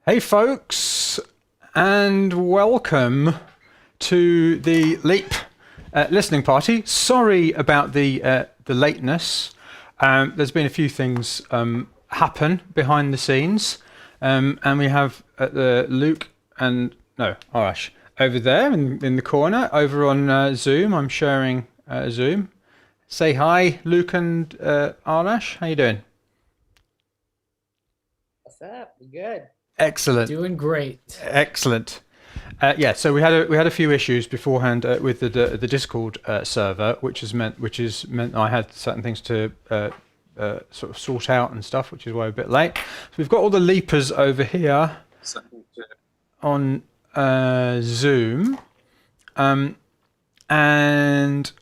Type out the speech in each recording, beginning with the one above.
Hey folks, and welcome to the Leap listening party. Sorry about the lateness. There's been a few things happen behind the scenes, and we have Luke and Arash over there in the corner over on Zoom. I'm sharing Zoom. Say hi, Luke and Arash. How you doing? What's up? You good? Excellent. Doing great. Excellent. Yeah, so we had a few issues beforehand with the Discord server, which has meant I had certain things to sort of sort out and stuff, which is why we're a bit late. So we've got all the leapers over here on Zoom, and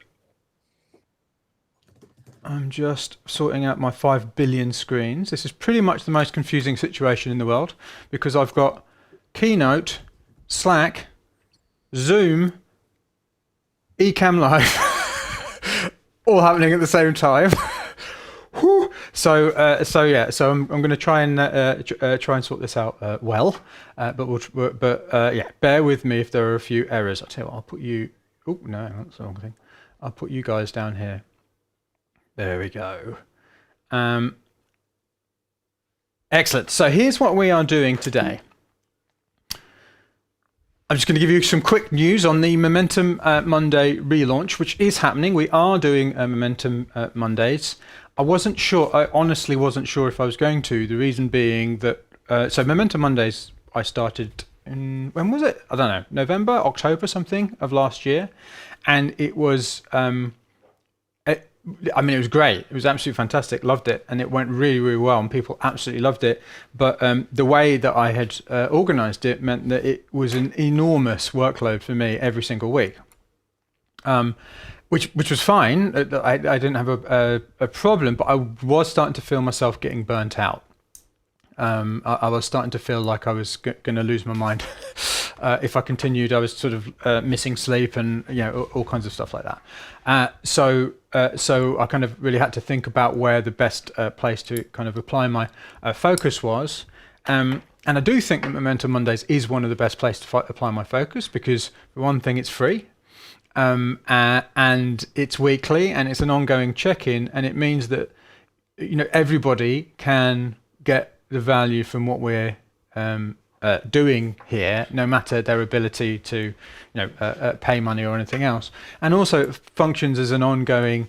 I'm just sorting out my 5 billion screens. This is pretty much the most confusing situation in the world because I've got Keynote, Slack, Zoom, Ecamm Live, all happening at the same time. So I'm going to try and sort this out well. But bear with me if there are a few errors. I'll tell you what, I'll put you. Oh no, that's the wrong thing. I'll put you guys down here. There we go. Excellent. So here's what we are doing today. I'm just going to give you some quick news on the Momentum Monday relaunch, which is happening. We are doing Momentum Mondays. I honestly wasn't sure if I was going to. The reason being that, so Momentum Mondays, I started in, when was it? I don't know, November, October, something of last year. And it was, it was great. It was absolutely fantastic. Loved it. And it went really, really well. And people absolutely loved it. But the way that I had organized it meant that it was an enormous workload for me every single week, which was fine. I didn't have a problem, but I was starting to feel myself getting burnt out. I was starting to feel like I was going to lose my mind if I continued. I was sort of missing sleep and all kinds of stuff like that. So I kind of really had to think about where the best place to kind of apply my focus was. And I do think that Momentum Mondays is one of the best places to apply my focus because, for one thing, it's free. And it's weekly and it's an ongoing check-in, and it means that everybody can get the value from what we're doing here, no matter their ability to pay money or anything else. And also it functions as an ongoing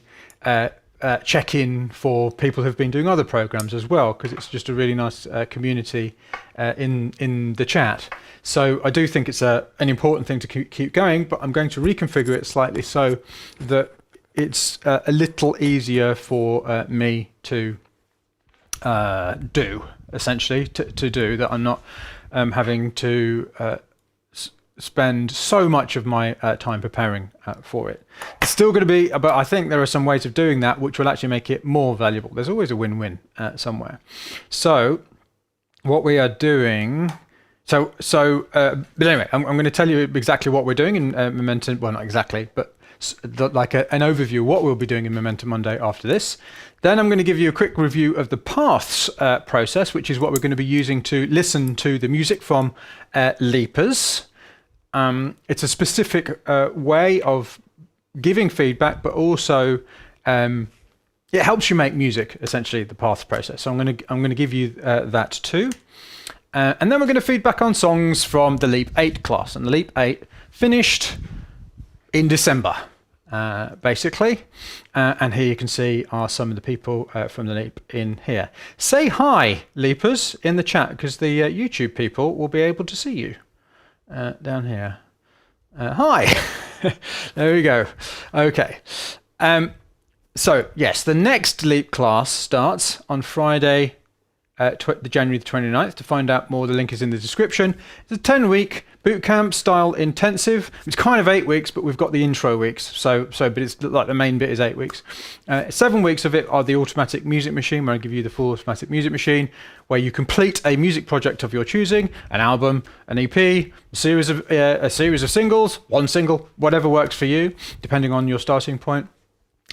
check-in for people who've been doing other programs as well, because it's just a really nice community in the chat. So I do think it's an important thing to keep going, but I'm going to reconfigure it slightly so that it's a little easier for me to do, essentially, to do, that I'm not having to spend so much of my time preparing for it. It's still going to be, but I think there are some ways of doing that which will actually make it more valuable. There's always a win-win somewhere. So what we are doing, but anyway, I'm going to tell you exactly what we're doing in Momentum. Well, not exactly, but like an overview of what we'll be doing in Momentum Monday after this. Then I'm going to give you a quick review of the paths process, which is what we're going to be using to listen to the music from Leapers. It's a specific way of giving feedback, but also it helps you make music, essentially, the paths process. So I'm going to give you that too. And then we're going to feedback on songs from the Leap 8 class. And the Leap 8 finished in December, basically. And here you can see are some of the people from the Leap in here. Say hi, Leapers, in the chat, because the YouTube people will be able to see you down here. Hi. There we go. Okay. So, yes, the next Leap class starts on Friday, January the 29th. To find out more, the link is in the description. It's a 10-week bootcamp style intensive. It's kind of 8 weeks, but we've got the intro weeks. But it's like the main bit is 8 weeks. 7 weeks of it are the automatic music machine, where I give you the full automatic music machine, where you complete a music project of your choosing, an album, an EP, a series of singles, one single, whatever works for you, depending on your starting point.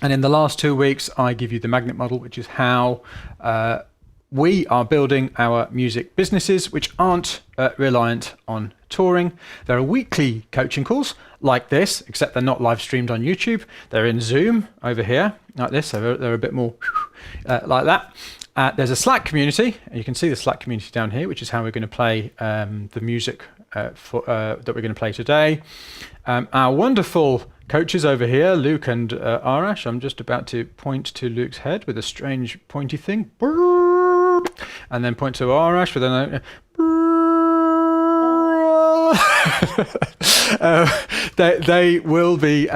And in the last 2 weeks, I give you the magnet model, which is how we are building our music businesses which aren't reliant on touring. There are weekly coaching calls like this, except they're not live streamed on YouTube. They're in Zoom over here like this, so they're a bit more like that. There's a Slack community, and you can see the Slack community down here, which is how we're going to play the music that we're going to play today. Our wonderful coaches over here, Luke and Arash. I'm just about to point to Luke's head with a strange pointy thing, and then point to Arash with a they will be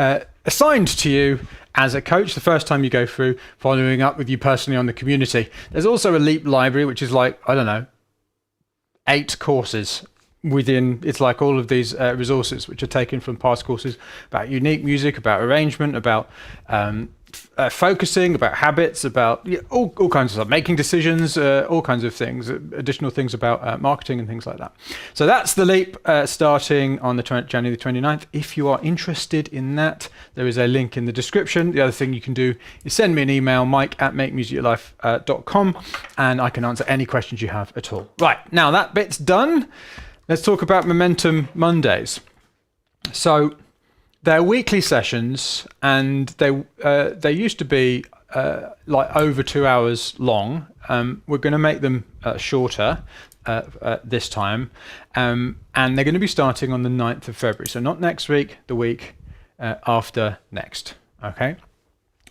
assigned to you as a coach the first time you go through, following up with you personally on the community. There's also a Leap library, which is like, I don't know, 8 courses within. It's like all of these resources which are taken from past courses about unique music, about arrangement, about focusing, about habits, about all kinds of stuff, making decisions, all kinds of things, additional things about marketing and things like that. So that's the Leap starting on the January the 29th. If you are interested in that, there is a link in the description. The other thing you can do is send me an email, mike@makemusicyourlife.com, and I can answer any questions you have at all. Right, now that bit's done. Let's talk about Momentum Mondays. So they're weekly sessions, and they used to be like over 2 hours long. We're going to make them shorter this time, and they're going to be starting on the 9th of February. So not next week, the week after next. Okay,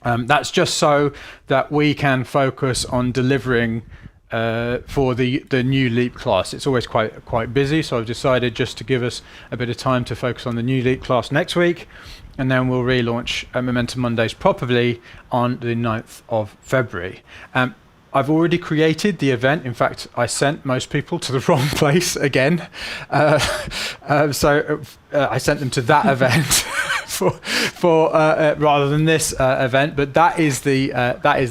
that's just so that we can focus on delivering for the new Leap class. It's always quite busy, so I've decided just to give us a bit of time to focus on the new Leap class next week, and then we'll relaunch Momentum Mondays probably on the 9th of February. I've already created the event. In fact, I sent most people to the wrong place again, so I sent them to that event for rather than this event. But that is the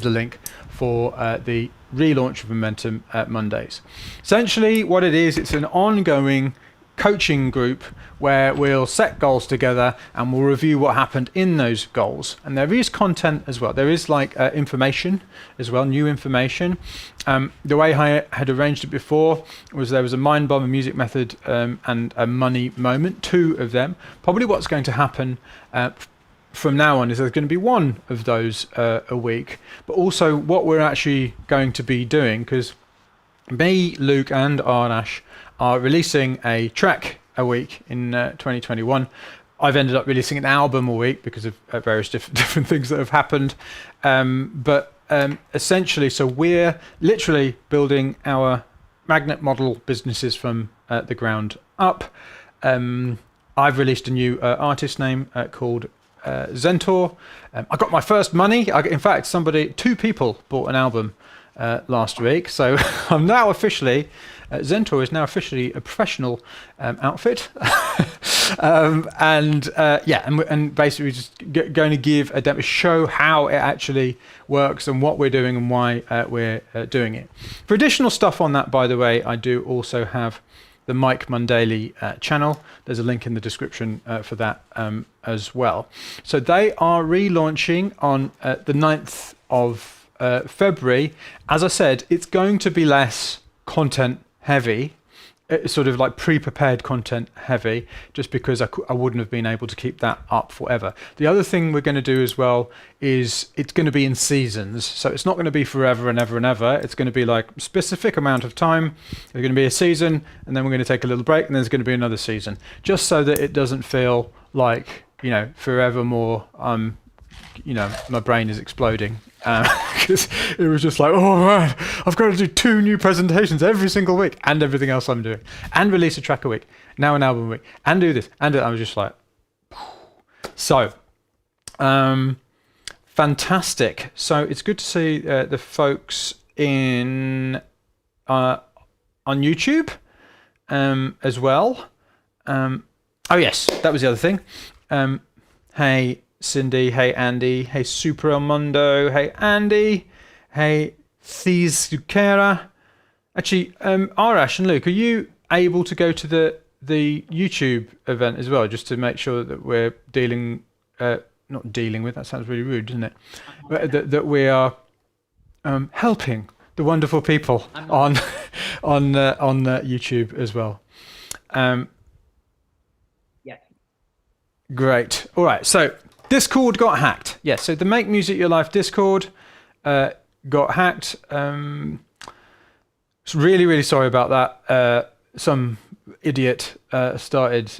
link for the relaunch of Momentum Mondays. Essentially what it is, it's an ongoing coaching group where we'll set goals together and we'll review what happened in those goals. And there is content as well. There is like information as well, new information. The way I had arranged it before was there was a mind bomb, a music method, and a money moment, 2 of them. Probably what's going to happen from now on is there's going to be one of those a week, but also what we're actually going to be doing, because me, Luke and Arnash are releasing a track a week in 2021. I've ended up releasing an album a week because of various different things that have happened, but essentially, so we're literally building our magnet model businesses from the ground up. I've released a new artist name called Zentor. I got my first money. In fact, 2 people bought an album last week. So I'm now officially, Zentor is now officially a professional outfit. and basically just going to give a demo, show how it actually works and what we're doing and why we're doing it. For additional stuff on that, by the way, I do also have the Mike Mundaly channel. There's a link in the description for that as well. So they are relaunching on the 9th of February. As I said, it's going to be less content heavy, sort of like pre-prepared content heavy, just because I wouldn't have been able to keep that up forever. The other thing we're going to do as well is it's going to be in seasons. So it's not going to be forever and ever and ever. It's going to be like a specific amount of time. There's going to be a season, and then we're going to take a little break, and then there's going to be another season, just so that it doesn't feel like, forevermore, my brain is exploding. Because it was just like, oh man, I've got to do 2 new presentations every single week, and everything else I'm doing, and release a track a week, now an album a week, and do this, and I was just like, so, fantastic. So it's good to see the folks on YouTube as well. Oh yes, that was the other thing. Hey Cindy, hey Andy, hey Super Elmondo, hey Andy, hey Thies Zucchera. Actually, Arash and Luke, are you able to go to the YouTube event as well, just to make sure that we're not dealing with, that sounds really rude, doesn't it? But that we are helping the wonderful people on YouTube as well. Yeah. Great. All right. So Discord got hacked. Yes. So the Make Music Your Life Discord got hacked. Really, really sorry about that. Some idiot started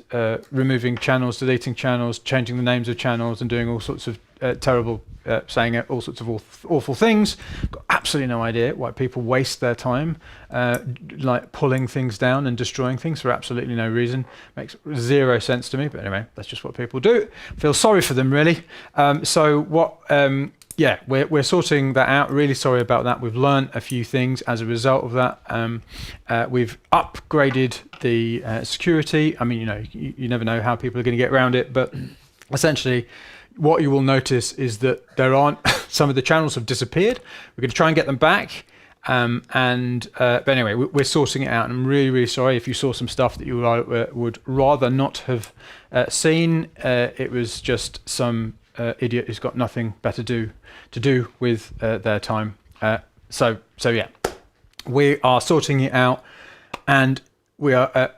removing channels, deleting channels, changing the names of channels, and doing all sorts of terrible, saying all sorts of awful things. Got absolutely no idea why people waste their time like pulling things down and destroying things for absolutely no reason. Makes zero sense to me. But anyway, that's just what people do. Feel sorry for them, really. So what? Yeah, we're sorting that out. Really sorry about that. We've learned a few things as a result of that. We've upgraded the security. I mean, you never know how people are going to get around it, but essentially what you will notice is that there aren't some of the channels have disappeared. We're going to try and get them back. But anyway, we're sorting it out, and I'm really, really sorry if you saw some stuff that you would rather not have seen. It was just some idiot who's got nothing better to do with their time. So yeah, we are sorting it out, and we are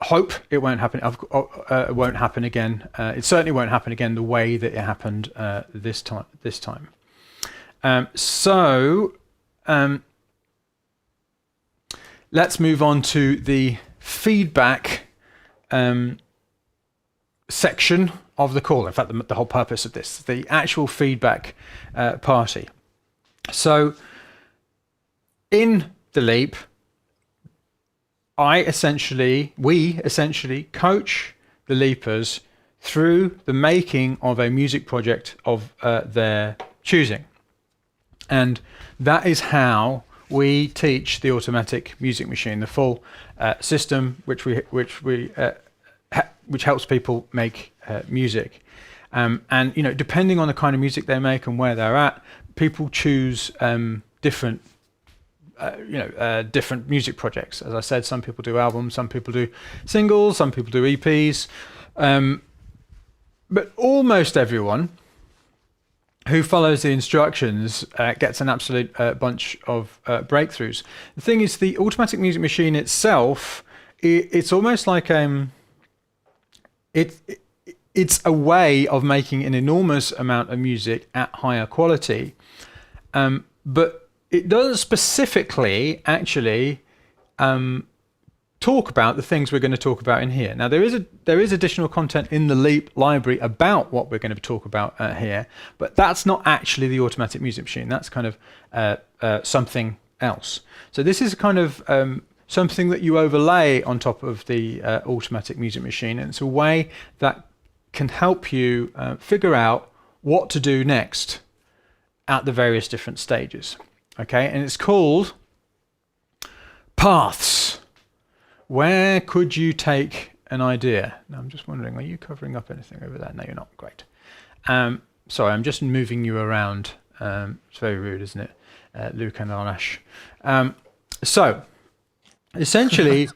hope it won't happen. It won't happen again. It certainly won't happen again the way that it happened this time. Let's move on to the feedback section of the call. In fact, the whole purpose of this, the actual feedback party. So in the Leap, we essentially coach the Leapers through the making of a music project of their choosing. And that is how we teach the automatic music machine, the full system which helps people make music. And depending on the kind of music they make and where they're at, people choose different music projects. As I said, some people do albums, some people do singles, some people do EPs, but almost everyone who follows the instructions gets an absolute bunch of breakthroughs. The thing is, the automatic music machine itself, it's almost like it's a way of making an enormous amount of music at higher quality, but it doesn't specifically actually talk about the things we're going to talk about in here. Now, there is additional content in the Leap library about what we're going to talk about here, but that's not actually the automatic music machine. That's kind of something else. So this is kind of something that you overlay on top of the automatic music machine, and it's a way that can help you figure out what to do next at the various different stages. Okay, and it's called Paths. Where could you take an idea? Now, I'm just wondering, are you covering up anything over there? No, you're not. Great. Sorry, I'm just moving you around. It's very rude, isn't it, Luke and Arash? So, essentially,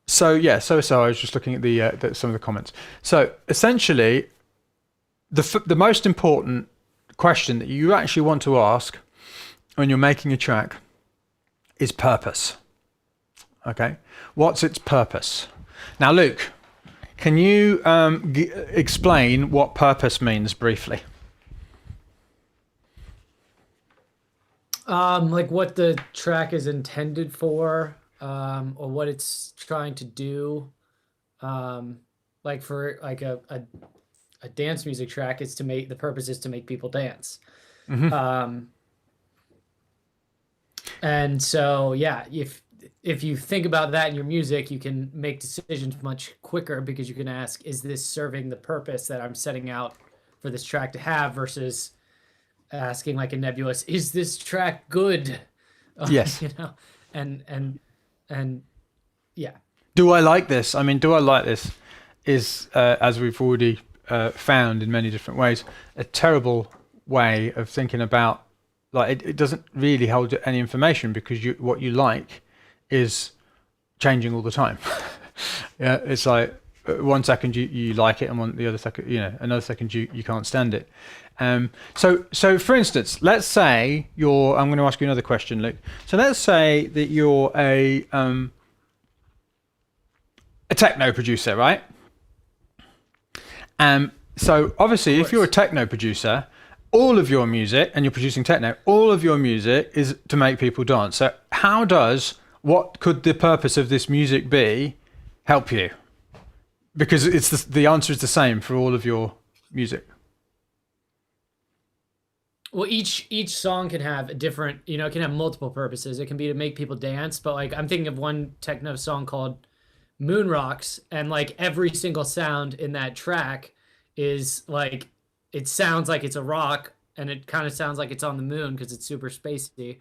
So I was just looking at some of the comments. So essentially, the most important question that you actually want to ask when you're making a track is purpose. Okay, what's its purpose? Now, Luke, can you explain what purpose means briefly? Like what the track is intended for. Or what it's trying to do, like for like a dance music track, is to make the purpose is to make people dance. Mm-hmm. And so yeah, if you think about that in your music, you can make decisions much quicker because you can ask, is this serving the purpose that I'm setting out for this track to have, versus asking like a nebulous, is this track good? Yes. And yeah. Do I like this? I mean, do I like this is, as we've already found in many different ways, a terrible way of thinking about, like, it doesn't really hold any information, because what you like is changing all the time. Yeah, it's like 1 second you like it, and the other second, another second you can't stand it. So for instance, let's say I'm going to ask you another question, Luke. So let's say that you're a techno producer, right? So obviously, if you're a techno producer, all of your music, and you're producing techno, all of your music is to make people dance. So what could the purpose of this music be help you? Because the answer is the same for all of your music. Well, each song can have a different, it can have multiple purposes. It can be to make people dance, but like I'm thinking of one techno song called Moon Rocks, and like every single sound in that track is like, it sounds like it's a rock, and it kind of sounds like it's on the moon because it's super spacey.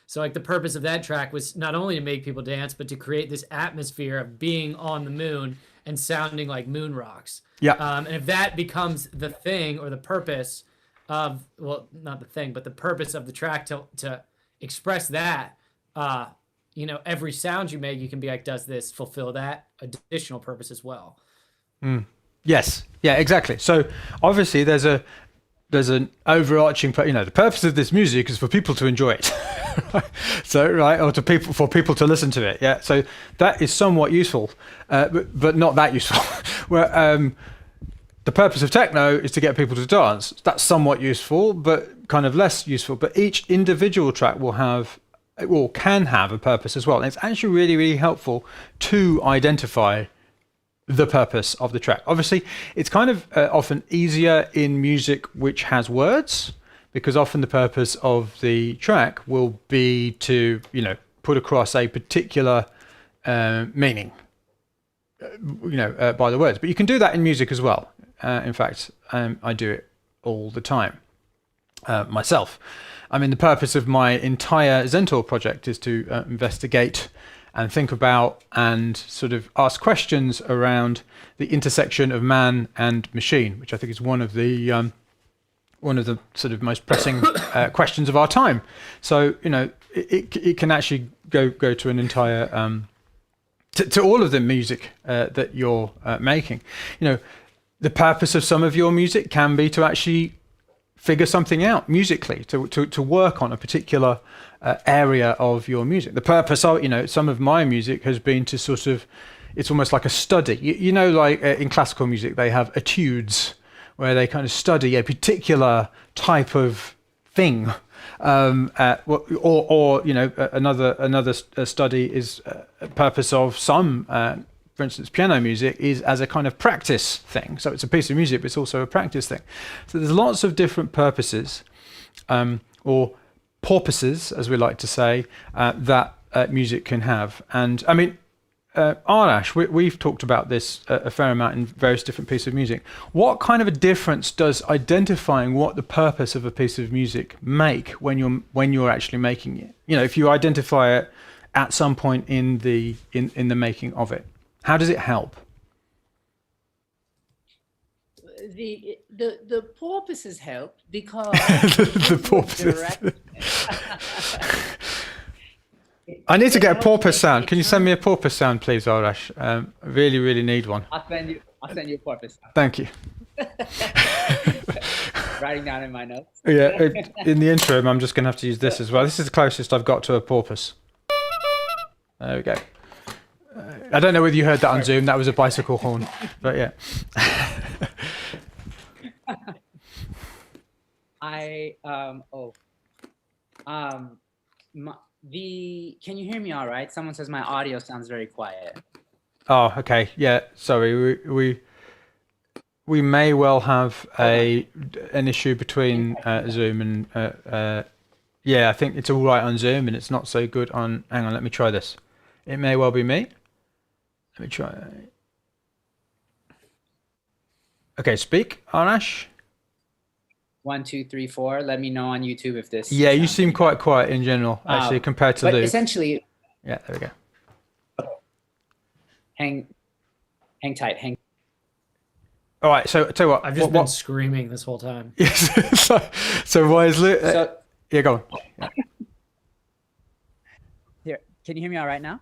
So like the purpose of that track was not only to make people dance, but to create this atmosphere of being on the moon and sounding like moon rocks. Yeah. And if that becomes the thing or the purpose of, well, not the thing, but the purpose of the track to express that, every sound you make, you can be like, does this fulfill that additional purpose as well? Yes. Yeah, exactly. So obviously there's an overarching, the purpose of this music is for people to enjoy it. So, right, or for people to listen to it. Yeah. So that is somewhat useful, but not that useful. Where the purpose of techno is to get people to dance. That's somewhat useful, but kind of less useful. But each individual track can have a purpose as well. And it's actually really, really helpful to identify the purpose of the track. Obviously, it's kind of often easier in music which has words, because often the purpose of the track will be to, put across a particular meaning, by the words. But you can do that in music as well. In fact, I do it all the time myself. I mean, the purpose of my entire Zentor project is to investigate and think about and sort of ask questions around the intersection of man and machine, which I think is one of the sort of most pressing questions of our time. So it can actually go to an entire to all of the music that you're making. The purpose of some of your music can be to actually figure something out musically, to work on a particular area of your music. The purpose of, some of my music has been to sort of, it's almost like a study. Like in classical music, they have etudes where they kind of study a particular type of thing. Another study is a purpose of some, for instance, piano music is as a kind of practice thing. So it's a piece of music, but it's also a practice thing. So there's lots of different purposes, or porpoises, as we like to say, that music can have. And I mean, Arash, we've talked about this a fair amount in various different pieces of music. What kind of a difference does identifying what the purpose of a piece of music make when you're actually making it? If you identify it at some point in the making of it, how does it help? The porpoises help because the porpoises. I need to get a porpoise sound. Can you send me a porpoise sound, please, Arash? I really, really need one. I'll send you a porpoise sound. Thank you. Writing down in my notes. Yeah, in the interim, I'm just going to have to use this as well. This is the closest I've got to a porpoise. There we go. I don't know whether you heard that on Zoom. That was a bicycle horn, but yeah. Can you hear me all right? Someone says my audio sounds very quiet. Oh, okay. Yeah, sorry. We may well have an issue between Zoom and yeah, I think it's all right on Zoom and it's not so good on. Hang on, let me try this. It may well be me. Let me try. Okay, speak, Arash. 1, 2, 3, 4. Let me know on YouTube if this. Yeah, you seem quite quiet in general, actually, compared to Luke. Luke. Essentially. Yeah, there we go. Hang tight. All right, so tell you what. I've just been screaming this whole time. Yes. so why is Luke? Yeah, go on. Yeah. Here, can you hear me all right now?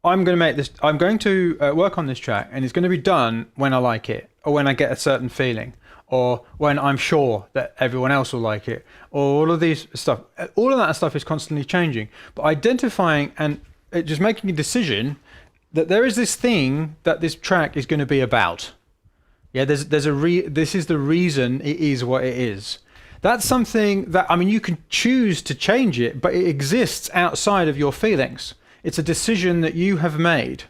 I'm going to work on this track, and it's going to be done when I like it, or when I get a certain feeling, or when I'm sure that everyone else will like it, or all of that stuff is constantly changing. But identifying and just making a decision that there is this thing that this track is going to be about. Yeah, this is the reason it is what it is. That's something that, I mean, you can choose to change it, but it exists outside of your feelings. It's a decision that you have made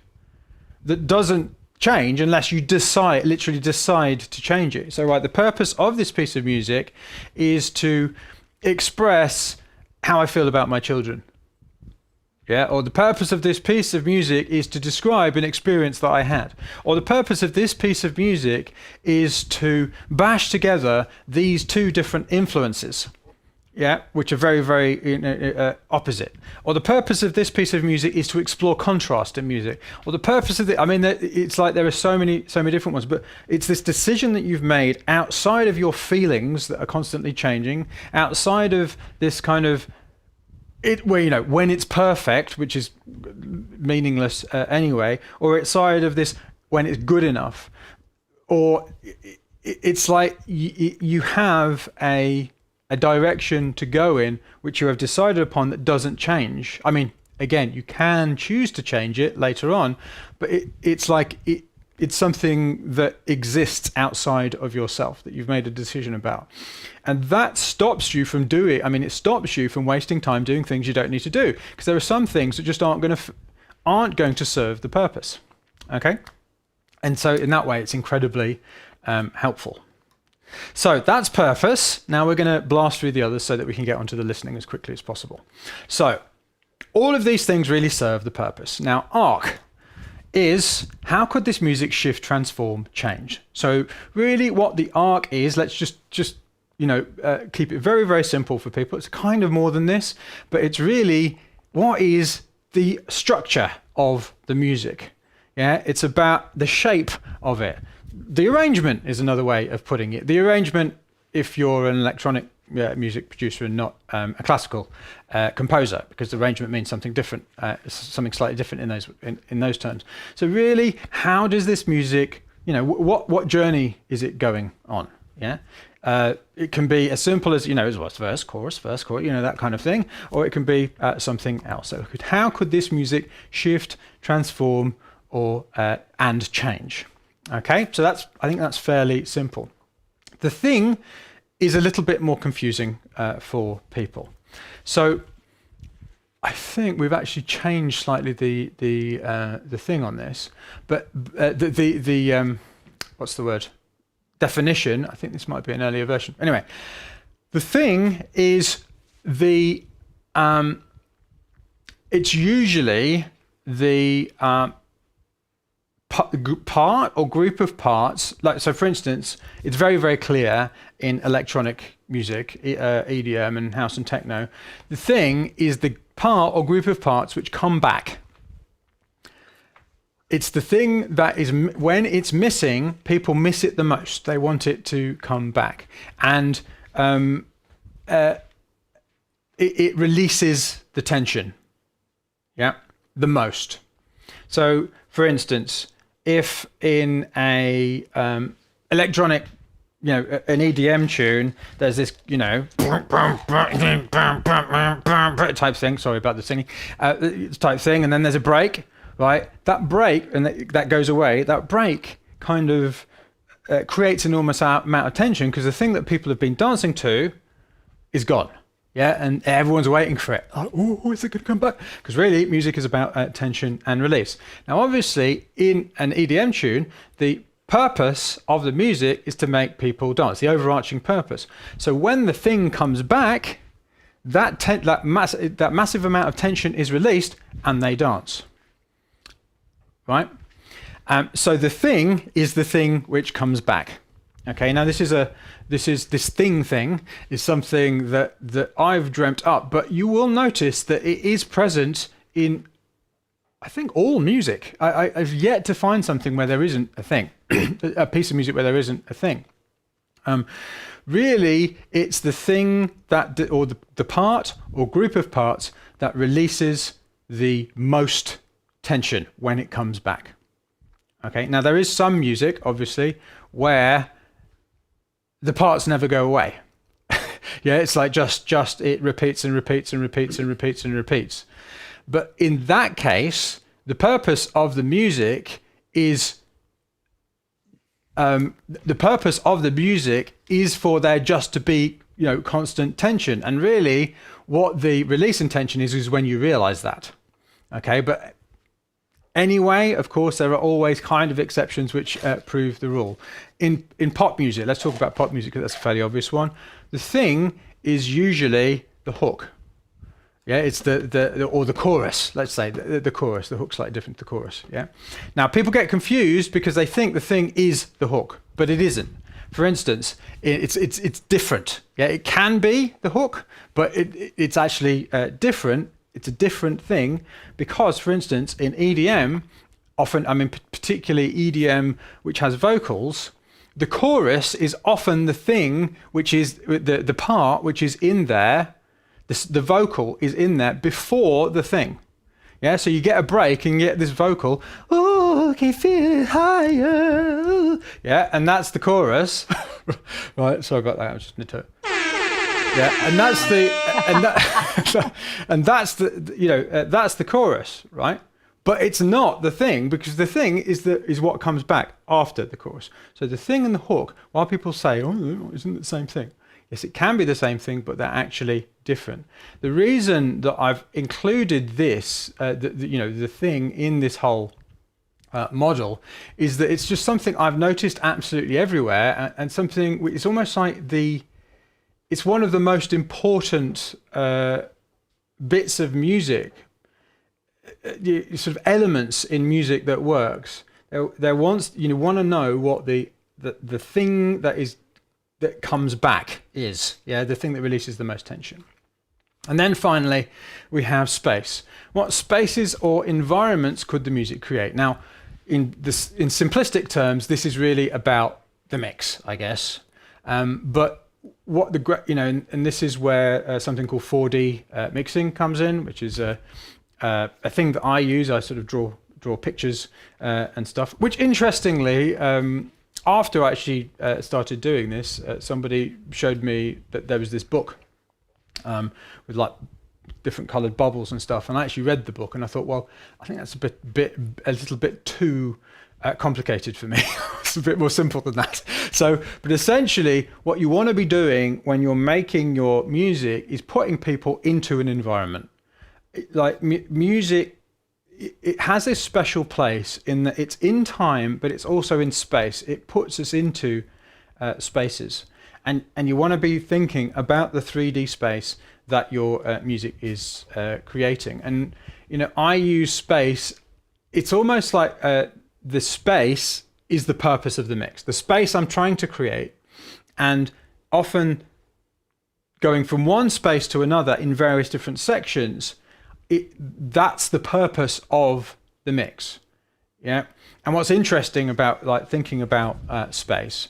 that doesn't change unless you literally decide to change it. So, right, the purpose of this piece of music is to express how I feel about my children. Yeah, or the purpose of this piece of music is to describe an experience that I had. Or the purpose of this piece of music is to bash together these two different influences. Yeah, which are very, very opposite. Or the purpose of this piece of music is to explore contrast in music. Or the purpose of it's like there are so many different ones, but it's this decision that you've made outside of your feelings that are constantly changing, outside of this kind of when it's perfect, which is meaningless anyway, or outside of this when it's good enough, or it's like you have a direction to go in which you have decided upon that doesn't change. I mean, again, you can choose to change it later on, but it's something that exists outside of yourself that you've made a decision about. And that stops you from it stops you from wasting time doing things you don't need to do, because there are some things that just aren't going to serve the purpose. Okay? And so in that way, it's incredibly helpful. So that's purpose. Now we're going to blast through the others so that we can get onto the listening as quickly as possible. So all of these things really serve the purpose. Now, arc is, how could this music shift, transform, change? So really what the arc is, let's just keep it very, very simple for people. It's kind of more than this, but it's really, what is the structure of the music? Yeah, it's about the shape of it. The arrangement is another way of putting it. The arrangement, if you're an electronic music producer and not a classical composer, because the arrangement means something different, something slightly different in those terms. So really, how does this music, what journey is it going on? Yeah. It can be as simple as, as verse, chorus, that kind of thing, or it can be something else. So how could this music shift, transform, or and change? Okay, so I think that's fairly simple. The thing is a little bit more confusing for people. So I think we've actually changed slightly the thing on this, but the what's the word? Definition. I think this might be an earlier version. Anyway, the thing is it's usually the part or group of parts. So for instance, it's very, very clear in electronic music, EDM and house and techno. The thing is the part or group of parts which come back. It's the thing that is, when it's missing, people miss it the most. They want it to come back. And it releases the tension, the most. So, for instance, if in a electronic, an EDM tune, there's this, type thing, sorry about the singing, type thing, and then there's a break. Right, that break, and that goes away, that break kind of creates an enormous amount of tension, because the thing that people have been dancing to is gone. Yeah, and everyone's waiting for it. Oh, is it going to come back? Because really, music is about tension and release. Now, obviously, in an EDM tune, the purpose of the music is to make people dance, the overarching purpose. So when the thing comes back, that massive amount of tension is released, and they dance. Right, so the thing is the thing which comes back. Okay, now this thing is something that I've dreamt up, but you will notice that it is present in, I think, all music. I've yet to find something where there isn't a thing, a piece of music where there isn't a thing. Really, it's the thing or the part or group of parts that releases the most tension when it comes back. Okay, now there is some music, obviously, where the parts never go away. Yeah, it's like just it repeats and repeats and repeats and repeats and repeats. But in that case, the purpose of the music is for there just to be, constant tension. And really, what the release intention is when you realize that. Okay, but anyway, of course, there are always kind of exceptions which prove the rule. In pop music, let's talk about pop music because that's a fairly obvious one. The thing is usually the hook. Yeah, it's the chorus. Let's say the chorus. The hook's slightly different to the chorus. Yeah. Now people get confused because they think the thing is the hook, but it isn't. For instance, it's different. Yeah, it can be the hook, but it's actually different. It's a different thing because, for instance, in EDM, particularly EDM which has vocals, the chorus is often the thing which is the part which is in there. The vocal is in there before the thing. Yeah, so you get a break and you get this vocal. Oh, I can feel it higher. Yeah, and that's the chorus. Right, so I got that. I just need to. Yeah, and that's that's the chorus, right? But it's not the thing because the thing is what comes back after the chorus. So the thing and the hook, while people say, "Oh, isn't it the same thing?" Yes, it can be the same thing, but they're actually different. The reason that I've included this, the thing in this whole model, is that it's just something I've noticed absolutely everywhere, and something. It's almost like it's one of the most important bits of music, sort of elements in music that works. There wants you want to know what the thing that comes back is, the thing that releases the most tension. And then finally, we have space. What spaces or environments could the music create? Now, in simplistic terms, this is really about the mix, I guess. But what and this is where something called 4D mixing comes in, which is a thing that I use. I sort of draw pictures and stuff, which interestingly, after I actually started doing this, somebody showed me that there was this book with like different coloured bubbles and stuff, and I actually read the book and I thought, well, I think that's a little bit too complicated for me. It's a bit more simple than that. But essentially, what you want to be doing when you're making your music is putting people into an environment. Like music. It has this special place in that it's in time, but it's also in space. It puts us into spaces, and you want to be thinking about the 3D space that your music is creating. And I use space. It's almost like the space is the purpose of the mix. The space I'm trying to create, and often going from one space to another in various different sections. That's the purpose of the mix. Yeah. And what's interesting about thinking about space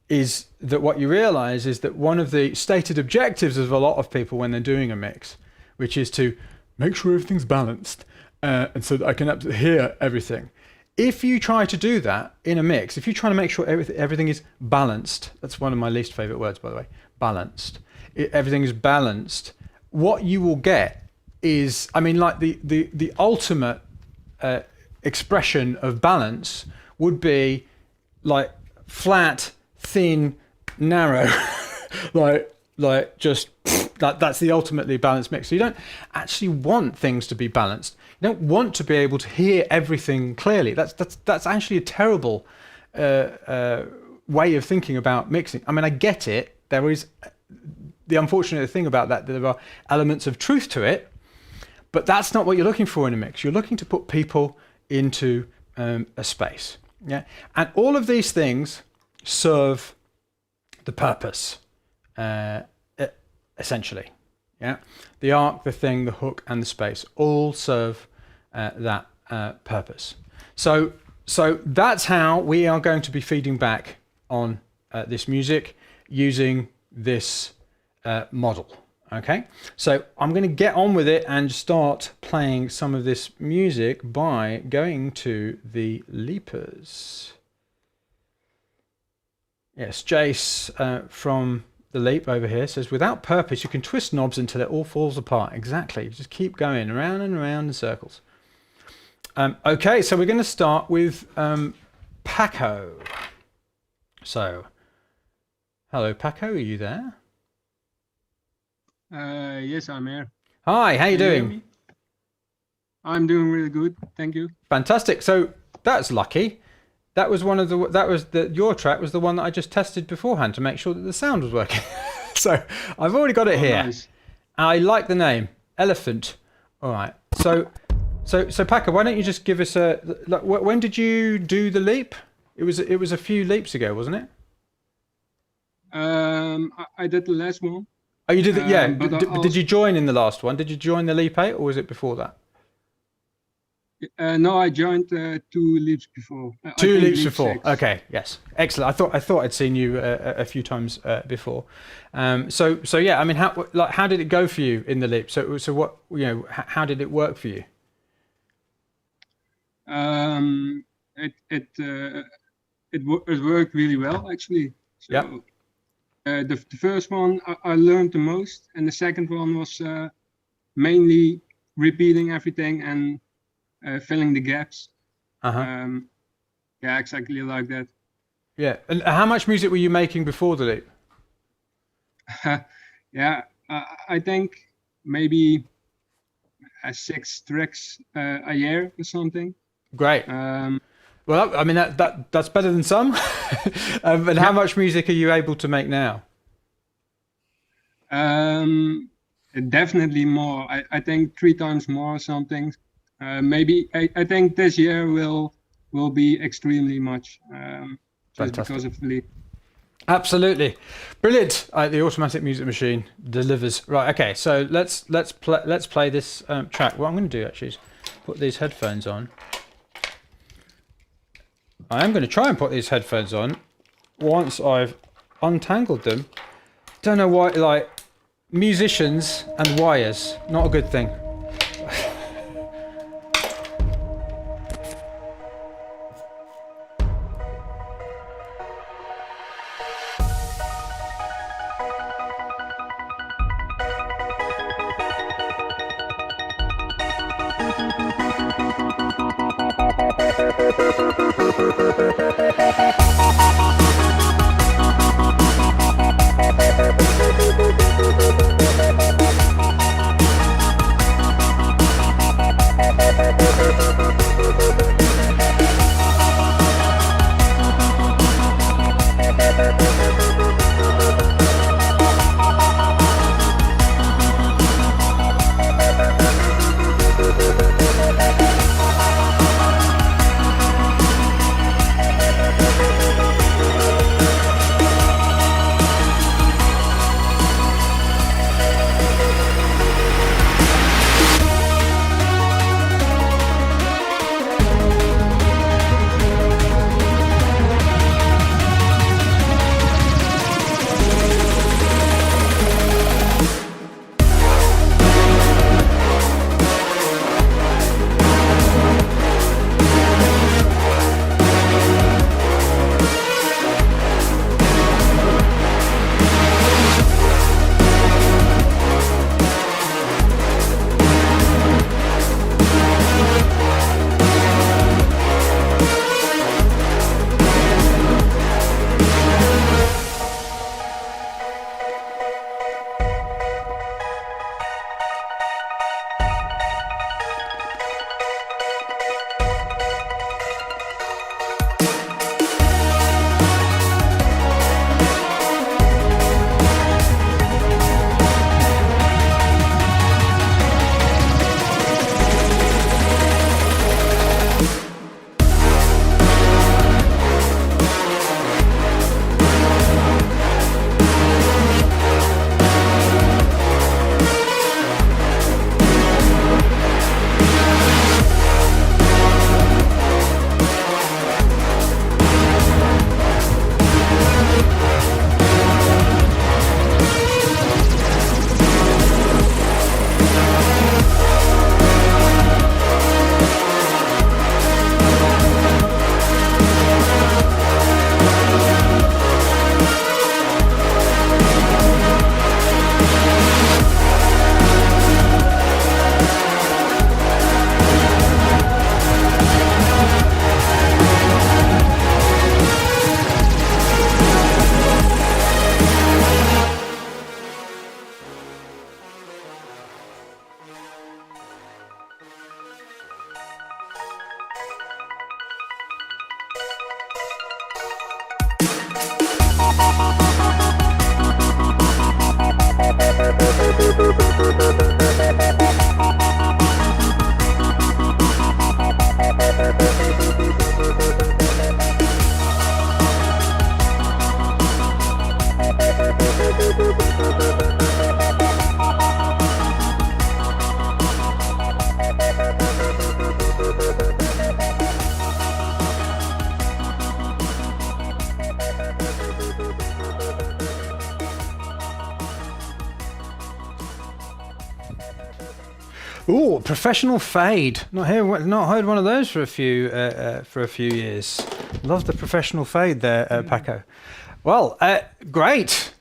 is that what you realize is that one of the stated objectives of a lot of people when they're doing a mix, which is to make sure everything's balanced and so that I can hear everything. If you try to do that in a mix, if you try to make sure everything is balanced, that's one of my least favorite words, by the way, balanced. Everything is balanced. What you will get is, the ultimate expression of balance would be like flat, thin, narrow, just that's the ultimately balanced mix. So you don't actually want things to be balanced. You don't want to be able to hear everything clearly. That's actually a terrible way of thinking about mixing. I get it. There is. The unfortunate thing about that, there are elements of truth to it, but that's not what you're looking for in a mix. You're looking to put people into a space. Yeah, and all of these things serve the purpose, essentially. Yeah, the arc, the thing, the hook, and the space all serve that purpose. So that's how we are going to be feeding back on this music using this model. Okay, so I'm going to get on with it and start playing some of this music by going to the leapers. Yes, Jace from the Leap over here says, without purpose, you can twist knobs until it all falls apart. Exactly. Just keep going around and around in circles. Okay, so we're going to start with Paco. So, hello, Paco. Are you there? Yes, I'm here. Hi, how you Can hear doing? me? I'm doing really good, thank you. Fantastic. So that's lucky. That was your track was the one that I just tested beforehand to make sure that the sound was working. So I've already got it here. Nice. I like the name, Elephant. All right. So Paco, why don't you just give us when did you do the leap? It was a few leaps ago, wasn't it? I did the last one. Oh, you did it. Yeah. But Did you join in the last one? Did you join the leap 8 or was it before that? No, I joined 2 leaps before. I Two think leaps leap before. 6. Okay. Yes. Excellent. I thought I'd seen you a few times before. So yeah. I mean, how did it go for you in the leap? So what how did it work for you? It worked really well actually. So, Yep. The first one I learned the most, and the second one was mainly repeating everything and filling the gaps. Uh-huh. Yeah, exactly like that. Yeah. And how much music were you making before the leap? Yeah, I think maybe 6 tracks a year or something. Great. Well, I mean that's better than some. And how much music are you able to make now? Definitely more. I think 3 times more or something. Maybe I think this year will be extremely much. Just because of the leap. Absolutely, brilliant. The automatic music machine delivers. Right. Okay. So let's play this track. What I'm going to do actually is put these headphones on. I am going to try and put these headphones on once I've untangled them. Don't know why, like musicians and wires, not a good thing. Ooh, professional fade. Not heard one of those for a few years. Love the professional fade there, Paco. Well, great.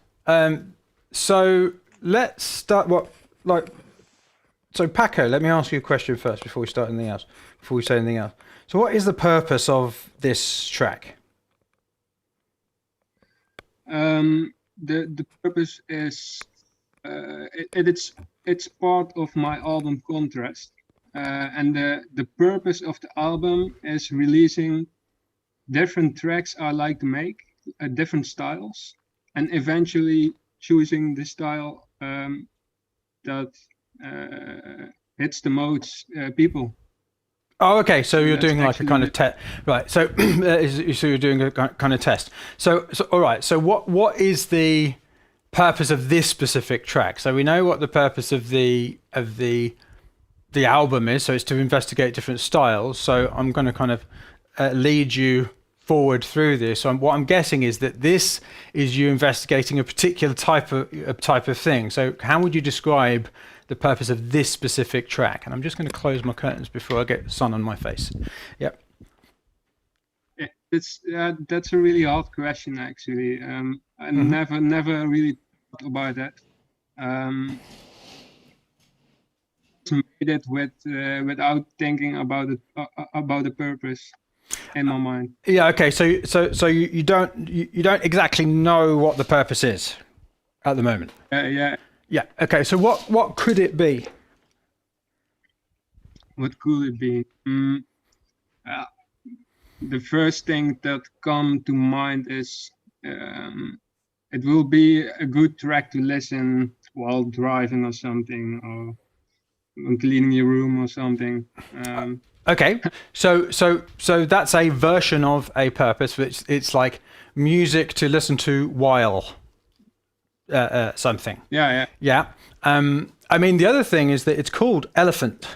So let's start. So Paco, let me ask you a question first before we start anything else. Before we say anything else. So, what is the purpose of this track? The purpose is it's part of my album Contrast, and the purpose of the album is releasing different tracks I like to make, different styles, and eventually choosing the style that hits the most people. Oh, okay. So you're That's doing like a kind of test, right? So, so you're doing a kind of test. So all right. So what is the purpose of this specific track? So we know what the purpose of the album is. So it's to investigate different styles. So I'm going to kind of lead you forward through this. So what I'm guessing is that this is you investigating a particular type of thing. So how would you describe the purpose of this specific track? And I'm just going to close my curtains before I get sun on my face. Yep. That's a really hard question, actually. I never really thought about that. Made it without thinking about the purpose in my mind. Yeah. Okay. So you don't exactly know what the purpose is at the moment. Yeah. Yeah. Okay. So what could it be? What could it be? The first thing that comes to mind is it will be a good track to listen while driving or something, or when cleaning your room or something. Okay. So that's a version of a purpose, which it's like music to listen to while something. Yeah. I mean, the other thing is that it's called Elephant.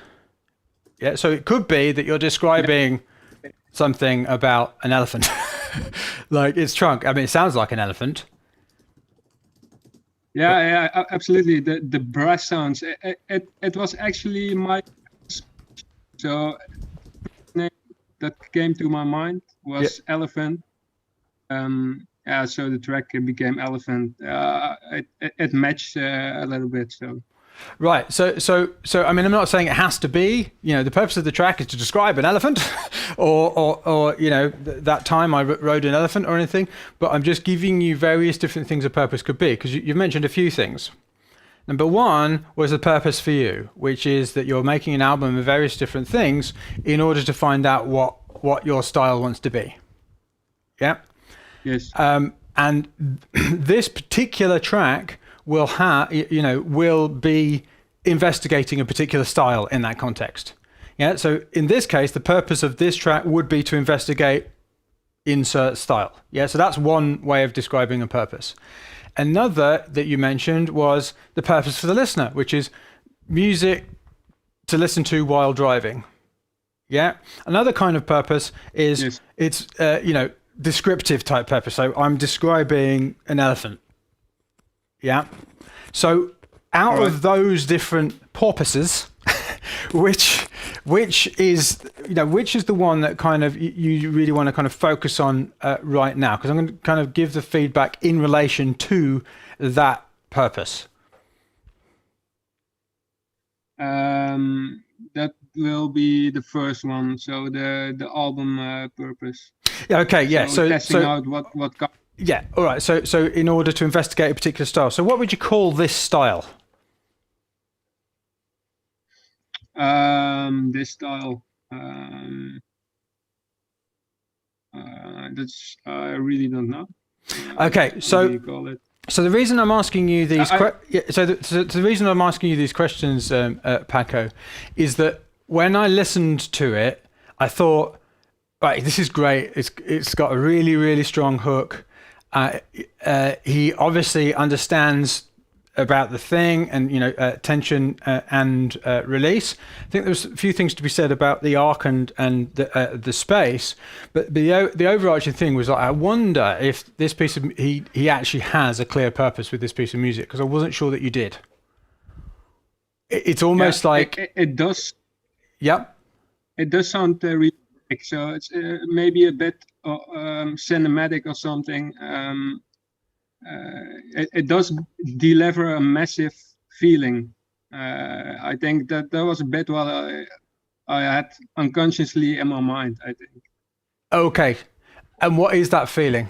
Yeah. So it could be that you're describing something about an elephant, like its trunk. I mean, it sounds like an elephant. Yeah, absolutely. The brass sounds. It was actually my. So name that came to my mind was Elephant. So the track became Elephant. It matched a little bit. So. Right. So I mean, I'm not saying it has to be. The purpose of the track is to describe an elephant, or that time I rode an elephant or anything. But I'm just giving you various different things a purpose could be, because you've mentioned a few things. Number one was the purpose for you, which is that you're making an album of various different things in order to find out what your style wants to be. Yeah. Yes. And this particular track will be investigating a particular style in that context. Yeah. So in this case, the purpose of this track would be to investigate insert style. Yeah. So that's one way of describing a purpose. Another that you mentioned was the purpose for the listener, which is music to listen to while driving. Yeah. Another kind of purpose is it's descriptive type purpose. So I'm describing an elephant. Yeah. So out of those different purposes, which is the one that kind of you really want to kind of focus on right now? Because I'm going to kind of give the feedback in relation to that purpose. That will be the first one. So the album purpose. Yeah. Okay. Yeah. So testing out what. Yeah. All right. So in order to investigate a particular style, so what would you call this style? This style. That's I really don't know. Okay. What do you call it? So the reason I'm asking you these the reason I'm asking you these questions, Paco, is that when I listened to it, I thought, right, this is great. It's got a really, really strong hook. He obviously understands about the thing, and tension and release. I think there's a few things to be said about the arc and the space, but the overarching thing was like, I wonder if this piece of he actually has a clear purpose with this piece of music, because I wasn't sure that you did. It's almost like it does. Yep. It does sound really big, so it's maybe a bit cinematic or something. It does deliver a massive feeling. I think that was a bit what I had unconsciously in my mind, I think. Okay. And what is that feeling?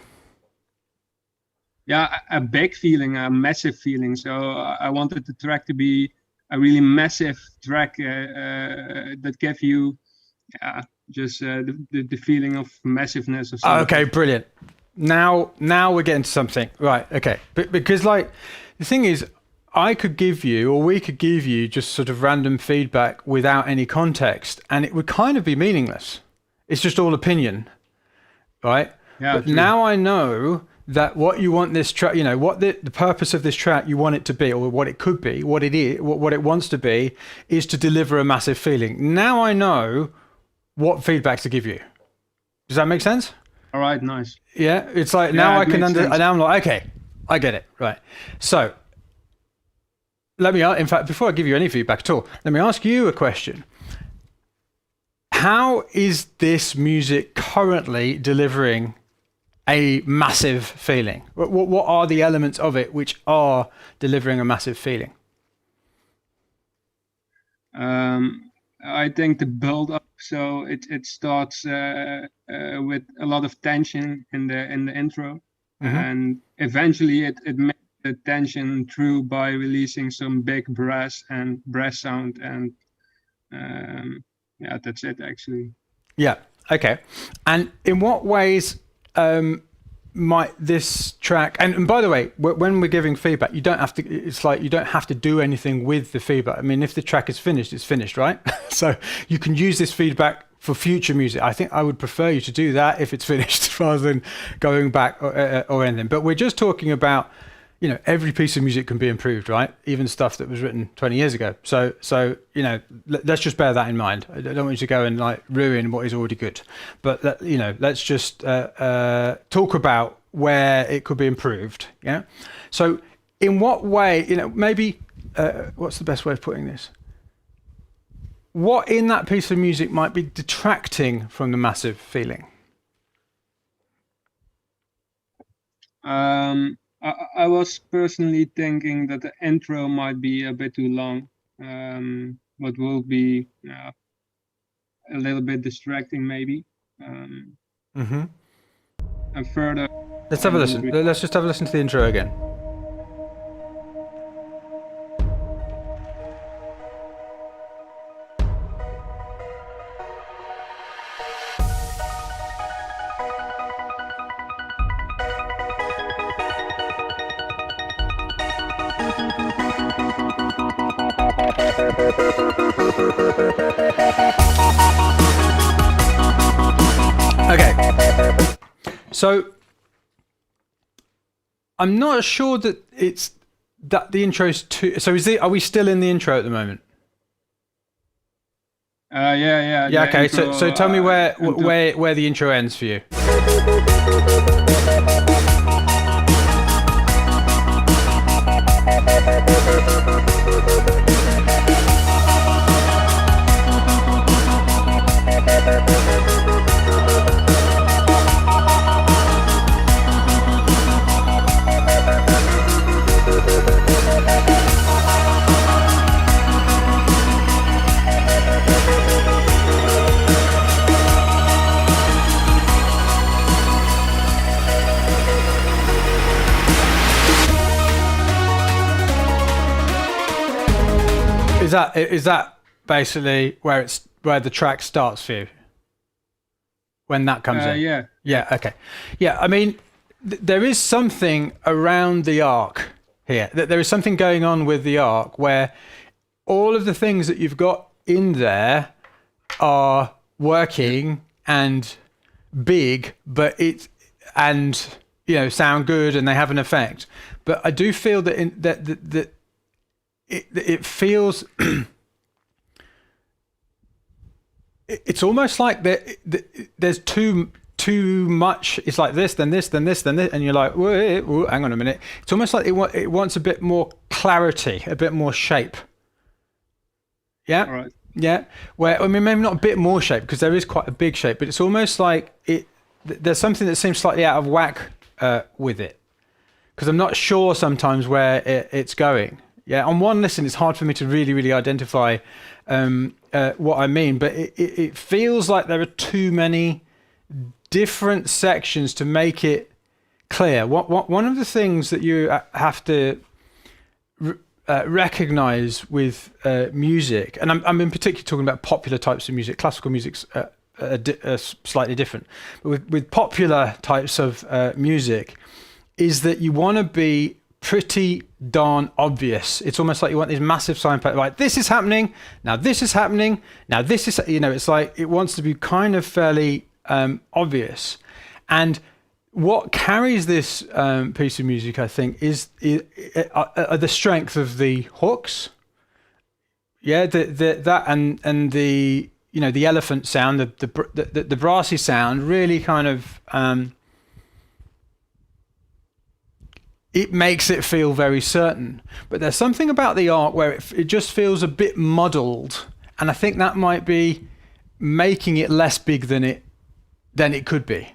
Yeah, a big feeling, a massive feeling. So I wanted the track to be a really massive track that gave you just the feeling of massiveness or something. Okay, brilliant. Now we're getting to something. Right, okay. But because like the thing is, we could give you just sort of random feedback without any context, and it would kind of be meaningless. It's just all opinion, right? Yeah, but true. now I know that what you want this track, what the purpose of this track you want it to be, or what it could be, what it is, what it wants to be, is to deliver a massive feeling. Now I know what feedback to give you. Does that make sense? All right, nice. Yeah, it's like now I can understand. Now I'm like, okay, I get it. Right. So in fact, before I give you any feedback at all, let me ask you a question. How is this music currently delivering a massive feeling? What are the elements of it which are delivering a massive feeling? I think the build up, so it starts with a lot of tension in the intro, and eventually it makes the tension through by releasing some big brass sound, and that's it actually. Yeah. Okay. And in what ways might this track, and by the way, when we're giving feedback, you don't have to do anything with the feedback. I mean, if the track is finished, it's finished, right? So you can use this feedback for future music. I think I would prefer you to do that if it's finished rather than going back or anything. But we're just talking about, every piece of music can be improved, right? Even stuff that was written 20 years ago. So let's just bear that in mind. I don't want you to go and like ruin what is already good. But let's just talk about where it could be improved. Yeah. So in what way, maybe what's the best way of putting this? What in that piece of music might be detracting from the massive feeling? I was personally thinking that the intro might be a bit too long, but will be a little bit distracting maybe. And further, let's have a listen. Let's just have a listen to the intro again. Okay, so I'm not sure that the intro's too. So are we still in the intro at the moment? Yeah. Yeah. Okay. So tell me where the intro ends for you. Is that basically where the track starts for you? When that comes in? Yeah. Yeah. Okay. Yeah. I mean, there is something around the arc here. There is something going on with the arc where all of the things that you've got in there are working and big, but sound good and they have an effect. But I do feel that it feels it's almost like there's too much. It's like this, then this, then this, then this, and you're like, whoa, hang on a minute. It's almost like it wants a bit more clarity, a bit more shape. Yeah. All right. Yeah. Where, I mean, maybe not a bit more shape, because there is quite a big shape, but it's almost like there's something that seems slightly out of whack with it, because I'm not sure sometimes where it's going. Yeah. On one listen, it's hard for me to really, really identify what I mean, but it feels like there are too many different sections to make it clear. One of the things that you have to recognize with music, and I'm in particular talking about popular types of music. Classical music's slightly different, but with popular types of music, is that you want to be pretty darn obvious. It's almost like you want these massive signposts, like this is happening, now this is happening, now this is, it's like it wants to be kind of fairly obvious. And what carries this piece of music, I think, is the strength of the hooks. Yeah, that and the the elephant sound, the brassy sound, really kind of it makes it feel very certain. But there's something about the art where it just feels a bit muddled, and I think that might be making it less big than it could be.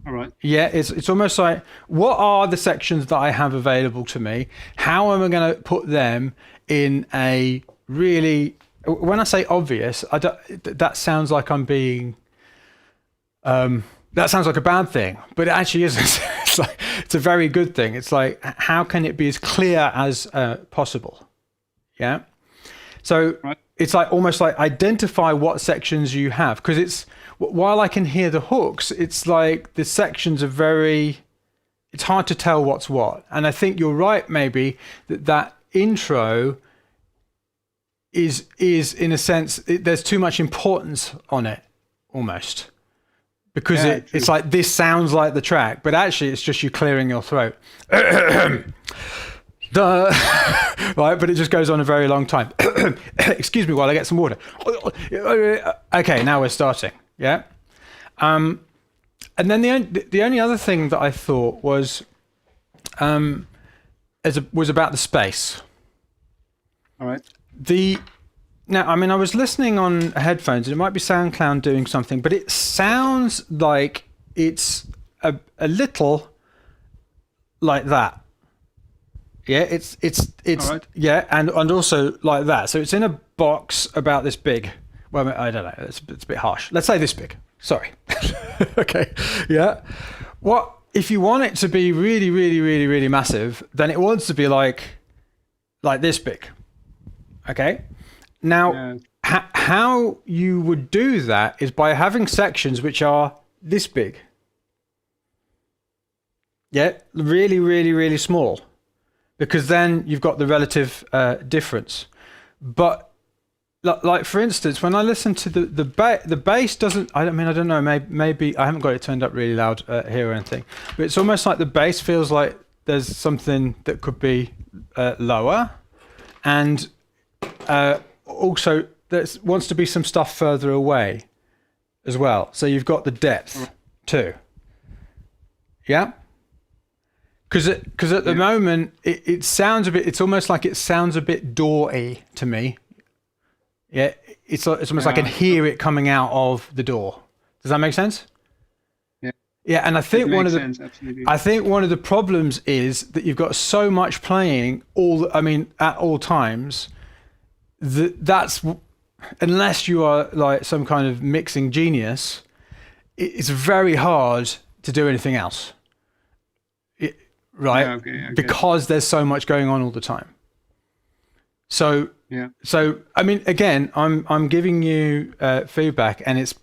All right. Yeah, it's almost like, what are the sections that I have available to me? How am I going to put them in a really, when I say obvious, that sounds like I'm being, that sounds like a bad thing, but it actually isn't. It's a very good thing. It's like, how can it be as clear as possible? Yeah. So right. It's like almost like identify what sections you have, because it's, while I can hear the hooks, it's like the sections are it's hard to tell what's what. And I think you're right, maybe, that intro is in a sense, there's too much importance on it, almost. Because it's like, this sounds like the track, but actually it's just you clearing your throat. Right, but it just goes on a very long time. Excuse me while I get some water. Okay, now we're starting. Yeah. And then the only other thing that I thought was about the space. All right. Now, I mean, I was listening on headphones, and it might be SoundCloud doing something, but it sounds like it's a little like that. Yeah, it's right. Yeah, and also like that. So it's in a box about this big. Well, I don't know. It's a bit harsh. Let's say this big. Sorry. Okay. Yeah. What if you want it to be really, really, really, really massive? Then it wants to be like this big. Okay. Now, how you would do that is by having sections which are this big. Yeah, really, really, really small, because then you've got the relative difference. But like for instance, when I listen to the bass doesn't. I don't know. Maybe I haven't got it turned up really loud here or anything. But it's almost like the bass feels like there's something that could be lower, and also there wants to be some stuff further away as well. So you've got the depth too. Yeah. Because at the moment it sounds a bit. It's almost like it sounds a bit door-y to me. Yeah, it's almost like I can hear it coming out of the door. Does that make sense? Yeah. Yeah, and I think one of the problems is that you've got so much playing at all times. That's unless you are like some kind of mixing genius, it's very hard to do anything else. Right? Yeah, okay. Because there's so much going on all the time. So I mean, again, I'm giving you feedback, and it's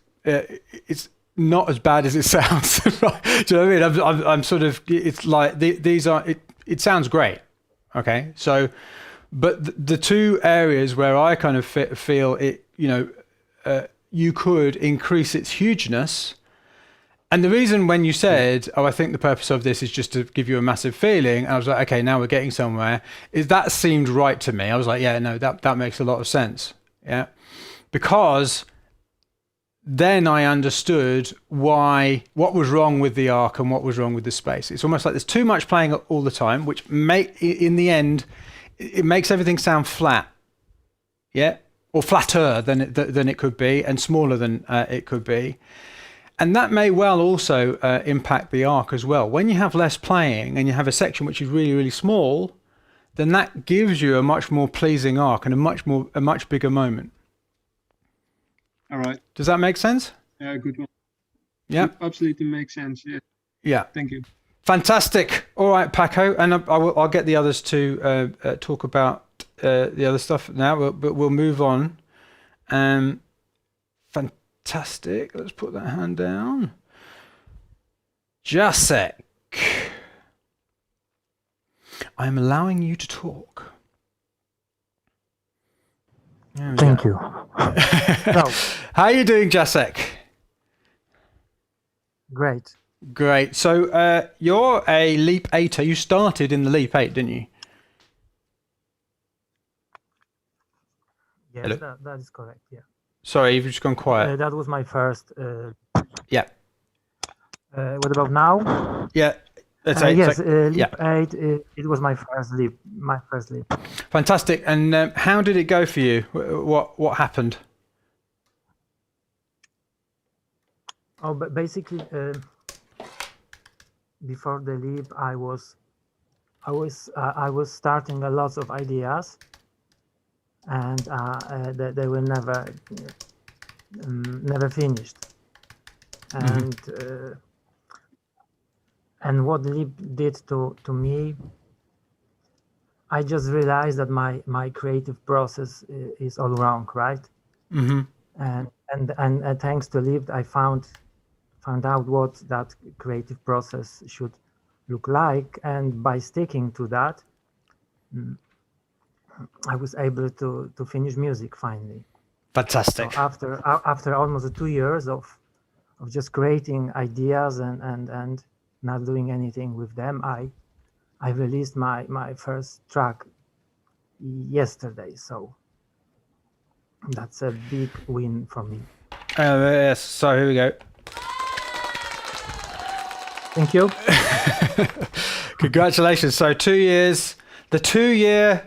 not as bad as it sounds. Right? Do you know what I mean? I'm sort of. It's like these are. It sounds great. Okay, so, but the two areas where I kind of feel it, you could increase its hugeness, And the reason when you said, "Oh, I think the purpose of this is just to give you a massive feeling," and I was like, "Okay, now we're getting somewhere," is that seemed right to me. I was like, "Yeah, no, that makes a lot of sense." Yeah, because then I understood what was wrong with the arc and what was wrong with the space. It's almost like there's too much playing all the time, which in the end, it makes everything sound flat. Yeah, or flatter than it could be, and smaller than it could be. And that may well also impact the arc as well. When you have less playing and you have a section which is really, really small, then that gives you a much more pleasing arc and a much bigger moment. All right. Does that make sense? Yeah, good one. Yeah. It absolutely makes sense. Yeah. Yeah. Thank you. Fantastic. All right, Paco, and I'll get the others to talk about the other stuff now, but we'll move on. Fantastic. Let's put that hand down. Jacek, I'm allowing you to talk. Thank you. How are you doing, Jacek? Great. Great. So you're a Leap 8er. You started in the Leap 8, didn't you? Yes, Hello? that is correct. Yeah. Sorry, you've just gone quiet. That was my first. Yeah. What about now? Yeah. That's eight. Yes, So, Leap 8. It was my first leap. fantastic. And how did it go for you? What happened? Oh, but basically, before the leap, I was starting a lot of ideas, and they were never finished. And what leap did to me, I just realized that my creative process is all wrong, right? Mm-hmm. And thanks to leap, I found out what that creative process should look like, and by sticking to that, I was able to finish music finally. Fantastic. So after almost 2 years of just creating ideas and not doing anything with them, I released my first track yesterday. So that's a big win for me. Yes. So here we go. Thank you. Congratulations. So 2 years. The two year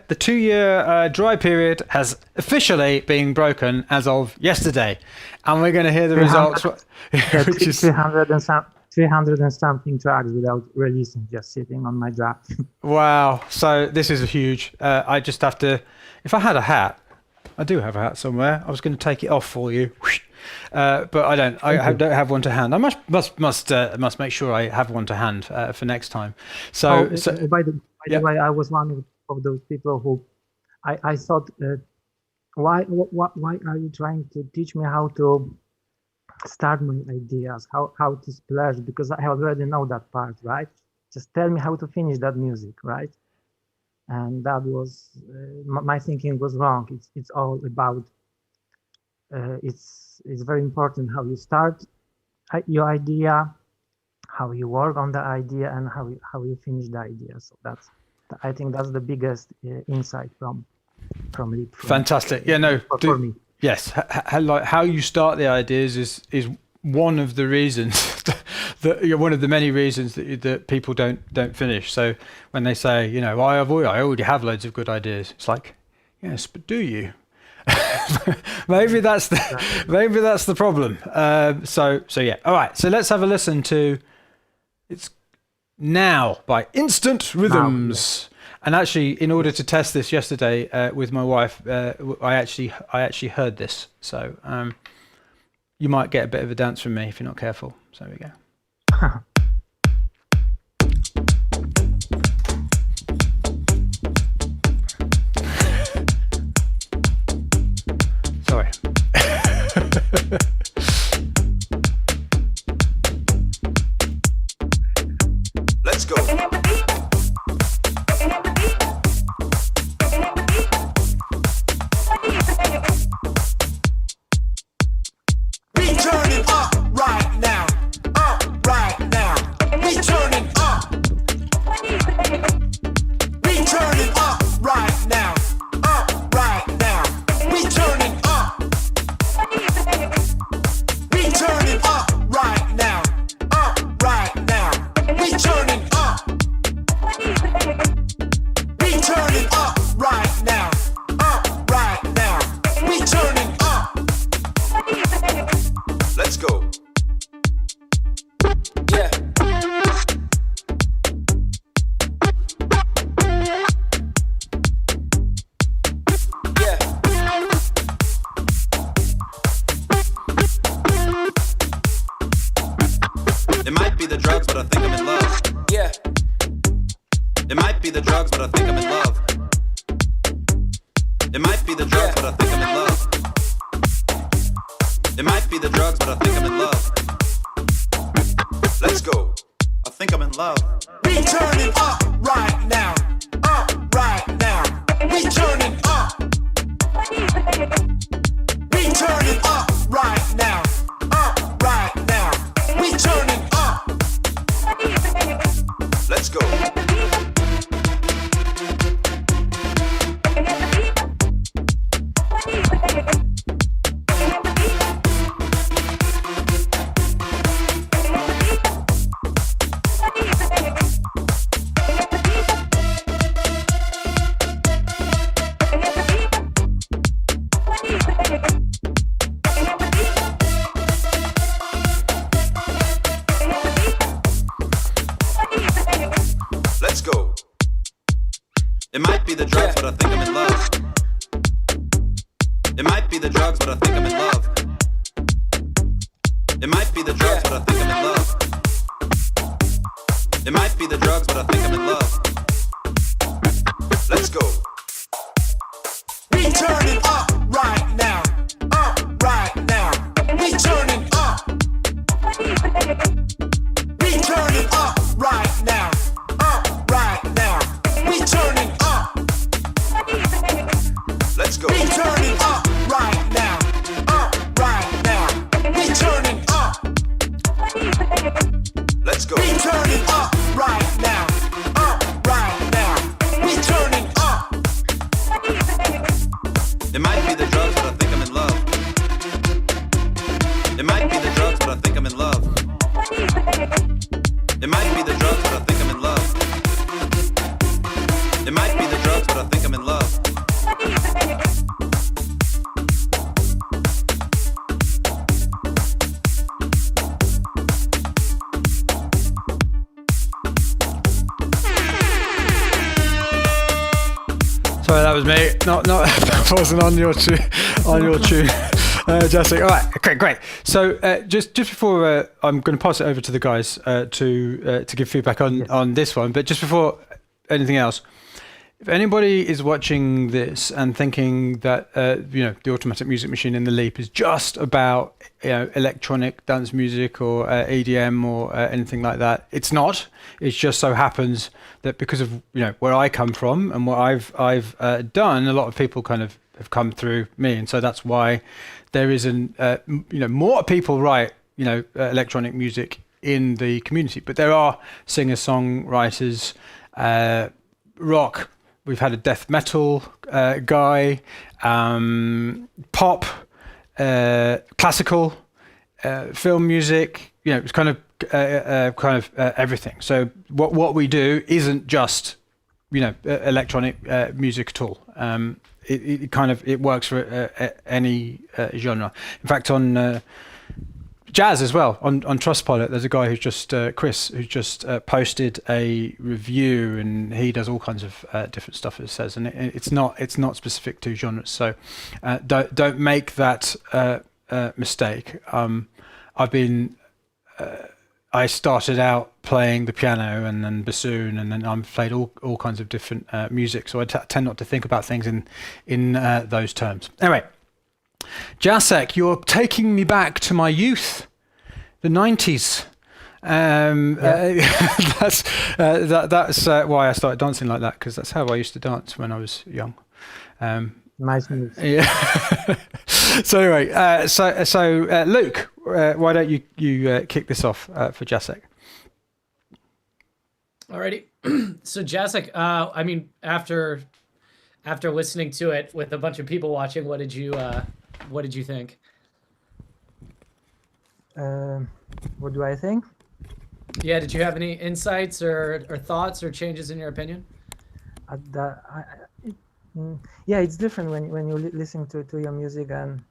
dry period has officially been broken as of yesterday, and we're going to hear the results. Which is 300 and something tracks without releasing, just sitting on my draft. Wow. So this is a huge. I just have to. If I had a hat, I do have a hat somewhere. I was going to take it off for you, but I don't. Don't have one to hand. I must make sure I have one to hand for next time. So, by the way, I was one of those people who I thought, why are you trying to teach me how to start my ideas, how to splash, because I already know that part, right? Just tell me how to finish that music, right? And that was my thinking was wrong. It's all about it's very important how you start your idea, how you work on the idea, and how you finish the idea. So I think that's the biggest insight from Leap. Fantastic. Yeah, no, for me. Yes, how you start the ideas is one of the reasons one of the many reasons that people don't finish. So when they say, I already have loads of good ideas, it's like, yes, but do you? maybe that's the problem. So yeah. All right. So let's have a listen to It's Now by Instant Rhythms. Now, yeah. And actually, in order to test this yesterday with my wife, I actually heard this. So you might get a bit of a dance from me if you're not careful. So there we go. Sorry. Let's go. Be turning up right now. It might be the drugs, but I think I'm in love. It might be the drugs, but I think I'm in love. It might be the drugs, but I think I'm in love. Let's go. I think I'm in love. We turning up right now. Up right now. We turning up. We turning up right now. Up right now. We turning up. Let's go. Let's go. It might be the drugs, but I think I'm in love. It might be the drugs, but I think I'm in love. It might be the drugs, but I think I'm in love. It might be the drugs, but I think I'm in love. Let's go. We turning up right now. Up right now. We turning up. We turning up right now. Up right now. We turning up. Let's go. We turning up right now. Up right now. We turning up. Let's go. We turning up right now. Up right now. We turning up. It might be the drugs, but I think I'm in love. It might be the drugs, but I think I'm in love. It might be the drugs, but I think I'm in love. It might be the drugs, but I think I'm in love. Sorry, that was me. Not that wasn't on your tune. Jessica. All right, okay, great. So just before I'm going to pass it over to the guys to give feedback on this one, but just before anything else, if anybody is watching this and thinking that the Automatic Music Machine in the Leap is just about electronic dance music or EDM or anything like that, it's not. It just so happens that because of where I come from and what I've done, a lot of people kind of have come through me, and so that's why there isn't more people write electronic music in the community, but there are singer-songwriters, rock. We've had a death metal guy, pop, classical, film music. It's kind of everything. So what we do isn't just electronic music at all. It works for any genre. In fact, on jazz as well, on Trustpilot, there's a guy who's just Chris, who's just posted a review, and he does all kinds of different stuff, it says, and it's not specific to genres. So don't make that mistake. I started out playing the piano and then bassoon, and then I've played all kinds of different music. So I tend not to think about things in those terms. Anyway, Jacek, you're taking me back to my youth, the 90s. That's why I started dancing like that, because that's how I used to dance when I was young. Nice moves. Yeah. So anyway, so Luke, why don't you kick this off for Jacek? Alrighty. So Jacek, after listening to it with a bunch of people watching, what did you think? What do I think? Yeah, did you have any insights or thoughts or changes in your opinion? Yeah, it's different when you listen to your music and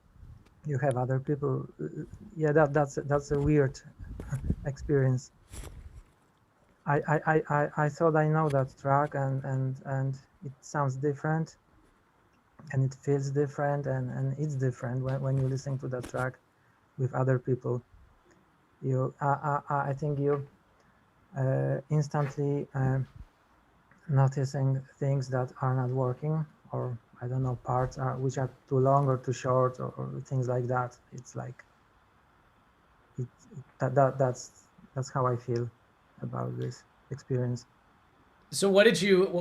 you have other people. Yeah, that's a weird experience. I thought I know that track and it sounds different and it feels different and it's different when you listen to that track with other people. I think you instantly noticing things that are not working, or I don't know, parts are which are too long or too short, or things like that. It's like that's how I feel about this experience. So what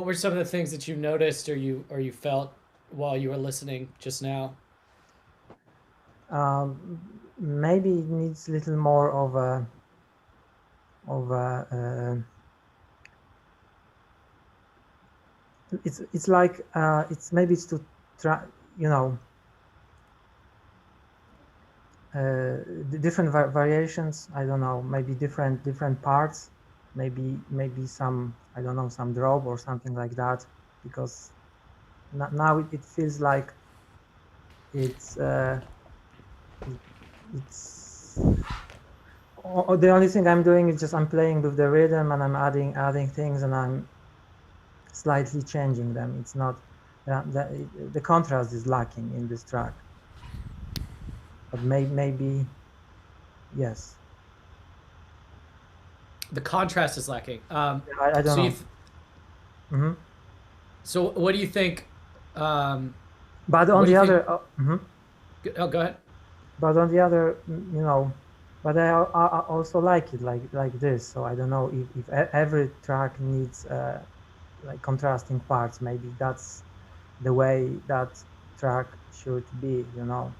were some of the things that you noticed or you felt while you were listening just now? Maybe it needs a little more of a it's like it's to try, you know, the different variations. I don't know, maybe different parts, maybe some, I don't know, some drop or something like that, because now it feels like it's the only thing I'm doing is just I'm playing with the rhythm, and I'm adding things, and I'm slightly changing them. It's not the contrast is lacking in this track, but maybe yes, The contrast is lacking. I don't know. Mm-hmm. So what do you think? But on the other, Oh, go ahead. but on the other, you know, but I also like it like this. So I don't know if every track needs like contrasting parts. Maybe that's the way that track should be, you know.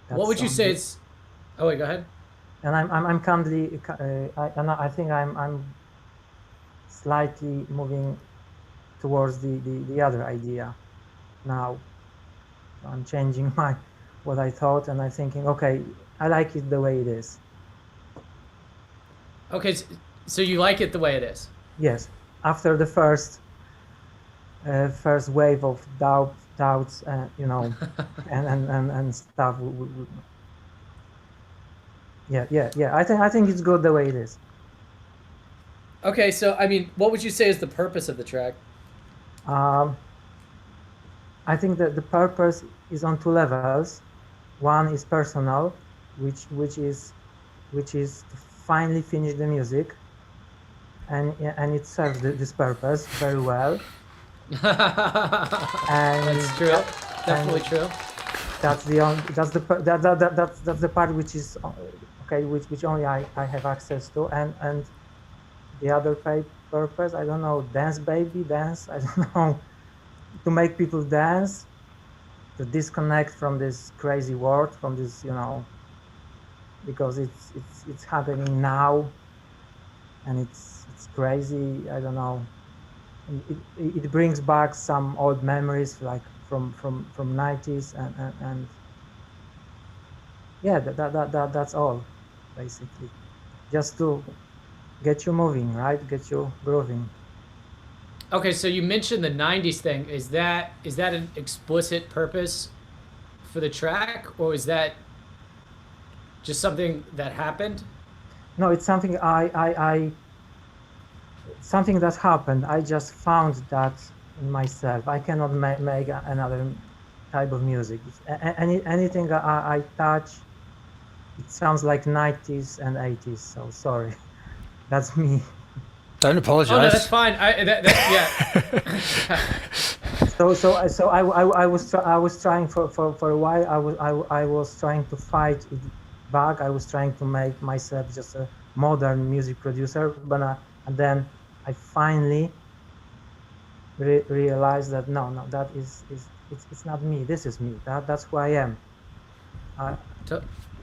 What would you say it's? Oh wait, go ahead. And I'm currently, I think I'm slightly moving towards the other idea now. I'm changing what I thought, and I'm thinking, okay, I like it the way it is. Okay, so you like it the way it is? Yes. After the first wave of doubts, you know, and stuff. Yeah. I think it's good the way it is. Okay, so I mean, what would you say is the purpose of the track? I think that the purpose is on two levels. One is personal, which is to finally finish the music, and it serves this purpose very well. And that's true. Definitely true. That's the part which is okay, which only I have access to, and the other purpose, I don't know, dance baby, dance, I don't know, to make people dance, to disconnect from this crazy world, from this, you know, because it's happening now, and it's crazy. I don't know. It brings back some old memories, like from 90s, and yeah, that's all, basically, just to get you moving, right? Get you grooving. Okay, so you mentioned the '90s thing. Is that an explicit purpose for the track, or is that just something that happened? No, it's something something that happened. I just found that in myself. I cannot make another type of music. Anything I touch, it sounds like 90s and 80s. So sorry, that's me. Don't apologize. Oh no, that's fine. Yeah. So I was trying for a while. I was trying to fight it back. I was trying to make myself just a modern music producer, but and then I finally realized that no, that it's not me. This is me. That's who I am. I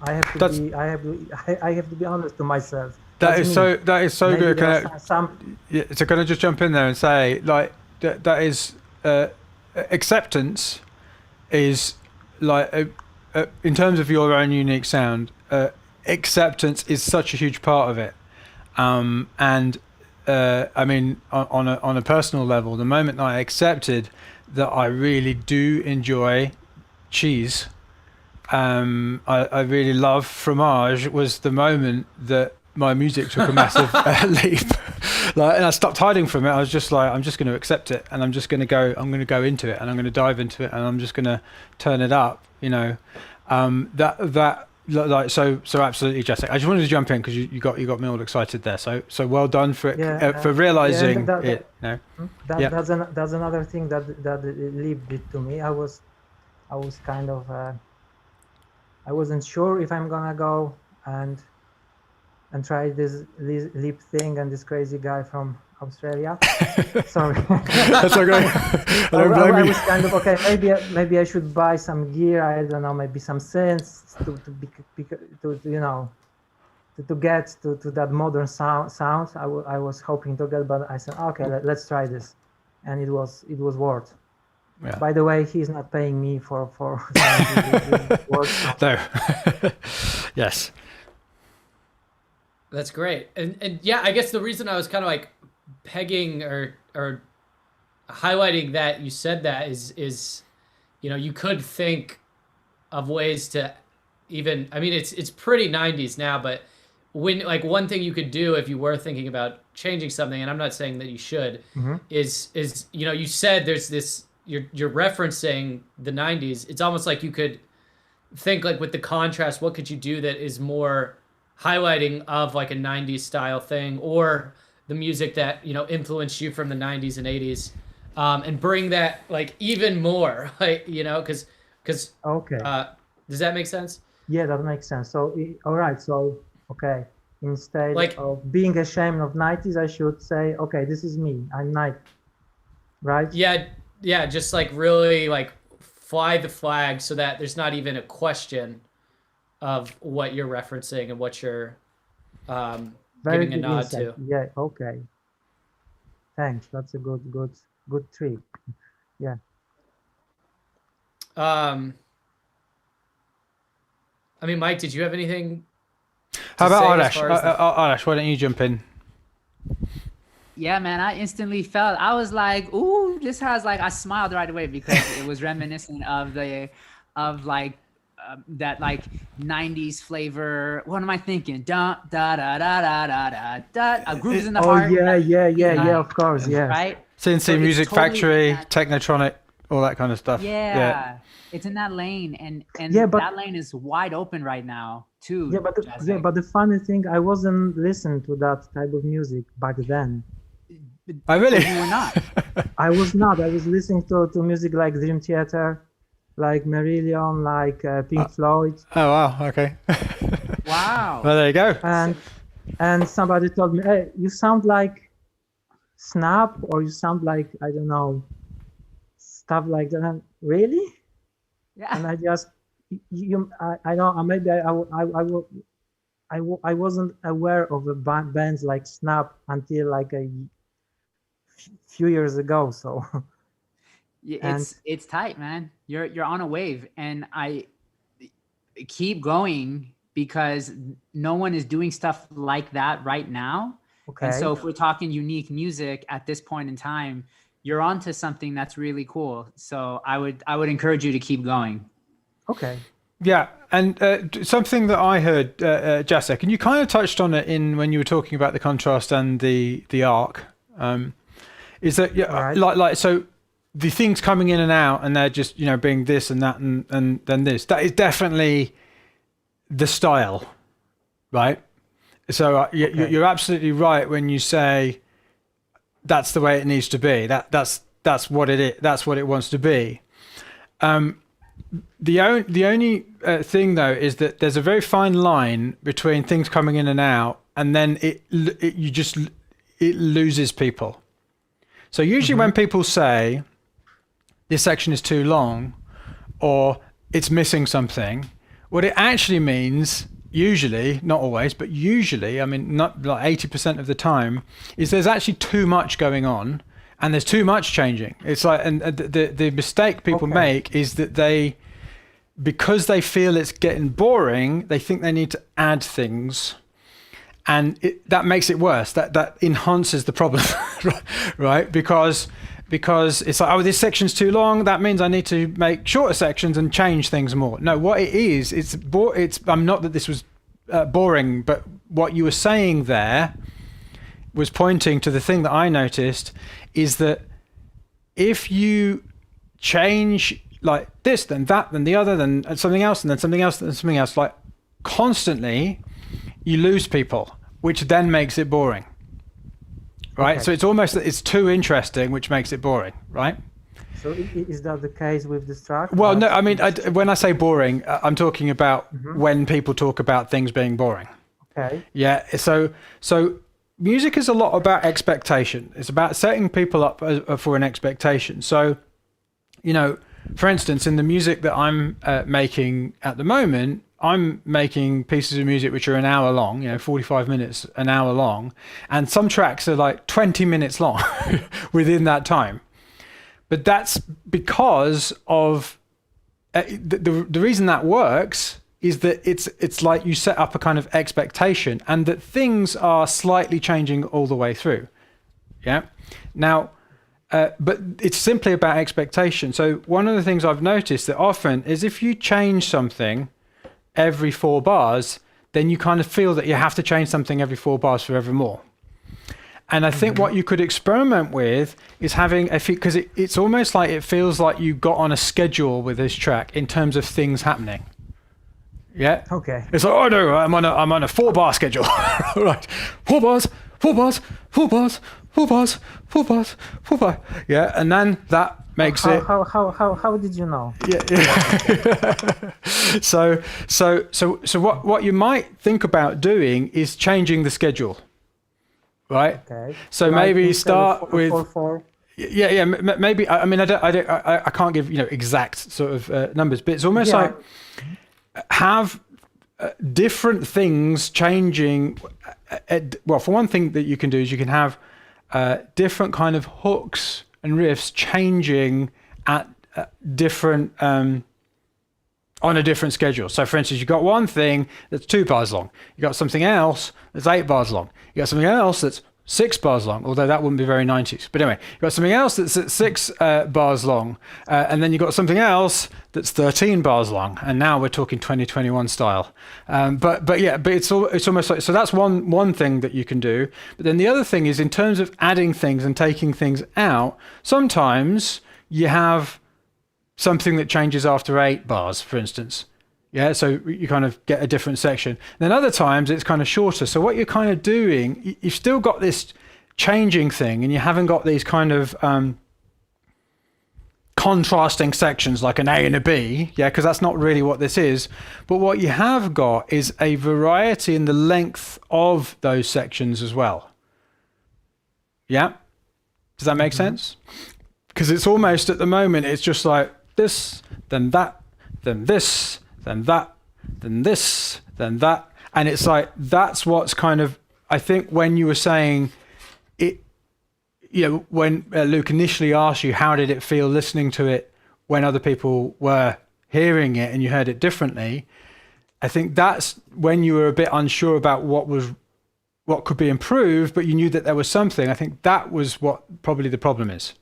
have to be honest to myself. That is so Maybe good. Yeah, so can I just jump in there and say, like, that is acceptance is like in terms of your own unique sound. Acceptance is such a huge part of it, and I mean, on a personal level, the moment I accepted that I really do enjoy cheese, I really love fromage, was the moment that my music took a massive leap. Like, and I stopped hiding from it. I was just like, I'm just going to accept it, and I'm going to go into it, and I'm going to dive into it, and I'm just going to turn it up. You know, that like so absolutely, Jessica. I just wanted to jump in because you got me all excited there. So well done for for realizing it. That's another thing that Liv did to me. I was kind of I wasn't sure if I'm gonna go and try this lip thing and this crazy guy from Australia. Sorry. That's okay. I don't blame I you. was kind of okay. Maybe I should buy some gear. I don't know. Maybe some synths to get to that modern sound. I was hoping to get, but I said okay, let's try this, and it was worth. Yeah. By the way, he's not paying me for words. No. Yes. That's great. And yeah, I guess the reason I was kind of like pegging or highlighting that you said that is you could think of ways to even, I mean, it's pretty 90s now, but when like one thing you could do if you were thinking about changing something, and I'm not saying that you should, is you said there's this, you're referencing the 90s. It's almost like you could think like with the contrast, what could you do that is more highlighting of like a 90s style thing, or the music that influenced you from the 90s and 80s, and bring that like even more, like because okay, does that make sense? Yeah, that makes sense. So all right, so okay, instead like, of being ashamed of 90s, I should say, okay, this is me, I'm 90, right? Yeah, just like really like fly the flag so that there's not even a question of what you're referencing and what you're giving a nod to. Yeah, okay. Thanks. That's a good trick. Yeah. I mean, Mike, did you have anything? How about Arash? Arash, why don't you jump in? Yeah, man, I instantly felt, I was like, ooh, this has like, I smiled right away because it was reminiscent of that like 90s flavor. What am I thinking? Da da da da da da da da. A Grooves in the Heart. Yeah, of course, yeah. Right? CNC So Music totally Factory, Technotronic, all that kind of stuff. Yeah. It's in that lane, and that lane is wide open right now too. Yeah, but the funny thing, I wasn't listening to that type of music back then. I really? You were not. I was not. I was listening to music like Dream Theater, like Marillion, like Pink Floyd. Oh wow, okay. Wow. Well, there you go. And somebody told me, hey, you sound like Snap, or you sound like, I don't know, stuff like that. Really? Yeah. And I just, I don't, maybe I wasn't aware of the bands like Snap until like a few years ago. So it's tight, man. You're on a wave, and I keep going because no one is doing stuff like that right now. Okay. And so if we're talking unique music at this point in time, you're onto something that's really cool. So I would encourage you to keep going. Okay. Yeah, and something that I heard, Jacek, and you kind of touched on it when you were talking about the contrast and the arc, is that right. like so the things coming in and out, and they're just being this and that and then this. That is definitely the style, right? So you're absolutely right when you say that's the way it needs to be. That's what it is. That's what it wants to be. The only thing though is that there's a very fine line between things coming in and out, and then it loses people. So usually when people say this section is too long or it's missing something, what it actually means, usually, not always, but usually, I mean, not like 80% of the time, is there's actually too much going on and there's too much changing. It's like, and the mistake people make is that because they feel it's getting boring, they think they need to add things, and that makes it worse. That enhances the problem, right? Because it's like, oh, this section's too long. That means I need to make shorter sections and change things more. No, what it is, it's I'm not that this was boring, but what you were saying there was pointing to the thing that I noticed is that if you change like this, then that, then the other, then something else, and then something else, then something else, like constantly, you lose people, which then makes it boring. Right? Okay. So it's almost that it's too interesting, which makes it boring, right? So is that the case with this track? Well, no, I mean, when I say boring, I'm talking about when people talk about things being boring. Okay. Yeah. So music is a lot about expectation. It's about setting people up for an expectation. So, you know, for instance, in the music that I'm making at the moment, I'm making pieces of music which are an hour long, 45 minutes, an hour long, and some tracks are like 20 minutes long within that time. But that's because of the reason that works is that it's like you set up a kind of expectation, and that things are slightly changing all the way through. Yeah. Now, but it's simply about expectation. So one of the things I've noticed that often is if you change something every 4 bars, then you kind of feel that you have to change something every 4 bars forevermore. And I think what you could experiment with is having because it's almost like it feels like you got on a schedule with this track in terms of things happening. Yeah. Okay. It's like, oh no, I'm on a 4-bar schedule. Right. 4 bars, 4 bars, 4 bars, 4 bars, 4 bars, 4 bars. Yeah. And then that makes it. How did you know? Yeah. So what you might think about doing is changing the schedule. Right. Okay. So maybe you start with. 4. Yeah. Maybe. I mean, I can't give exact sort of numbers, but it's almost like have different things changing. Well, for one thing that you can do is you can have different kind of hooks and riffs changing at different on a different schedule. So, for instance, you've got one thing that's 2 bars long. You got something else that's 8 bars long. You got something else that's 6 bars long, although that wouldn't be very 90s. But anyway, you've got something else that's at 6 bars long, and then you've got something else that's 13 bars long. And now we're talking 2021 style. But it's almost like, so that's one thing that you can do. But then the other thing is in terms of adding things and taking things out, sometimes you have something that changes after 8 bars, for instance. Yeah, so you kind of get a different section. Then other times it's kind of shorter. So what you're kind of doing, you've still got this changing thing, and you haven't got these kind of contrasting sections like an A and a B, yeah, because that's not really what this is. But what you have got is a variety in the length of those sections as well. Yeah? Does that make sense? Because it's almost, at the moment, it's just like this, then that, then this, then that, then this, then that. And it's like, that's what's kind of, I think when you were saying it, when Luke initially asked you, how did it feel listening to it when other people were hearing it and you heard it differently? I think that's when you were a bit unsure about what could be improved, but you knew that there was something. I think that was what probably the problem is.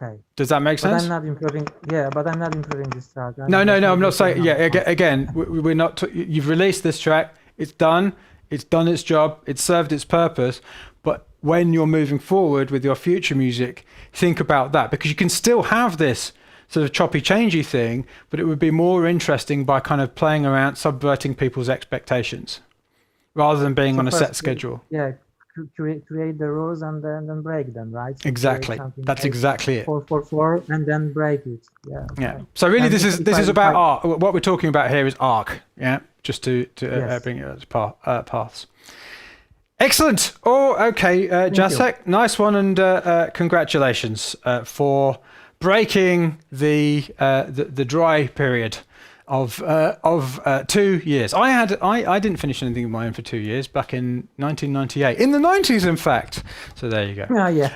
Okay. Does that make sense? But I'm not improving. Yeah, but I'm not improving this track. No. I'm not saying. Yeah. Again, we're not. You've released this track. It's done. It's done its job. It's served its purpose. But when you're moving forward with your future music, think about that, because you can still have this sort of choppy, changey thing, but it would be more interesting by kind of playing around, subverting people's expectations, rather than being on a set schedule. Yeah. Create the rules and then break them, right? So exactly. That's exactly it. 4 and then break it. Yeah. Okay. Yeah. So really, this is about art. What we're talking about here is arc. Yeah. Just to Yes. bring it as paths. Excellent. Oh, okay, Jacek, nice one, and congratulations for breaking the dry period of 2 years. I didn't finish anything of my own for 2 years back in 1998, in the 90s, in fact. So there you go. Oh, yeah.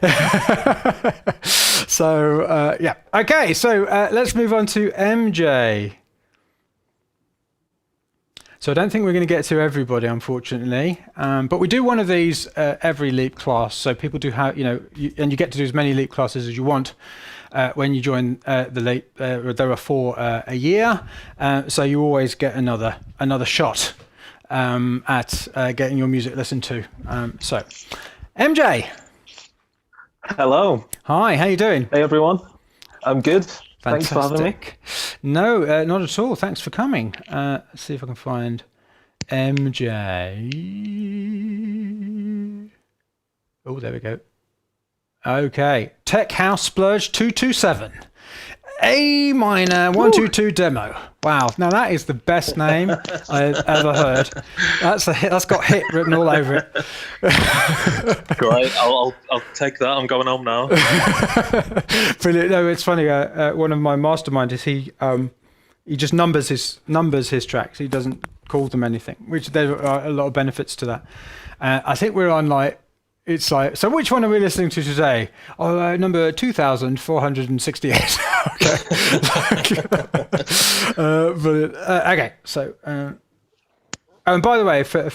So yeah. Okay. So let's move on to MJ. So I don't think we're going to get to everybody, unfortunately, but we do one of these every Leap class. So people do have, and you get to do as many Leap classes as you want when you join the Leap. There are 4 a year, so you always get another shot at getting your music listened to. So, MJ. Hello. Hi. How you doing? Hey everyone. I'm good. Thanks for having me. Fantastic. No, not at all. Thanks for coming. Let's see if I can find MJ. Oh, there we go. Okay. Tech House Splurge 227. A minor 122 demo. Wow. Now that is the best name I've ever heard. That's got hit written all over it. Great. I'll take that. I'm going home now. Brilliant. No, it's funny. One of my mastermind is he just numbers his tracks. He doesn't call them anything, which there are a lot of benefits to that. I think we're on it's like, so which one are we listening to today? Oh, number 2468. Okay. Brilliant. Okay. So, and by the way, for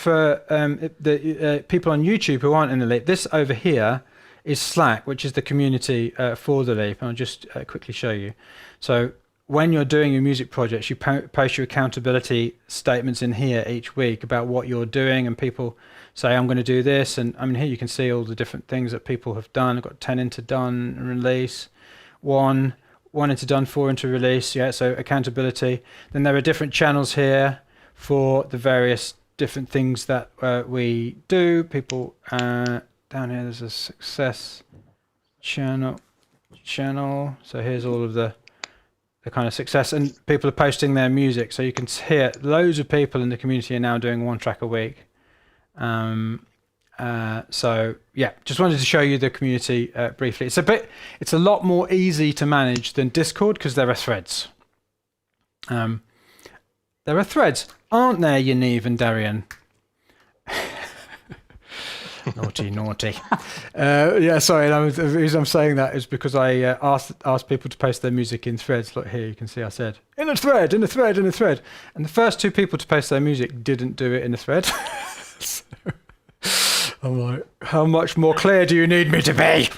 the people on YouTube who aren't in the Leap, this over here is Slack, which is the community for the Leap. And I'll just quickly show you. So when you're doing your music projects, you post your accountability statements in here each week about what you're doing, and people say, I'm going to do this. And I mean, here you can see all the different things that people have done. I've got 10 into done, release, 1 into done, 4 into release. Yeah, so accountability. Then there are different channels here for the various different things that we do. People down here, there's a success channel. So here's all of the kind of success, and people are posting their music. So you can hear loads of people in the community are now doing 1 track a week. So yeah, just wanted to show you the community briefly. It's a lot more easy to manage than Discord because there are threads. There are threads, aren't there, Yaniv and Darian? Naughty. Yeah, sorry. The reason I'm saying that is because I asked people to post their music in threads. Look here, you can see I said in a thread, and the first 2 people to post their music didn't do it in a thread. So, I'm like, how much more clear do you need me to be?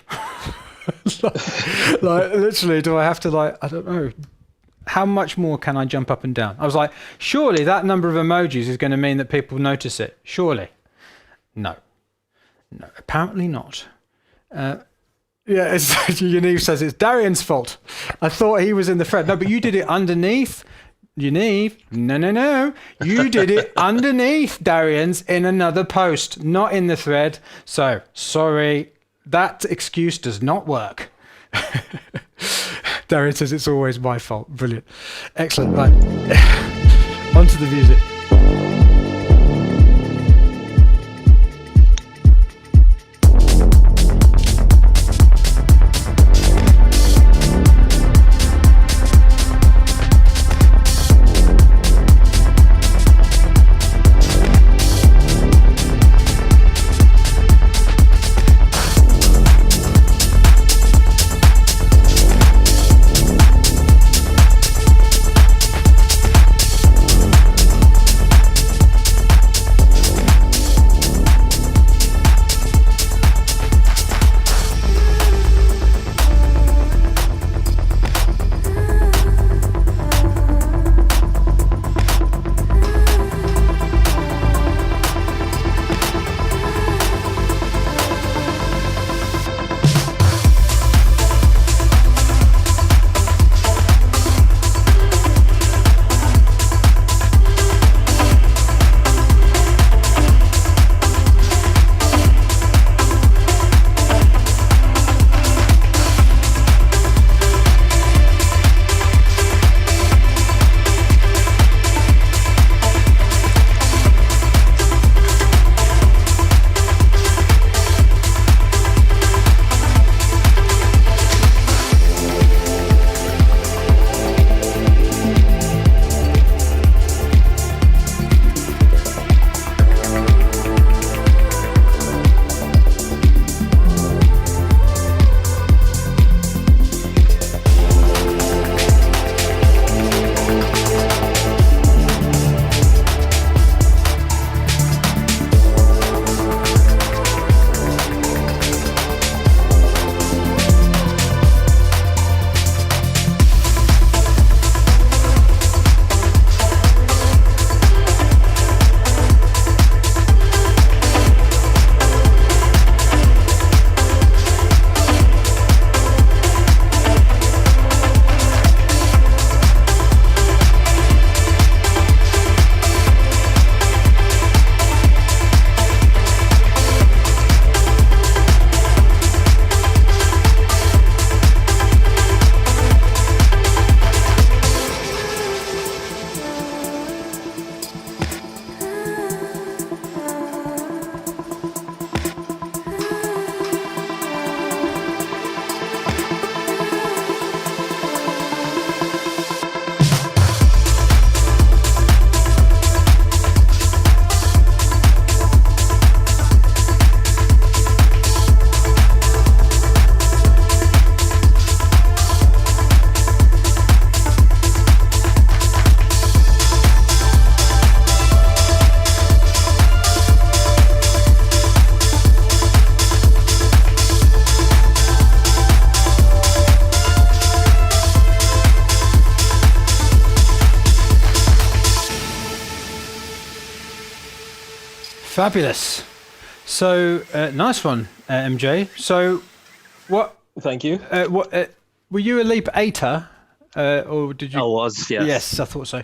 like literally, do I have to I don't know. How much more can I jump up and down? I was like, surely that number of emojis is going to mean that people notice it. Surely. No, apparently not. Yeah, Yaniv says it's Darian's fault. I thought he was in the thread. No, but you did it underneath. Yaniv, no. You did it underneath Darian's in another post, not in the thread. So, sorry, that excuse does not work. Darian says it's always my fault. Brilliant. Excellent. Right. On to the music. Fabulous. So nice one, MJ. So what? Thank you. Were you a Leap 8er, or did you? I was, yes. Yes, I thought so.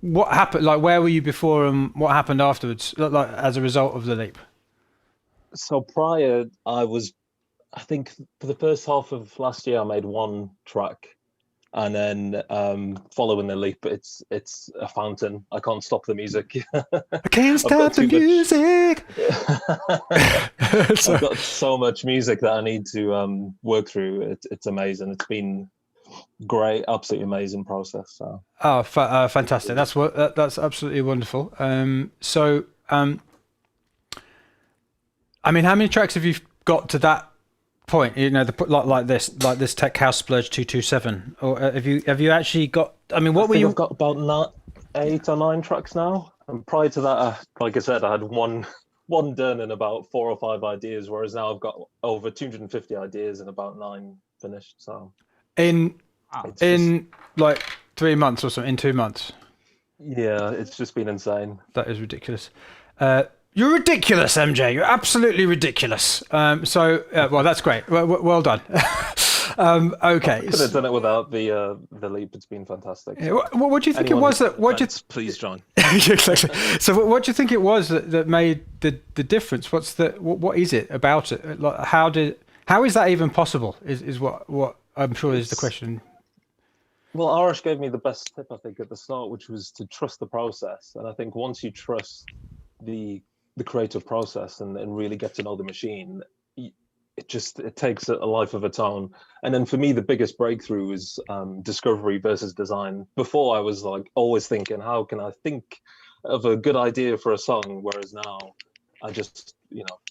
What happened? Like, where were you before, and what happened afterwards? Like, as a result of the Leap. So prior, I think for the first half of last year, I made one track. And then following the Leap, it's a fountain. I can't stop the music. I can't stop the music. I've got so much music that I need to work through. It's amazing. It's been great, absolutely amazing process. So. Oh, fantastic! That's absolutely wonderful. I mean, how many tracks have you got to that point? You know, like this Tech House Splurge 227, or have you actually got? I mean, what were you? I've got about 8 or 9 tracks now, and prior to that, like I said, I had one done and about 4 or 5 ideas, whereas now I've got over 250 ideas and about 9 finished. So in like 3 months or something, in 2 months. Yeah, it's just been insane. That is ridiculous. You're ridiculous, MJ. You're absolutely ridiculous. Well, that's great. Well done. Okay. I could have done it without the Leap. It's been fantastic. Yeah, what do you think it was that? Please, John. Exactly. So, what do you think it was that made the difference? What is it about it? Like, how is that even possible? Is what I'm sure is the question. Well, Arash gave me the best tip, I think, at the start, which was to trust the process. And I think once you trust the creative process and really get to know the machine, it takes a life of its own. And then for me, the biggest breakthrough is discovery versus design. Before I was like always thinking, how can I think of a good idea for a song? Whereas now I just,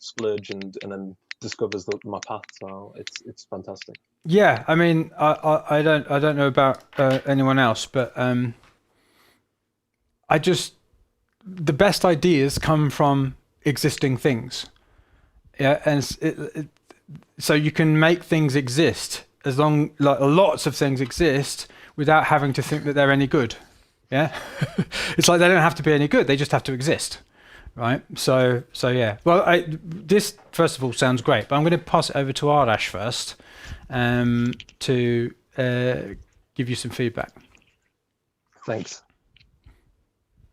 splurge and then discovers my path. So it's fantastic. Yeah, I mean, I don't know about anyone else, but the best ideas come from existing things. Yeah, and so you can make things exist lots of things exist without having to think that they're any good. Yeah, it's like they don't have to be any good; they just have to exist, right? So yeah. Well, this first of all sounds great, but I'm going to pass it over to Arash first to give you some feedback. Thanks.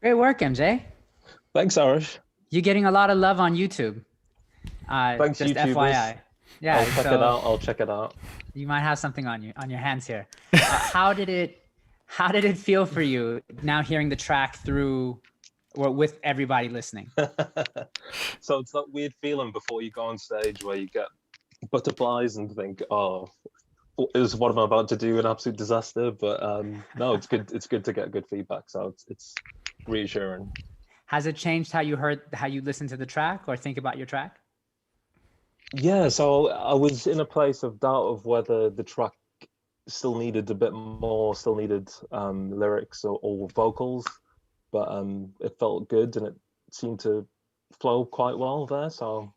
Great work, MJ. Thanks, Arash. You're getting a lot of love on YouTube. Thanks, just YouTubers. FYI. Yeah, I'll check it out. You might have something on your hands here. How did it feel for you now hearing the track through or with everybody listening? So it's that weird feeling before you go on stage where you get butterflies and think, oh, is what I'm about to do an absolute disaster? But no, it's good. It's good to get good feedback. So it's reassuring. Has it changed how you listen to the track or think about your track? Yeah, so I was in a place of doubt of whether the track still needed a bit more, still needed lyrics or vocals, but it felt good and it seemed to flow quite well there. So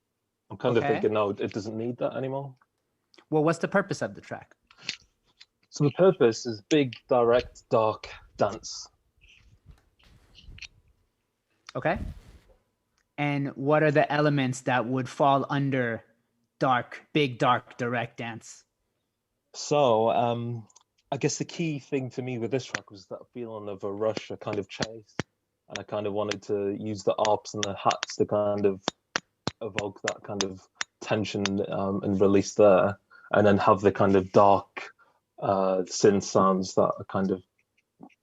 I'm kind of thinking, no, it doesn't need that anymore. Well, what's the purpose of the track? So the purpose is big, direct, dark dance. Okay. And what are the elements that would fall under big, dark, direct dance? So I guess the key thing for me with this track was that feeling of a rush, a kind of chase. And I kind of wanted to use the arps and the hats to kind of evoke that kind of tension and release there. And then have the kind of dark synth sounds that are kind of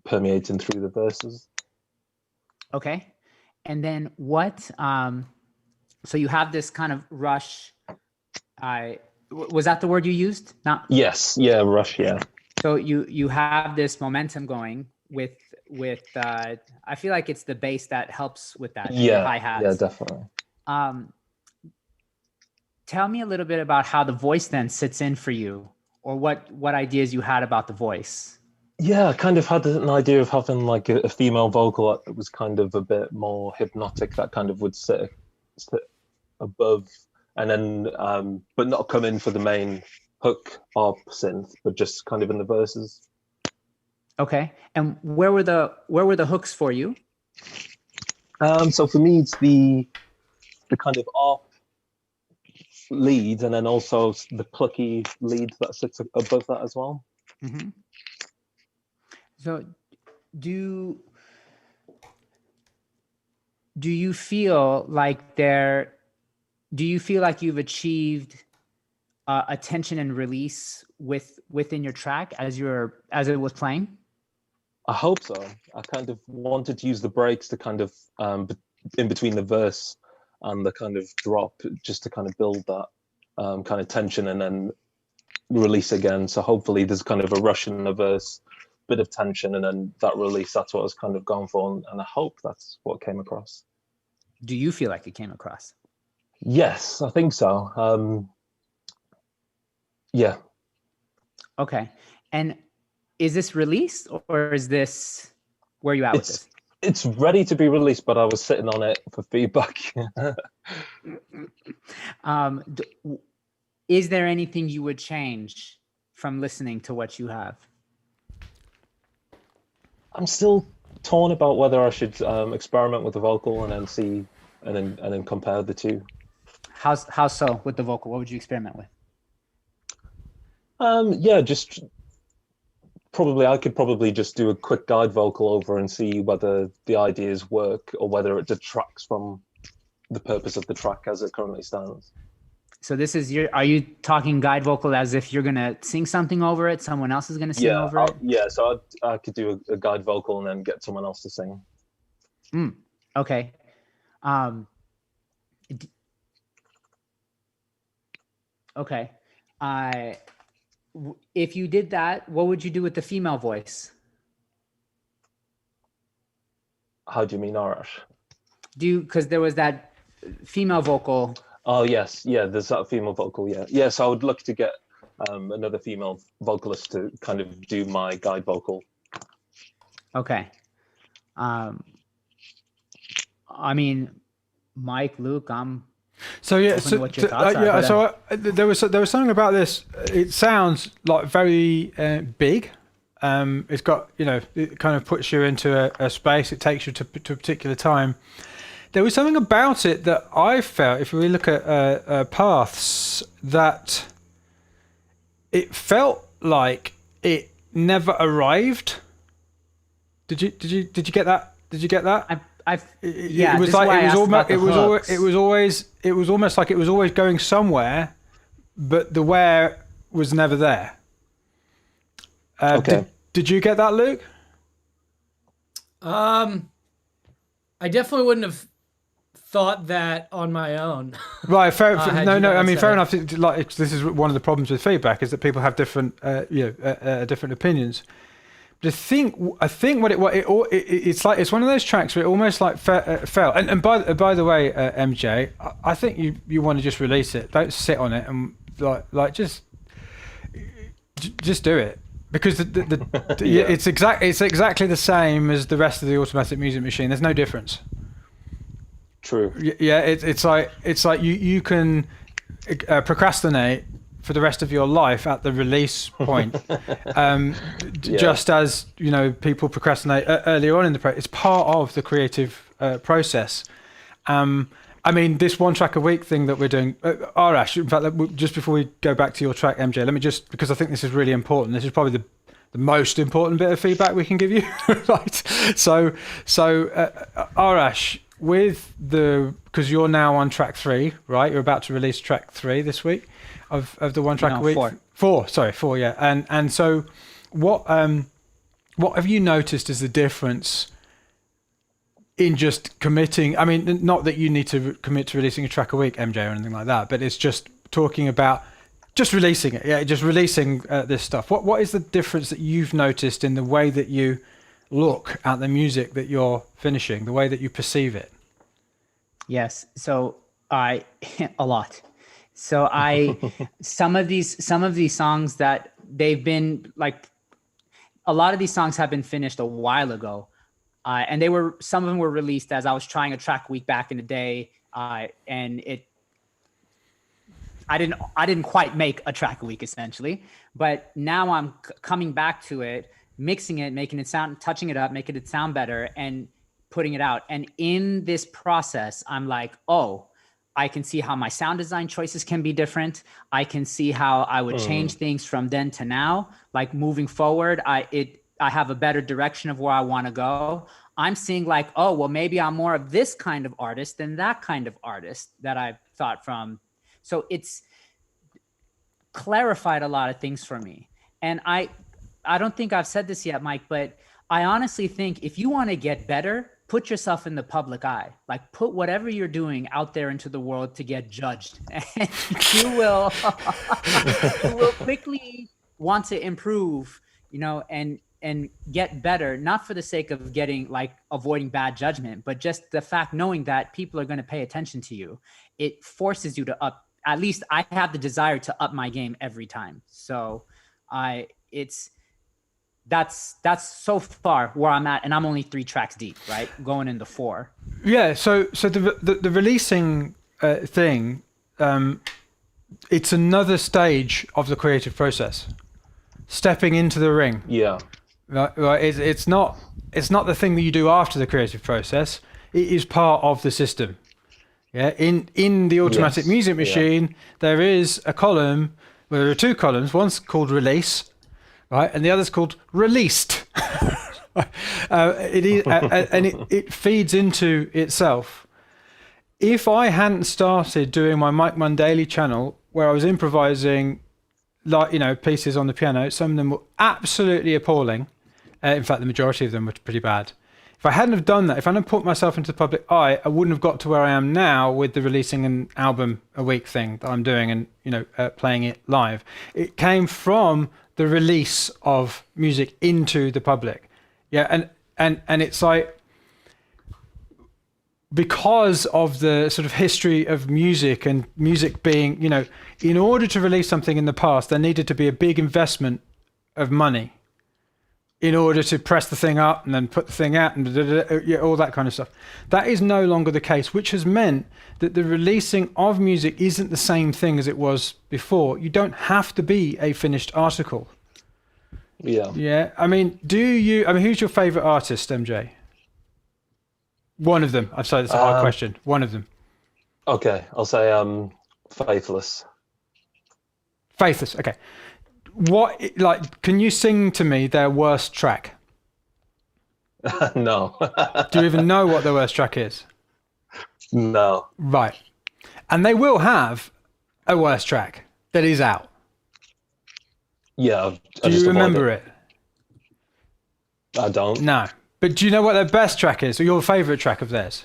permeating through the verses. Okay. And then what, so you have this kind of rush, was that the word you used? Yes. Yeah. Rush. Yeah. So you have this momentum going with I feel like it's the bass that helps with that. Yeah. Hi-hats. Yeah, definitely. Tell me a little bit about how the voice then sits in for you, or what ideas you had about the voice. Yeah, I kind of had an idea of having like a female vocal that was kind of a bit more hypnotic, that kind of would sit above, and then but not come in for the main hook arp synth, but just kind of in the verses. Okay, and where were the hooks for you? So for me, it's the kind of ARP lead, and then also the plucky lead that sits above that as well. Mm-hmm. So do you feel like you've achieved attention and release within your track as it was playing? I hope so. I kind of wanted to use the breaks to kind of in between the verse and the kind of drop, just to kind of build that kind of tension and then release again. So hopefully there's kind of a rush in the verse, bit of tension, and then that release. That's what I was kind of going for, and I hope that's what came across. Do you feel like it came across? Yes, I think so. Yeah. Okay. And is this released, or is this, where are you at with this? It's ready to be released, but I was sitting on it for feedback. Is there anything you would change from listening to what you have? I'm still torn about whether I should experiment with the vocal and then see, and then compare the two. How so with the vocal? What would you experiment with? Yeah, just I could probably just do a quick guide vocal over and see whether the ideas work or whether it detracts from the purpose of the track as it currently stands. So this is are you talking guide vocal as if you're gonna sing something over it, someone else is gonna sing over it? Yeah, so I could do a guide vocal and then get someone else to sing. Okay. Okay. If you did that, what would you do with the female voice? How do you mean, Arash? Because there was that female vocal. Oh yes, yeah. There's that female vocal. Yeah, yes. I would look to get another female vocalist to kind of do my guide vocal. Okay. I mean, Mike, Luke, So yeah, so what your thoughts are, so there was something about this. It sounds like very big. It's got, it kind of puts you into a space. It takes you to a particular time. There was something about it that I felt, if we look at Paths, that it felt like it never arrived. Did you get that? Did you get that? Yeah, it was like it was almost like it was always going somewhere, but the where was never there. Okay. Did you get that, Luke? I definitely wouldn't have thought that on my own. Right. Fair enough. That. This is one of the problems with feedback, is that people have different, different opinions. But I think it's like, it's one of those tracks where it almost like fell. And by the way, MJ, I think you want to just release it. Don't sit on it and just do it, because it's exactly the same as the rest of the automatic music machine. There's no difference. True. Yeah, it's like you can procrastinate for the rest of your life at the release point, just as people procrastinate earlier on in the process. It's part of the creative process. I mean, this one track a week thing that we're doing, Arash, in fact, just before we go back to your track, MJ, let me just, because I think this is really important. This is probably the most important bit of feedback we can give you. Right. So Arash, because you're now on track 3, right? You're about to release track 3 this week of the one track a week. 4, yeah. And so what have you noticed is the difference in just committing? I mean, not that you need to commit to releasing a track a week, MJ, or anything like that, but it's just talking about just releasing it. Yeah, just releasing this stuff. What is the difference that you've noticed in the way that you look at the music that you're finishing, the way that you perceive it? Yes. So a lot. So some of these songs that they've been like, a lot of these songs have been finished a while ago. And some of them were released as I was trying a track week back in the day. And I didn't quite make a track a week essentially, but now I'm coming back to it, mixing it, making it sound, touching it up, making it sound better. And putting it out. And in this process, I'm like, oh, I can see how my sound design choices can be different. I can see how I would change things from then to now. Like moving forward, I have a better direction of where I want to go. I'm seeing like, oh, well, maybe I'm more of this kind of artist than that kind of artist that I thought from. So it's clarified a lot of things for me. And I don't think I've said this yet, Mike, but I honestly think if you want to get better, put yourself in the public eye. Like put whatever you're doing out there into the world to get judged. And you will quickly want to improve, you know, and get better, not for the sake of getting like avoiding bad judgment, but just the fact knowing that people are going to pay attention to you. It forces you to up, at least I have the desire to up my game every time. So that's so far where I'm at, and I'm only 3 tracks deep, right? Going into 4. Yeah. So the releasing thing, it's another stage of the creative process. Stepping into the ring. Yeah. Right. It's not the thing that you do after the creative process. It is part of the system. Yeah. In the automatic music machine, there is a column. Well, there are 2 columns. One's called release, right, and the other's called released. It is, and it feeds into itself. If I hadn't started doing my Mike Munn Daily channel, where I was improvising, like, you know, pieces on the piano, some of them were absolutely appalling. In fact, the majority of them were pretty bad. If I hadn't have done that, if I hadn't put myself into the public eye, I wouldn't have got to where I am now with the releasing an album a week thing that I'm doing, and, you know, playing it live. It came from the release of music into the public. Yeah, and it's like, because of the sort of history of music and music being, you know, in order to release something in the past, there needed to be a big investment of money in order to press the thing up and then put the thing out and all that kind of stuff. That is no longer the case, which has meant that the releasing of music isn't the same thing as it was before. You don't have to be a finished article. Yeah. Yeah. I mean, who's your favorite artist, MJ? One of them. I'm sorry, that's a hard question. One of them. Okay, I'll say Faithless. Faithless. Okay. What, like, can you sing to me their worst track? No. Do you even know what their worst track is? No. Right. And they will have a worst track that is out. Yeah. Do you remember it? I don't. No. But do you know what their best track is, or your favorite track of theirs?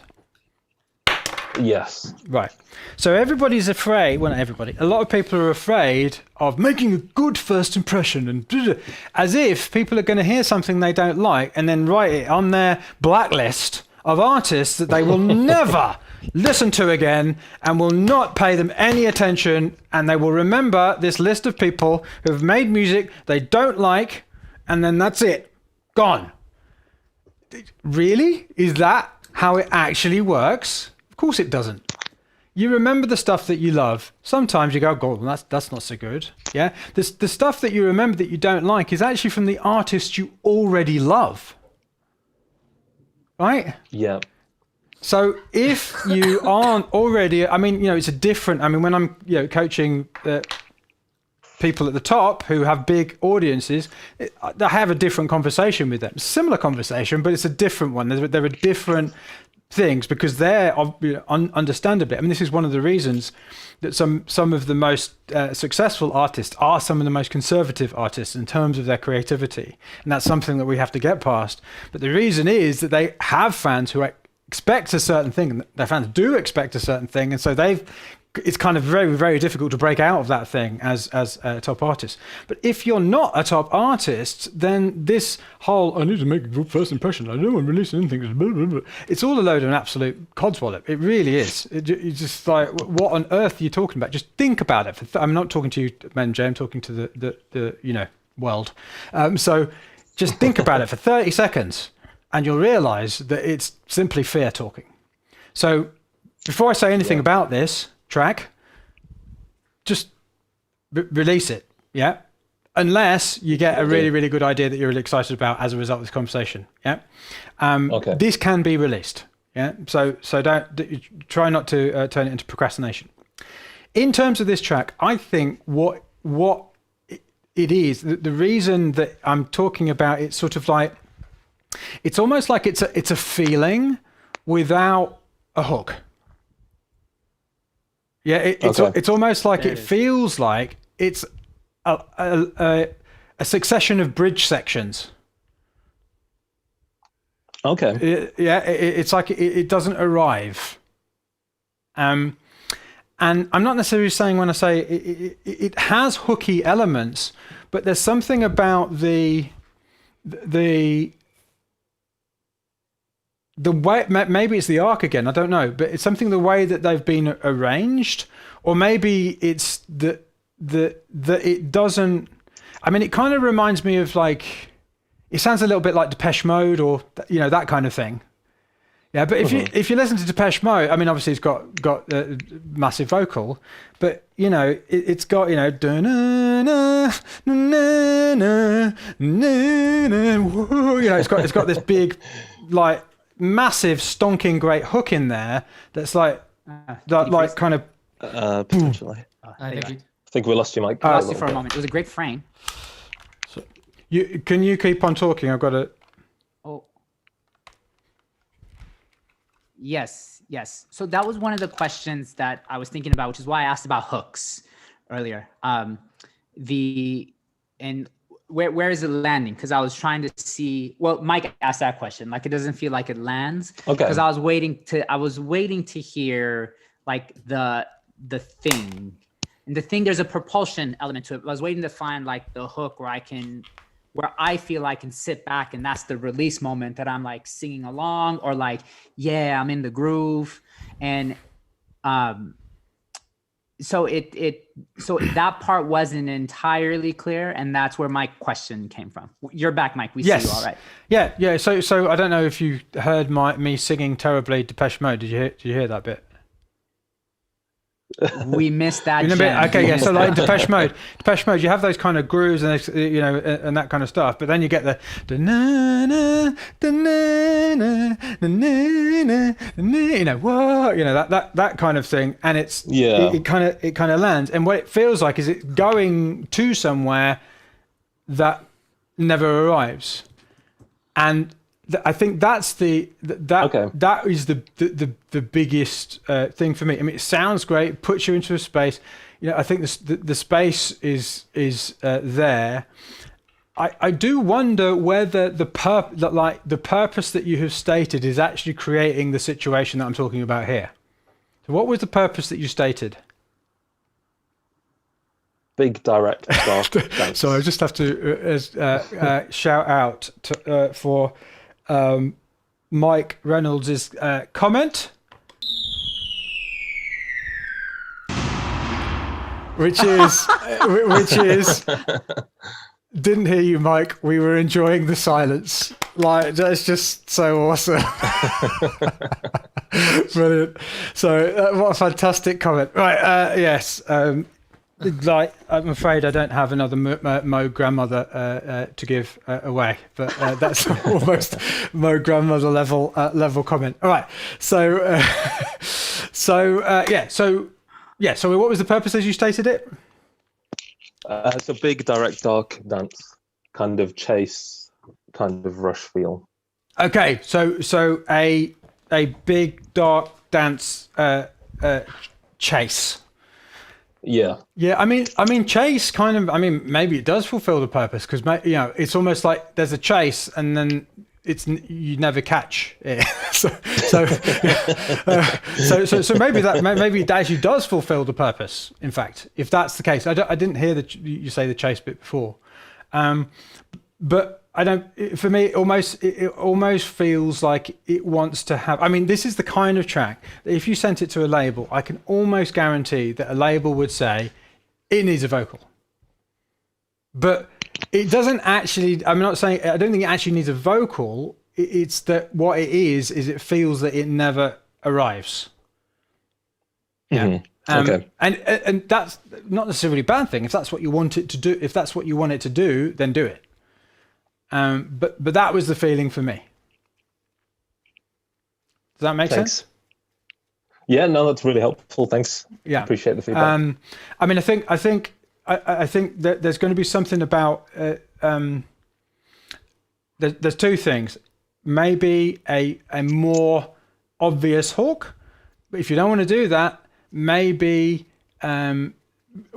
Yes. Right. So everybody's afraid, well, not everybody, a lot of people are afraid of making a good first impression, and as if people are going to hear something they don't like and then write it on their blacklist of artists that they will never listen to again and will not pay them any attention, and they will remember this list of people who have made music they don't like, and then that's it. Gone. Really? Is that how it actually works? Of course it doesn't. You remember the stuff that you love. Sometimes you go, "God, that's not so good." Yeah, the stuff that you remember that you don't like is actually from the artists you already love, right? Yeah. So if you aren't already, I mean, you know, it's a different. I mean, when I'm, you know, coaching people at the top who have big audiences, I have a different conversation with them. Similar conversation, but it's a different one. There are different things because they're, understandably, I mean, this is one of the reasons that some of the most successful artists are some of the most conservative artists in terms of their creativity, and that's something that we have to get past. But the reason is that they have fans who expect a certain thing, and their fans do expect a certain thing, and so it's kind of very, very difficult to break out of that thing as a top artist. But if you're not a top artist, then this whole, I need to make a good first impression, I don't want to release anything, blah, blah, blah, it's all a load of an absolute codswallop. It really is. It's just like, what on earth are you talking about? Just think about it. I'm not talking to you, MJ, I'm talking to the you know, world. So just think about it for 30 seconds and you'll realize that it's simply fear talking. So before I say anything about this track, just release it, yeah? unless you get a really, really good idea that you're really excited about as a result of this conversation. Yeah. Okay. This can be released. Yeah. So don't try not to turn it into procrastination. In terms of this track, I think what it is, the reason that I'm talking about it's sort of like, it's almost like it's a feeling without a hook. Yeah, it's almost like it feels like it's a succession of bridge sections. Okay. It's like it doesn't arrive. And I'm not necessarily saying when I say it has hooky elements, but there's something about the way, maybe it's the arc again, I don't know, but it's something the way that they've been arranged, or maybe it's that it doesn't. I mean, it kind of reminds me of like, it sounds a little bit like Depeche Mode, or that kind of thing. Yeah, but if you listen to Depeche Mode, I mean, obviously it's got massive vocal, but it's got it's got this big, like, massive stonking great hook in there that's like kind of potentially. I think we lost you, Mike. I lost you for a moment. It was a great frame. So, can you keep on talking? I've got to. Oh. Yes. So that was one of the questions that I was thinking about, which is why I asked about hooks earlier. Where is it landing? Because I was trying to see. Well, Mike asked that question. Like, it doesn't feel like it lands. Okay. Because I was waiting to hear like the thing, and the thing. There's a propulsion element to it. I was waiting to find like the hook where I feel I can sit back, and that's the release moment that I'm like singing along, or like, yeah, I'm in the groove. And so that part wasn't entirely clear, and that's where my question came from. You're back, Mike. We see you all right. Yeah. So I don't know if you heard me singing terribly Depeche Mode. Did you hear that bit? We missed that. Okay, yeah. So like in Depeche Mode, you have those kind of grooves and and that kind of stuff, but then you get the that kind of thing, and it kind of lands. And what it feels like is it's going to somewhere that never arrives, and I think that's that is the biggest thing for me. I mean, it sounds great, it puts you into a space. I think the space is there. I do wonder whether the purpose that you have stated is actually creating the situation that I'm talking about here. So, what was the purpose that you stated? Big direct dark dance. So I just have to shout out for Mike Reynolds' comment, which is didn't hear you, Mike. We were enjoying the silence. Like, that's just so awesome. Brilliant. So what a fantastic comment. Right. Yes. Like, I'm afraid I don't have another Mo grandmother to give away, but that's almost Mo grandmother level comment. All right, so what was the purpose as you stated it? It's a big direct dark dance, kind of chase, kind of rush feel. Okay, so a big dark dance chase. Yeah. I mean, chase kind of. I mean, maybe it does fulfill the purpose because it's almost like there's a chase and then you never catch it. so maybe it actually does fulfill the purpose. In fact, if that's the case, I didn't hear you say the chase bit before, but I don't. For me, it almost feels like it wants to have. I mean, this is the kind of track that if you sent it to a label, I can almost guarantee that a label would say it needs a vocal. But it doesn't actually. I'm not saying. I don't think it actually needs a vocal. It's that what it is it feels that it never arrives. Yeah. Okay. And that's not necessarily a bad thing. If that's what you want it to do, if that's what you want it to do, then do it. But that was the feeling for me. Does that make sense? Yeah, no, that's really helpful. Thanks. Yeah, appreciate the feedback. I mean, I think that there's going to be something about. There's two things. Maybe a more obvious hook, but if you don't want to do that, maybe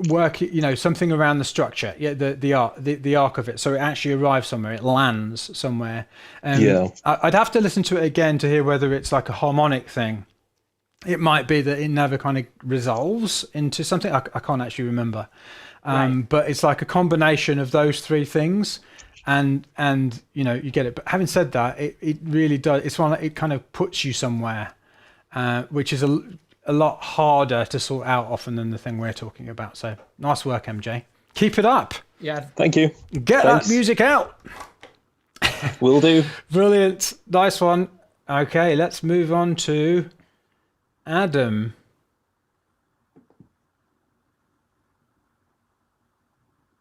work, something around the structure, the arc of it, so it actually arrives somewhere, it lands somewhere. I'd have to listen to it again to hear whether it's like a harmonic thing. It might be that it never kind of resolves into something. I can't actually remember, but it's like a combination of those three things, and you get it. But having said that, it really does. It's one that it kind of puts you somewhere, which is a lot harder to sort out often than the thing we're talking about. So nice work, MJ. Keep it up. Yeah. Thank you. Get that music out. Will do. Brilliant. Nice one. Okay, let's move on to Adam.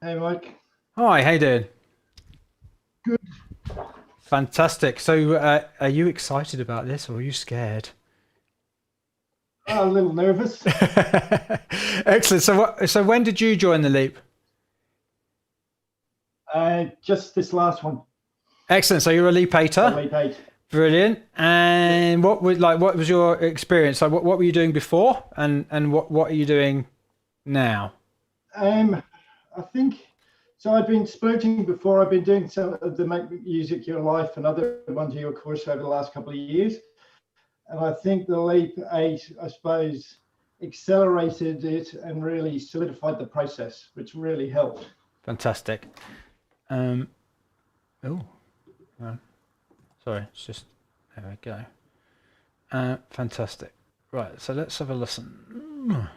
Hey, Mike. Hi, how you doing? Good. Fantastic. So are you excited about this or are you scared? A little nervous. Excellent. So when did you join the Leap? Just this last one. Excellent. So you're a Leap-ater. Leap 8. Brilliant. And what was your experience? Like what were you doing before, and what are you doing now? I think so. I've been splurging before. I've been doing some of the Make Music Your Life and other ones of your course over the last couple of years. And I think the Leap 8, I suppose, accelerated it and really solidified the process, which really helped. Fantastic. Sorry, it's just, there we go. Fantastic. Right, so let's have a listen.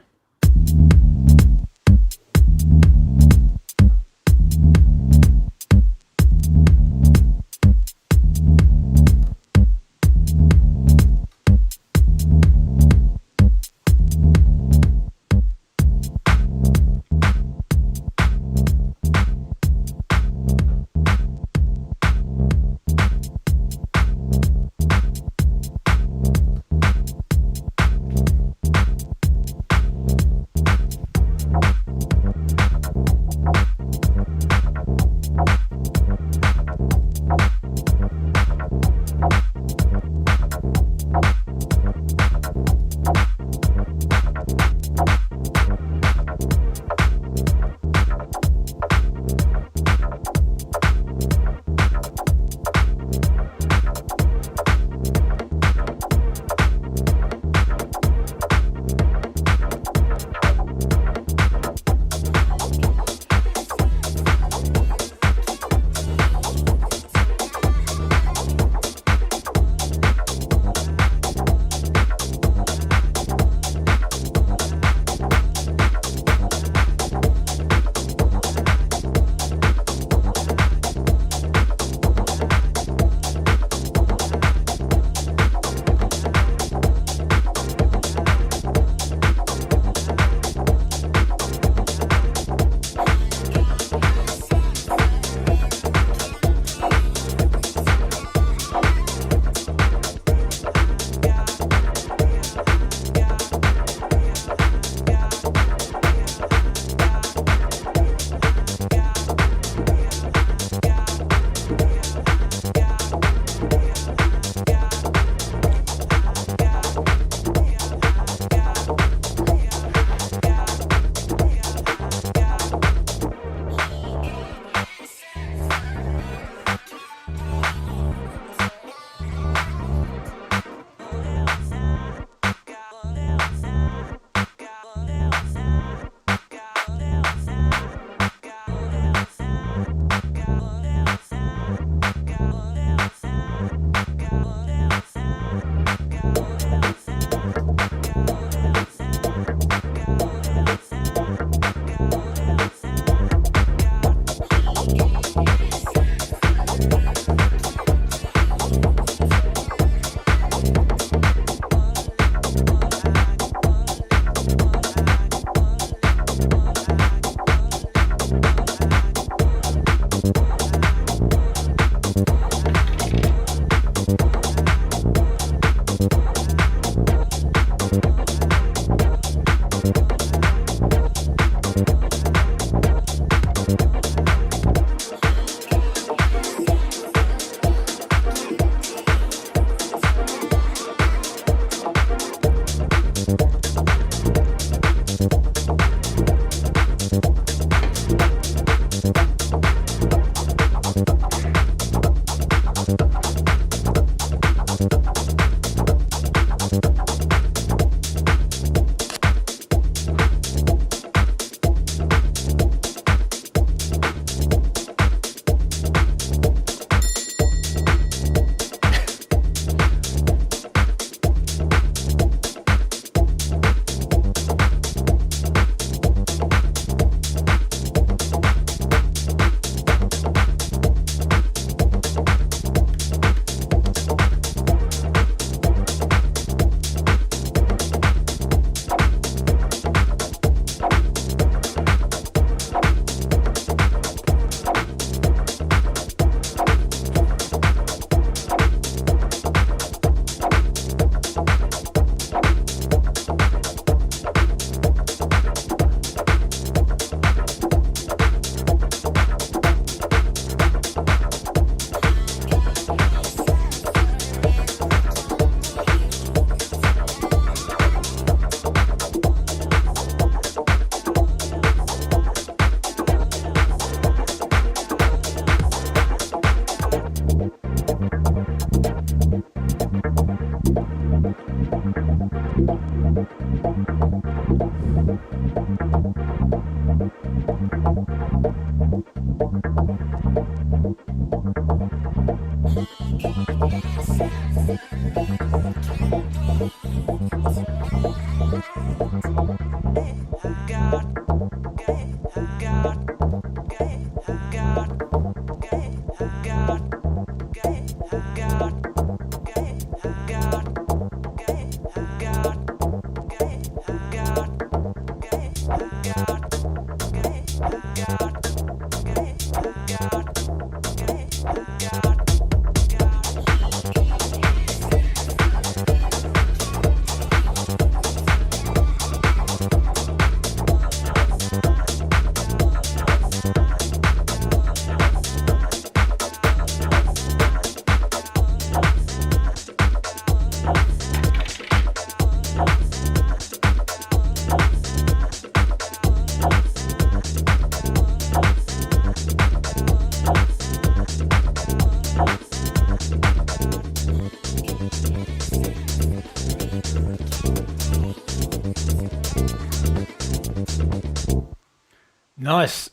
Nice.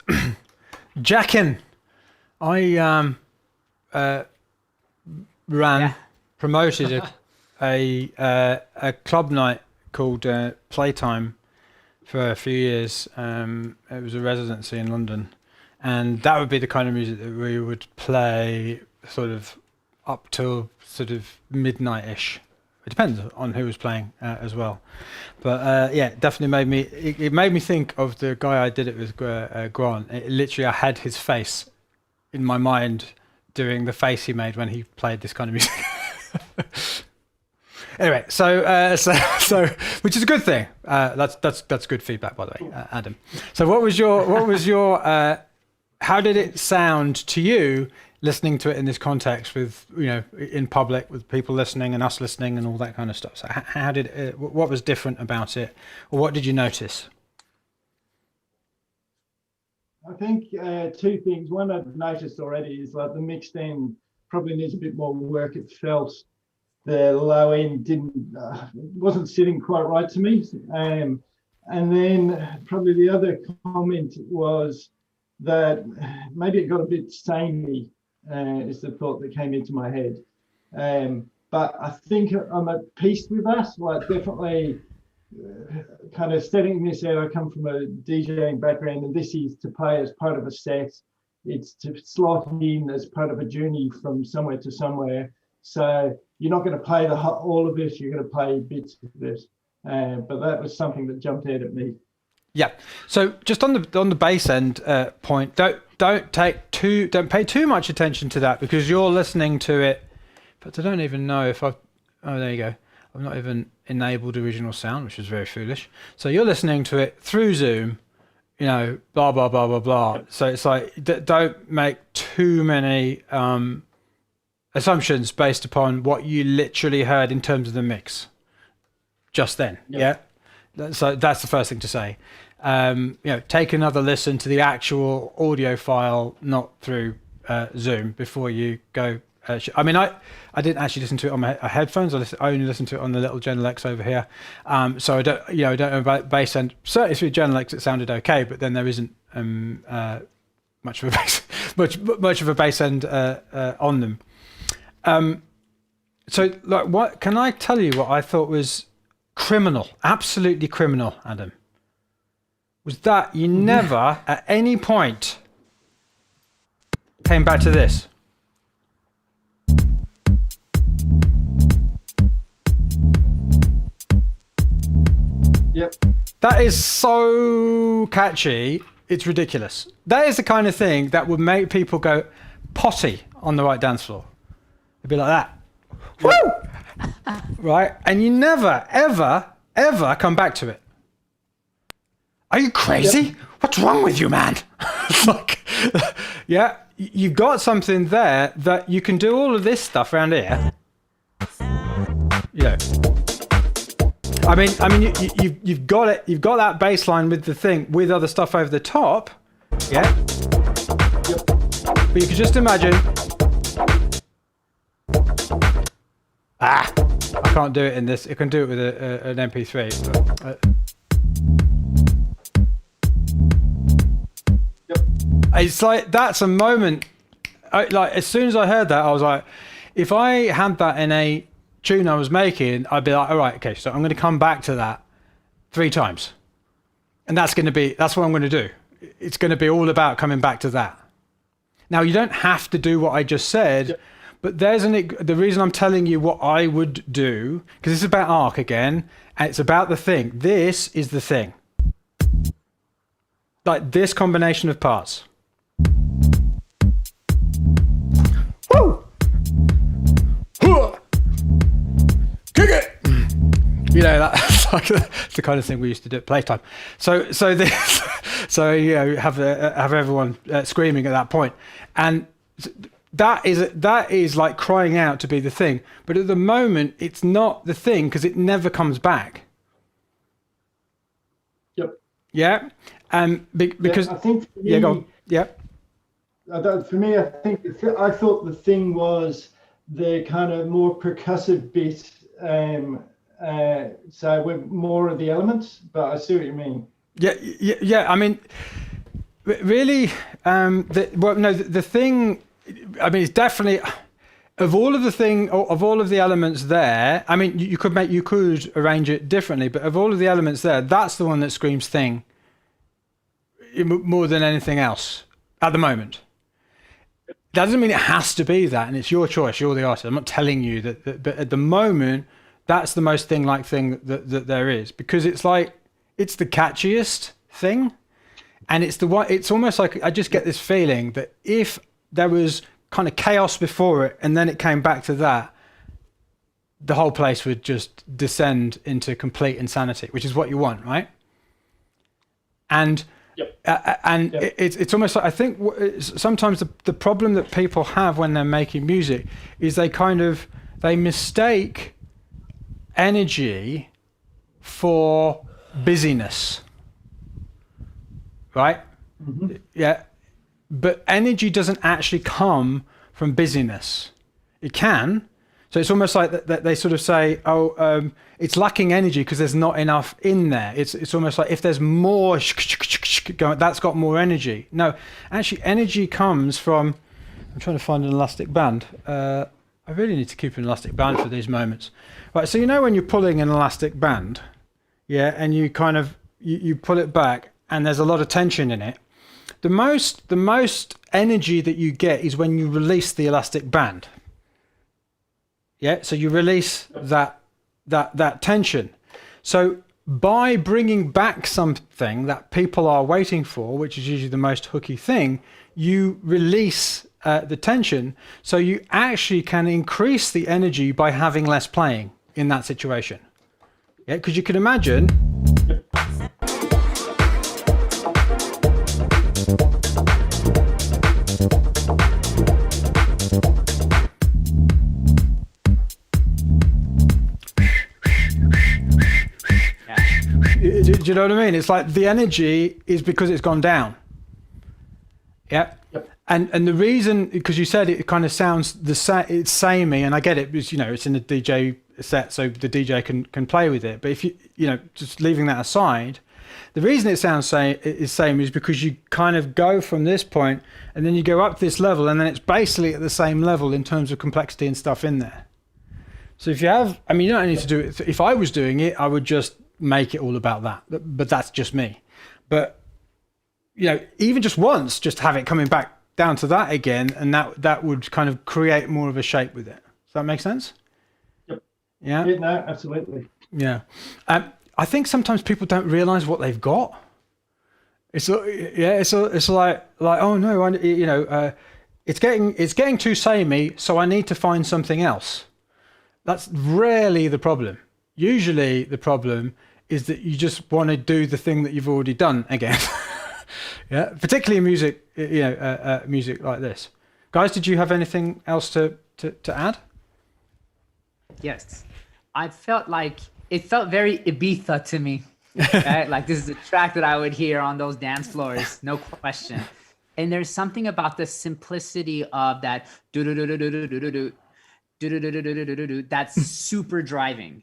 Jackin, I promoted a club night called Playtime for a few years. It was a residency in London, and that would be the kind of music that we would play sort of up till sort of midnight-ish. It depends on who was playing as well, but yeah, it definitely made me. It made me think of the guy I did it with, Grant. It literally, I had his face in my mind doing the face he made when he played this kind of music. Anyway, so which is a good thing. That's good feedback, by the way, Adam. So what was your how did it sound to you listening to it in this context with, you know, in public with people listening and us listening and all that kind of stuff? So how did it, what was different about it, or what did you notice? I think two things. One I've noticed already is like the mixed end probably needs a bit more work. It felt the low end wasn't sitting quite right to me. And then probably the other comment was that maybe it got a bit samey, is the thought that came into my head. But I think I'm at peace with that. Like definitely kind of setting this out. I come from a DJing background, and this is to play as part of a set. It's to slot in as part of a journey from somewhere to somewhere. So you're not going to play all of this. You're going to play bits of this. But that was something that jumped out at me. Yeah. So just on the bass end point, don't pay too much attention to that, because you're listening to it. But I don't even know if I've. Oh, there you go. I've not even enabled original sound, which is very foolish. So you're listening to it through Zoom, you know, blah blah blah blah blah. So it's like don't make too many assumptions based upon what you literally heard in terms of the mix just then. Yeah. So that's the first thing to say. You know, take another listen to the actual audio file, not through Zoom, before you go. I mean, I didn't actually listen to it on my headphones. I only listened to it on the little Gen X over here. So I don't know about bass end. Certainly through Gen X it sounded okay, but then there isn't much of a bass end on them. So like, what can I tell you? What I thought was criminal, absolutely criminal, Adam, was that you never at any point came back to this. Yep. That is so catchy, it's ridiculous. That is the kind of thing that would make people go potty on the right dance floor. It'd be like that. Woo! Right? And you never, ever, ever come back to it. Are you crazy? Yep. What's wrong with you, man? It's like, yeah, you've got something there that you can do all of this stuff around here. Yeah. I mean, you've got it. You've got that bass line with the thing, with other stuff over the top. Yeah. Yep. But you could just imagine. I can't do it in this. You can do it with an MP3. But, yep. It's like, that's a moment. Like, as soon as I heard that, I was like, if I had that in a tune I was making, I'd be like, all right, okay, so I'm going to come back to that 3 times, and that's what I'm going to do. It's going to be all about coming back to that. Now, you don't have to do what I just said. Yep. But the reason I'm telling you what I would do, because this is about arc again, and it's about the thing. This is the thing. like this combination of parts. Woo! Kick it! You know, that's like the kind of thing we used to do at playtime. So you know, have everyone screaming at that point, and that is like crying out to be the thing. But at the moment, it's not the thing because it never comes back. Yep. Yeah, because I think for me, yeah, go on. Yeah. For me, I think I thought the thing was the kind of more percussive bit. So with more of the elements, but I see what you mean. Yeah. I mean, really, the thing. I mean, it's definitely of all of the elements there. I mean, you could arrange it differently, but of all of the elements there, that's the one that screams thing more than anything else at the moment. That doesn't mean it has to be that, and it's your choice. You're the artist. I'm not telling you that, but at the moment, that's the most thing-like thing that there is, because it's like it's the catchiest thing, and it's the one. It's almost like I just get this feeling that if there was kind of chaos before it, and then it came back to that, the whole place would just descend into complete insanity, which is what you want, right? And it's almost like I think sometimes the problem that people have when they're making music is they mistake energy for busyness, right? Mm-hmm. Yeah, but energy doesn't actually come from busyness. It can. So it's almost like that they sort of say, it's lacking energy because there's not enough in there. It's almost like if there's more going, that's got more energy. No, actually energy comes from, I'm trying to find an elastic band. I really need to keep an elastic band for these moments. Right, so you know when you're pulling an elastic band, yeah, and you kind of, you pull it back and there's a lot of tension in it. The most energy that you get is when you release the elastic band. Yeah, so you release that tension. So by bringing back something that people are waiting for, which is usually the most hooky thing, you release the tension. So you actually can increase the energy by having less playing in that situation. Yeah, because you can imagine. Do you know what I mean? It's like the energy is because it's gone down. Yeah. Yep. And the reason, because you said it kind of sounds it's samey, and I get it, because, you know, it's in a DJ set, so the DJ can play with it. But if you know, just leaving that aside, the reason it sounds same is because you kind of go from this point and then you go up this level, and then it's basically at the same level in terms of complexity and stuff in there. So if you have, I mean, you don't need to do it. If I was doing it, I would just make it all about that, but that's just me. But you know, even just once, just have it coming back down to that again, and that would kind of create more of a shape with it. Does that make sense? Yep. Yeah, no, absolutely. Yeah. I think sometimes people don't realize what they've got. It's like oh no, it's getting too samey, so I need to find something else. That's rarely the problem. Usually the problem is that you just want to do the thing that you've already done again. Yeah, particularly in music, music like this. Guys, did you have anything else to add? Yes, I felt like it felt very Ibiza to me. Right? Like this is a track that I would hear on those dance floors, no question. And there's something about the simplicity of that that's super driving.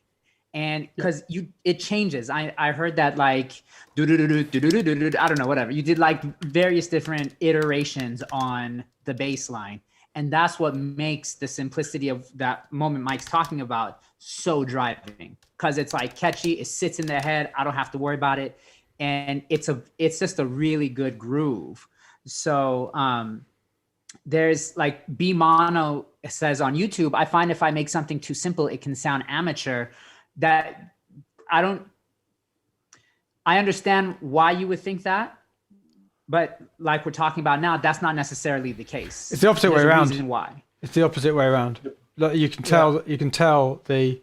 And because it changes. I heard that like I don't know, whatever. You did like various different iterations on the bass line. And that's what makes the simplicity of that moment Mike's talking about so driving. Because it's like catchy, it sits in their head, I don't have to worry about it. And it's just a really good groove. So there's like B Mono says on YouTube, I find if I make something too simple, it can sound amateur. That I understand why you would think that, But like we're talking about now, that's not necessarily the case. It's the opposite way There's a around. reason why. It's the opposite way around. Like you can tell the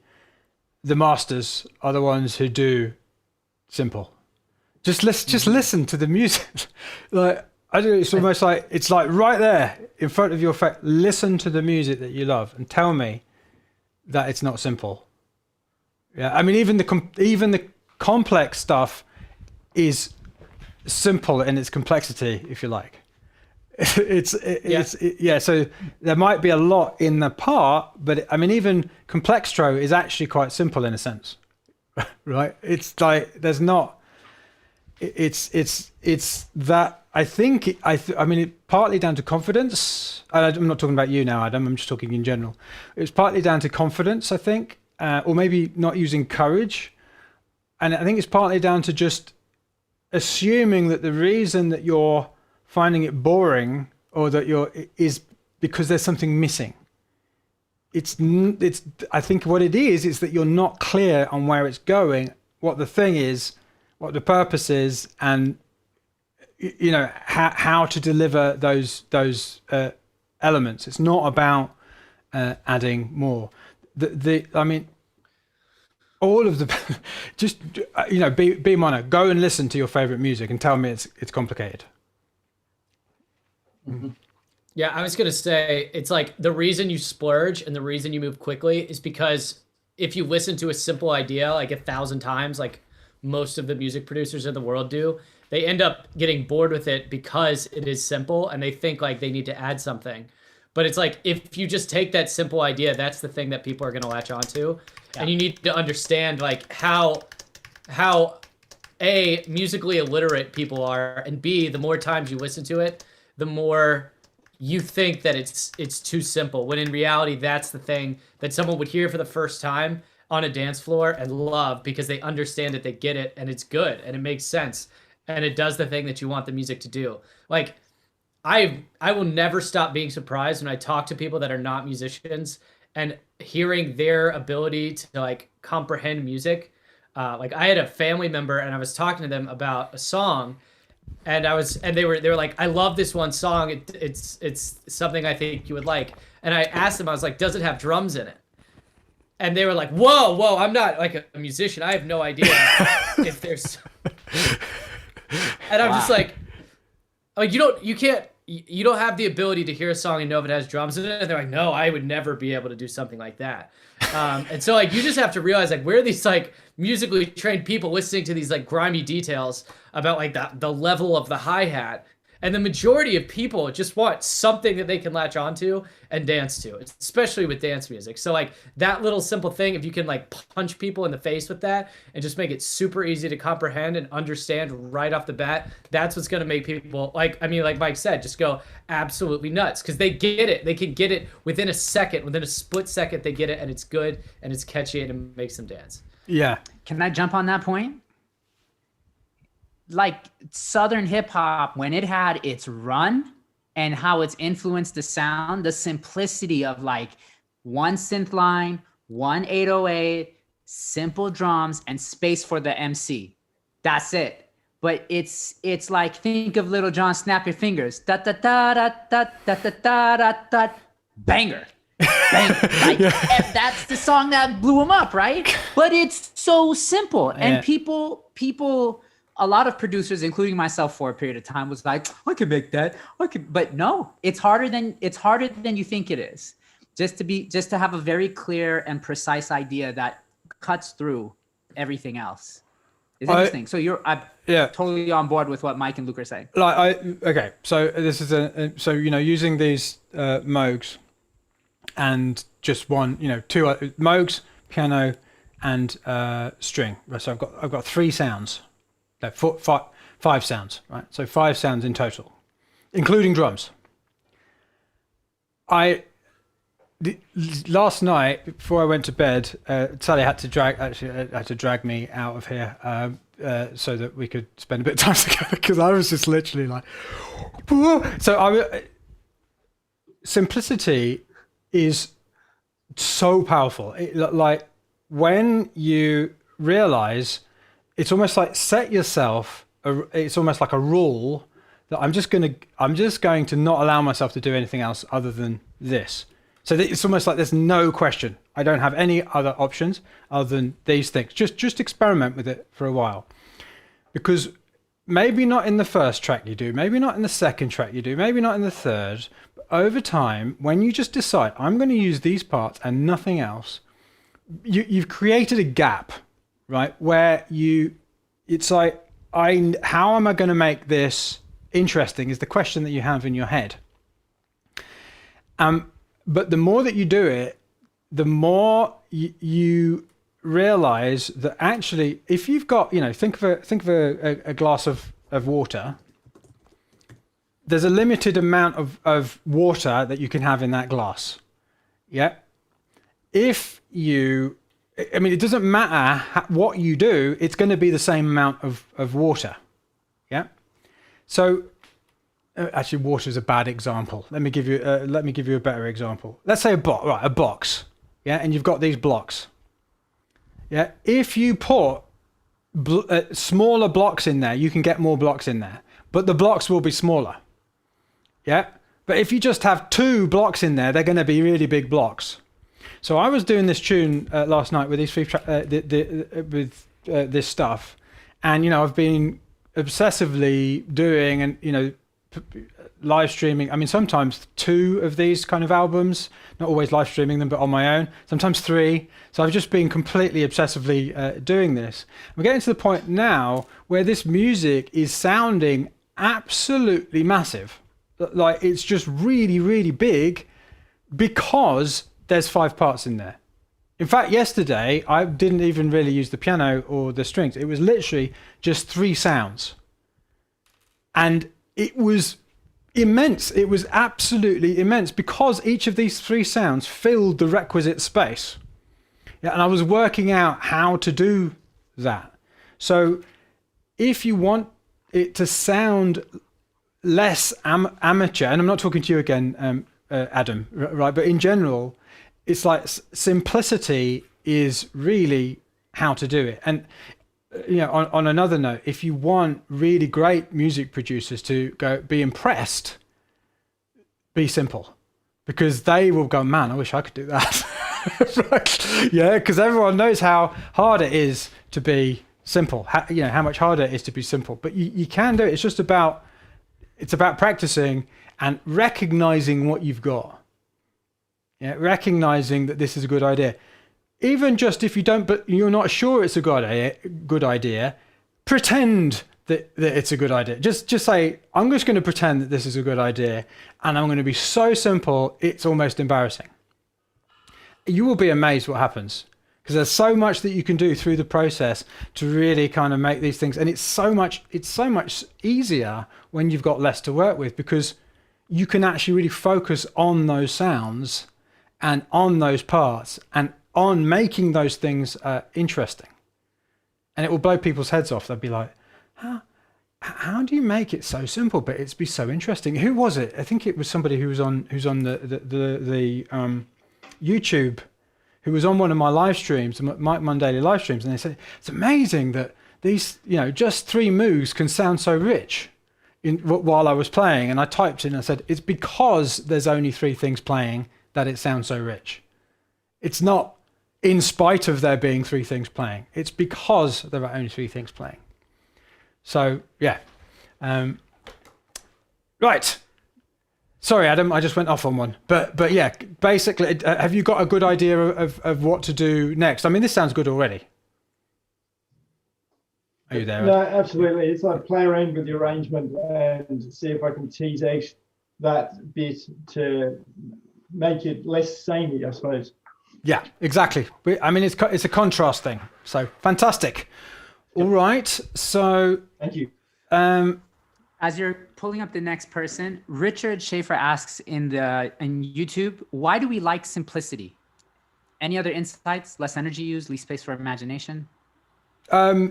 masters are the ones who do simple. Just listen to the music. Like I do. It's almost like it's like right there in front of your face. Listen to the music that you love and tell me that it's not simple. Yeah, I mean even the complex stuff is simple in its complexity, if you like. So there might be a lot in the part, but I mean even Complextro is actually quite simple in a sense, right? It's like there's not. It's that I think I mean it partly down to confidence. I'm not talking about you now, Adam. I'm just talking in general. It's partly down to confidence, I think, or maybe not using courage, and I think it's partly down to just assuming that the reason that you're finding it boring or that is because there's something missing. It's I think what it is that you're not clear on where it's going, what the thing is, what the purpose is, and you know how to deliver those elements. It's not about adding more. I mean, all of the just be mono. Go and listen to your favorite music and tell me it's complicated. Mm-hmm. Yeah, I was gonna say it's like the reason you splurge and the reason you move quickly is because if you listen to a simple idea like 1,000 times, like most of the music producers in the world do, they end up getting bored with it because it is simple and they think like they need to add something. But it's like if you just take that simple idea, that's the thing that people are going to latch onto. Yeah. And you need to understand like how A, musically illiterate people are, and B, the more times you listen to it, the more you think that it's too simple, when in reality that's the thing that someone would hear for the first time on a dance floor and love because they understand it, they get it, and it's good and it makes sense and it does the thing that you want the music to do. Like I will never stop being surprised when I talk to people that are not musicians and hearing their ability to like comprehend music. Like I had a family member and I was talking to them about a song, and they were like, I love this one song. It's something I think you would like. And I asked them, I was like, does it have drums in it? And they were like, whoa, I'm not like a musician. I have no idea if there's. And I'm just like you don't have the ability to hear a song and know if it has drums in it. And they're like, no, I would never be able to do something like that. And so like you just have to realize like we're these like musically trained people listening to these like grimy details about like the level of the hi-hat. And the majority of people just want something that they can latch onto and dance to, especially with dance music. So like that little simple thing, if you can like punch people in the face with that and just make it super easy to comprehend and understand right off the bat, that's what's going to make people like Mike said, just go absolutely nuts because they get it. They can get it within a second, within a split second, they get it and it's good and it's catchy and it makes them dance. Yeah. Can I jump on that point? Like Southern hip hop, when it had its run and how it's influenced the sound, the simplicity of like one synth line, one 808, simple drums, and space for the MC. That's it. But it's like, think of Little John, Snap Your Fingers. Da da da da da da da da da da. Banger. Banger. Like, that's the song that blew him up, right? But it's so simple. And people, a lot of producers, including myself for a period of time, was like, I can make that. But no, it's harder than you think it is. Just to have a very clear and precise idea that cuts through everything else. It's interesting. So I'm totally on board with what Mike and Luke are saying. Okay. So this is using these Moogs and just one, two Moogs, piano, and string. So I've got 3 sounds. No, 5 sounds, right? So 5 sounds in total, including drums. Last night before I went to bed, Sally had to drag me out of here so that we could spend a bit of time together because I was just literally like, simplicity is so powerful. Like when you realize. It's almost like set yourself. It's almost like a rule that I'm just going to not allow myself to do anything else other than this. So that it's almost like there's no question. I don't have any other options other than these things. Just experiment with it for a while, because maybe not in the first track you do, maybe not in the second track you do, maybe not in the third, but over time, when you just decide, I'm going to use these parts and nothing else, you've created a gap, right? Where it's like, how am I going to make this interesting is the question that you have in your head. But the more that you do it, the more you realize that actually, if you've got, think of a glass of water, there's a limited amount of water that you can have in that glass. Yeah. It doesn't matter what you do, it's going to be the same amount of water. Yeah. So actually, water is a bad example. Let me give you a better example. Let's say a box. Yeah. And you've got these blocks. Yeah, if you put smaller blocks in there, you can get more blocks in there, but the blocks will be smaller. Yeah, but if you just have 2 blocks in there, they're going to be really big blocks. So I was doing this tune last night with these this stuff, and I've been obsessively doing and live streaming. I mean, sometimes 2 of these kind of albums, not always live streaming them, but on my own, sometimes 3. So I've just been completely obsessively doing this. We're getting to the point now where this music is sounding absolutely massive. Like, it's just really, really big because there's 5 parts in there. In fact, yesterday, I didn't even really use the piano or the strings. It was literally just 3 sounds. And it was immense. It was absolutely immense because each of these 3 sounds filled the requisite space. Yeah, and I was working out how to do that. So if you want it to sound less amateur, and I'm not talking to you again, Adam, right? But in general, it's like simplicity is really how to do it. And on another note, if you want really great music producers to be impressed, be simple, because they will go, man, I wish I could do that. Right? Yeah, because everyone knows how hard it is to be simple. How much harder it is to be simple. But you can do it. It's about practicing and recognizing what you've got. Yeah, recognizing that this is a good idea. Even just if but you're not sure it's a good idea, pretend that it's a good idea. Just say, I'm just going to pretend that this is a good idea, and I'm going to be so simple, it's almost embarrassing. You will be amazed what happens, because there's so much that you can do through the process to really kind of make these things. And it's so much easier when you've got less to work with, because you can actually really focus on those sounds and on those parts and on making those things interesting. And it will blow people's heads off. They'll be like, how do you make it so simple but it's be so interesting? Who was it? I think it was somebody who's on the YouTube, who was on one of my live streams, my daily live streams, and they said it's amazing that these, just 3 moves can sound so rich while I was playing. And I typed in and I said, it's because there's only 3 things playing that it sounds so rich. It's not in spite of there being 3 things playing. It's because there are only 3 things playing. So yeah. Right. Sorry, Adam, I just went off on one. But yeah, basically, have you got a good idea of what to do next? I mean, this sounds good already. Are you there? No, absolutely. It's like play around with the arrangement and see if I can tease out that bit to make it less samey, I suppose. Yeah, exactly. I mean, it's a contrast thing. So fantastic. All right. So thank you. As you're pulling up the next person, Richard Schaefer asks in YouTube, why do we like simplicity? Any other insights? Less energy used, least space for imagination? I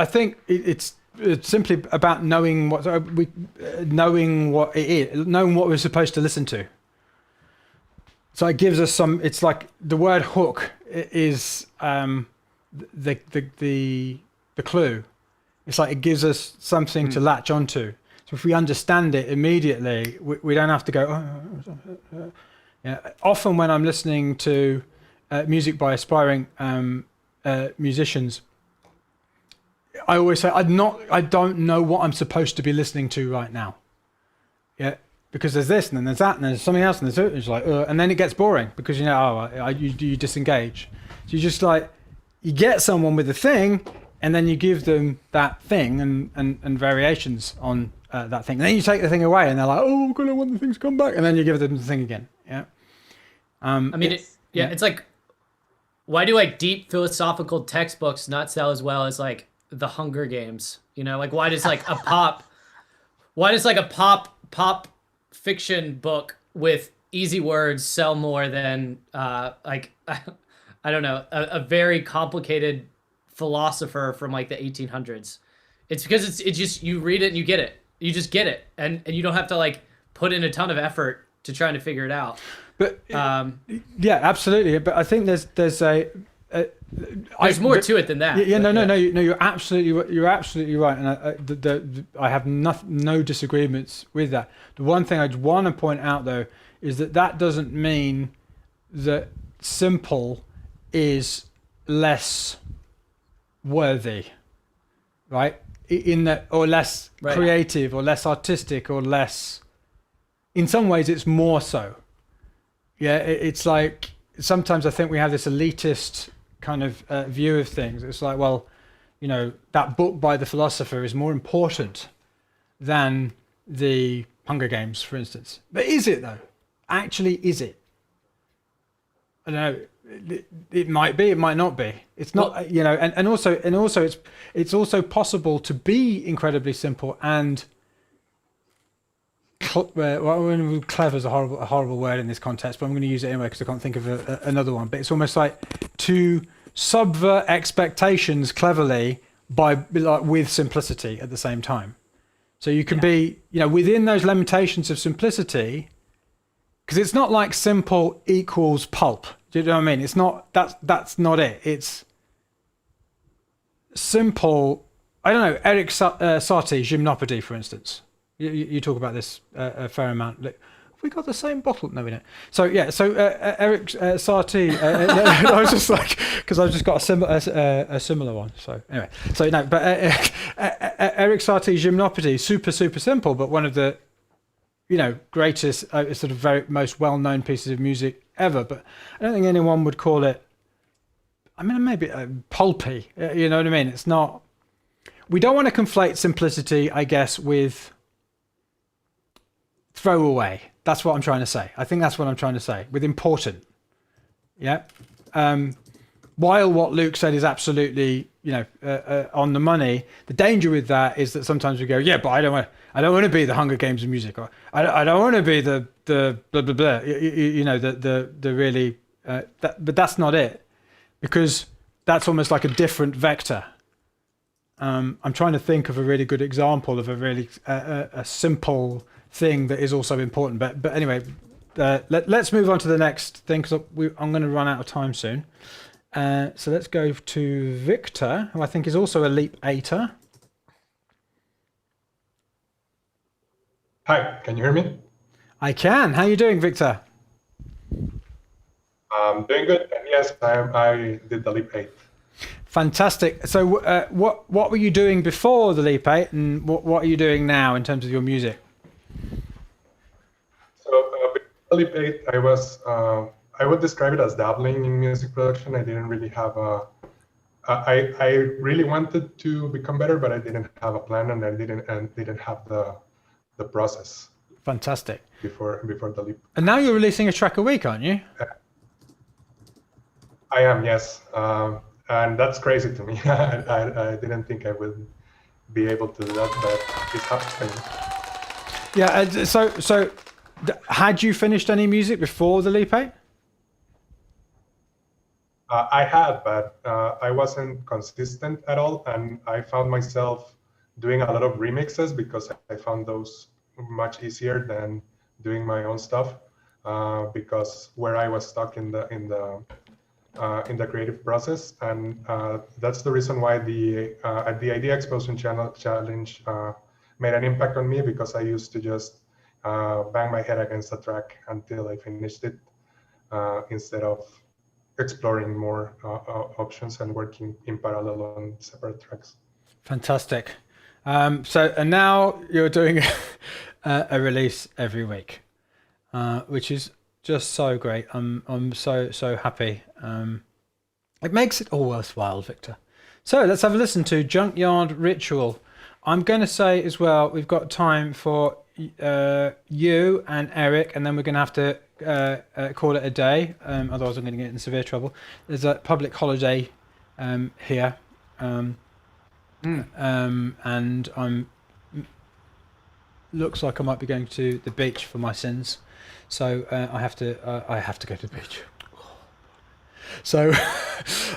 think it's simply about knowing what it is, knowing what we're supposed to listen to. So it gives us some. It's like the word hook is the clue. It's like it gives us something to latch onto. So So if we understand it immediately, we don't have to go. Yeah. Often when I'm listening to music by aspiring musicians, I always say I don't know what I'm supposed to be listening to right now. Yeah, because there's this and then there's that and there's something else and there's it's like and then it gets boring because you disengage. So you just like you get someone with a thing and then you give them that thing and variations on that thing. And then you take the thing away and they're like, oh, I'm gonna want the thing to come back, and then you give them the thing again. Yeah. I mean, it's like, why do like deep philosophical textbooks not sell as well as like the Hunger Games? You know, like why does like a pop fiction book with easy words sell more than like I don't know, a very complicated philosopher from like the 1800s? It's because it's just, you read it and you get it. You just get it, and you don't have to like put in a ton of effort to trying to figure it out. But yeah, absolutely. But I think there's more to it than that. Yeah, no, you're absolutely right, and I have no disagreements with that. The one thing I want to point out though is that doesn't mean that simple is less worthy, right? In that, or less creative, or less artistic, or less. In some ways, it's more so. Yeah, it's like sometimes I think we have this elitist kind of view of things. It's like, well, you know, that book by the philosopher is more important than the Hunger Games, for instance. But is it though? Actually, is it? I don't know. It might be. It might not be. It's not. You know, and also it's also possible to be incredibly simple and. Clever is a horrible word in this context, but I'm going to use it anyway because I can't think of another one. But it's almost like to subvert expectations cleverly with simplicity at the same time. So you can be, you know, within those limitations of simplicity, because it's not like simple equals pulp. Do you know what I mean? It's not. That's not it. It's simple. I don't know. Eric Satie, Gymnopédie, for instance. You talk about this a fair amount. Have we got the same bottle? No, we don't. So yeah, Eric Satie. I was just like, because I've just got a similar one. So anyway, so no, but Eric Satie, Gymnopédie, super simple, but one of the, you know, greatest sort of very most well-known pieces of music ever. But I don't think anyone would call it. I mean, maybe pulpy. You know what I mean? It's not. We don't want to conflate simplicity, I guess, with throwaway. That's what I'm trying to say. I think that's what I'm trying to say with important. Yeah. While what Luke said is absolutely, you know, on the money, the danger with that is that sometimes we go, yeah, but I don't want to be the Hunger Games of music, or I don't want to be the blah blah blah. You know, the really. But that's not it, because that's almost like a different vector. I'm trying to think of a really good example of a really a simple thing that is also important. But anyway, let's move on to the next thing, because I'm going to run out of time soon. So let's go to Victor, who I think is also a Leap 8er. Hi, can you hear me? I can. How are you doing, Victor? I'm doing good. And yes, I did the Leap 8. Fantastic. So what were you doing before the Leap 8, and what are you doing now in terms of your music? So before the Leap 8, I would describe it as dabbling in music production. I didn't really have I really wanted to become better, but I didn't have a plan, and I didn't have the process. Fantastic. Before the Leap. And now you're releasing a track a week, aren't you? I am, yes. And that's crazy to me. I didn't think I would be able to do that, but it's happening. Yeah. So had you finished any music before the Leap 8? I had, but I wasn't consistent at all, and I found myself doing a lot of remixes because I found those much easier than doing my own stuff. Because where I was stuck in the creative process, and that's the reason why at the Idea Explosion Challenge made an impact on me, because I used to just bang my head against the track until I finished it, instead of exploring more options and working in parallel on separate tracks. Fantastic. And now you're doing a release every week, which is just so great. I'm so happy. It makes it all worthwhile, Victor. So let's have a listen to Junkyard Ritual. I'm going to say as well, we've got time for you and Eric, and then we're going to have to call it a day. Otherwise I'm going to get in severe trouble. There's a public holiday here. And I'm looks like I might be going to the beach for my sins, so I have to go to the beach. So,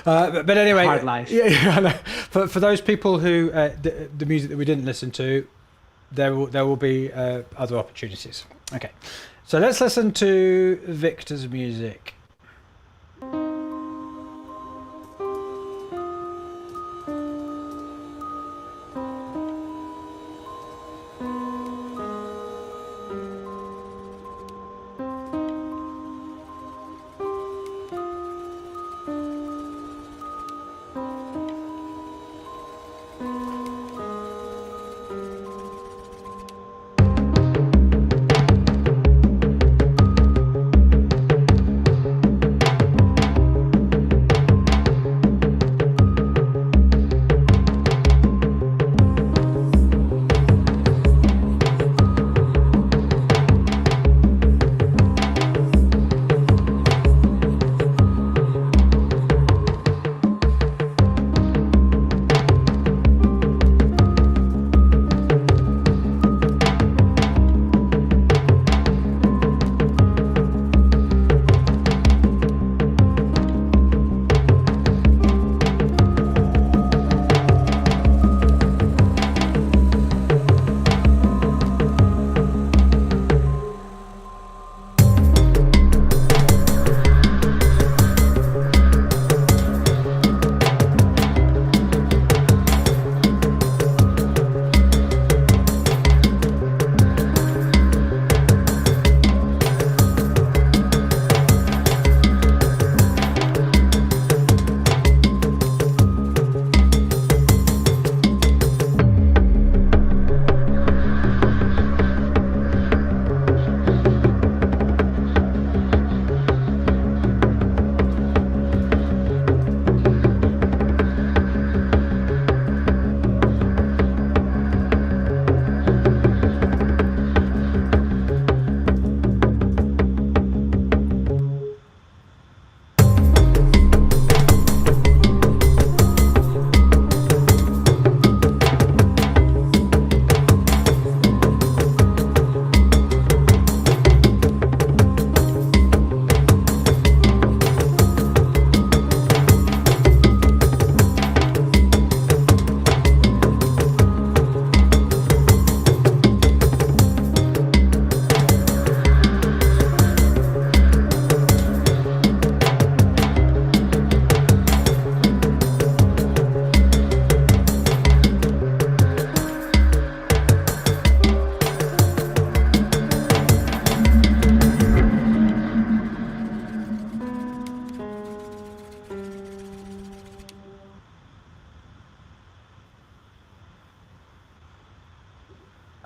but anyway, Hard life. Yeah, I know. For those people who the music that we didn't listen to, there will be other opportunities. Okay, so let's listen to Victor's music.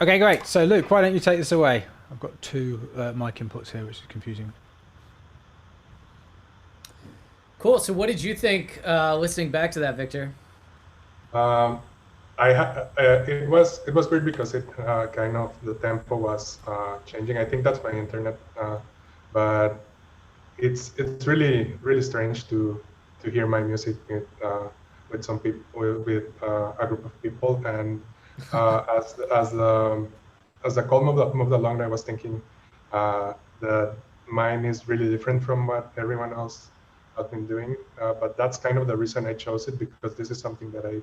Okay, great. So Luke, why don't you take this away? I've got two mic inputs here, which is confusing. Cool. So what did you think listening back to that, Victor? It was weird because it kind of the tempo was changing. I think that's my internet, but it's really strange to hear my music with some people, with a group of people, and as the call moved along, I was thinking that mine is really different from what everyone else has been doing. But that's kind of the reason I chose it, because this is something that I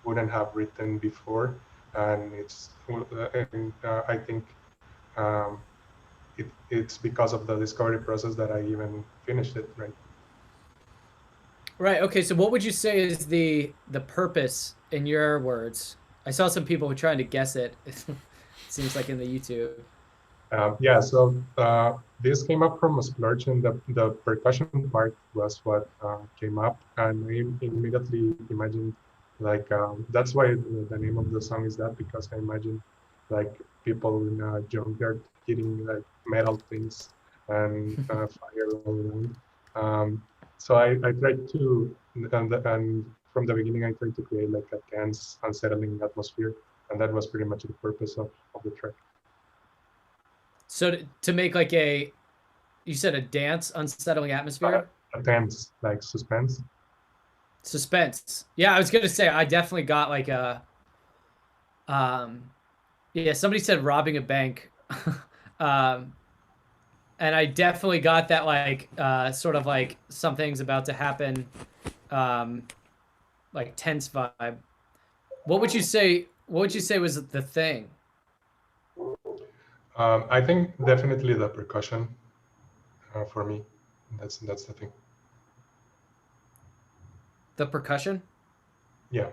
wouldn't have written before, and I think it's because of the discovery process that I even finished it. Right. Okay. So what would you say is the purpose, in your words, I saw some people were trying to guess it. It seems like in the YouTube. Yeah, so this came up from a splurge, and the percussion part was what came up, and I immediately imagined like that's why the name of the song is that, because I imagine like people in a junkyard hitting like metal things and fire all around. So I tried to, and from the beginning I tried to create like a tense, unsettling atmosphere, and that was pretty much the purpose of the track. So to make like you said a dance, unsettling atmosphere? A tense, like suspense. Suspense. Yeah, I was gonna say I definitely got like a yeah, somebody said robbing a bank. And I definitely got that like sort of like something's about to happen, like tense vibe. What would you say was the thing? I think definitely the percussion for me. That's the thing. The percussion? Yeah.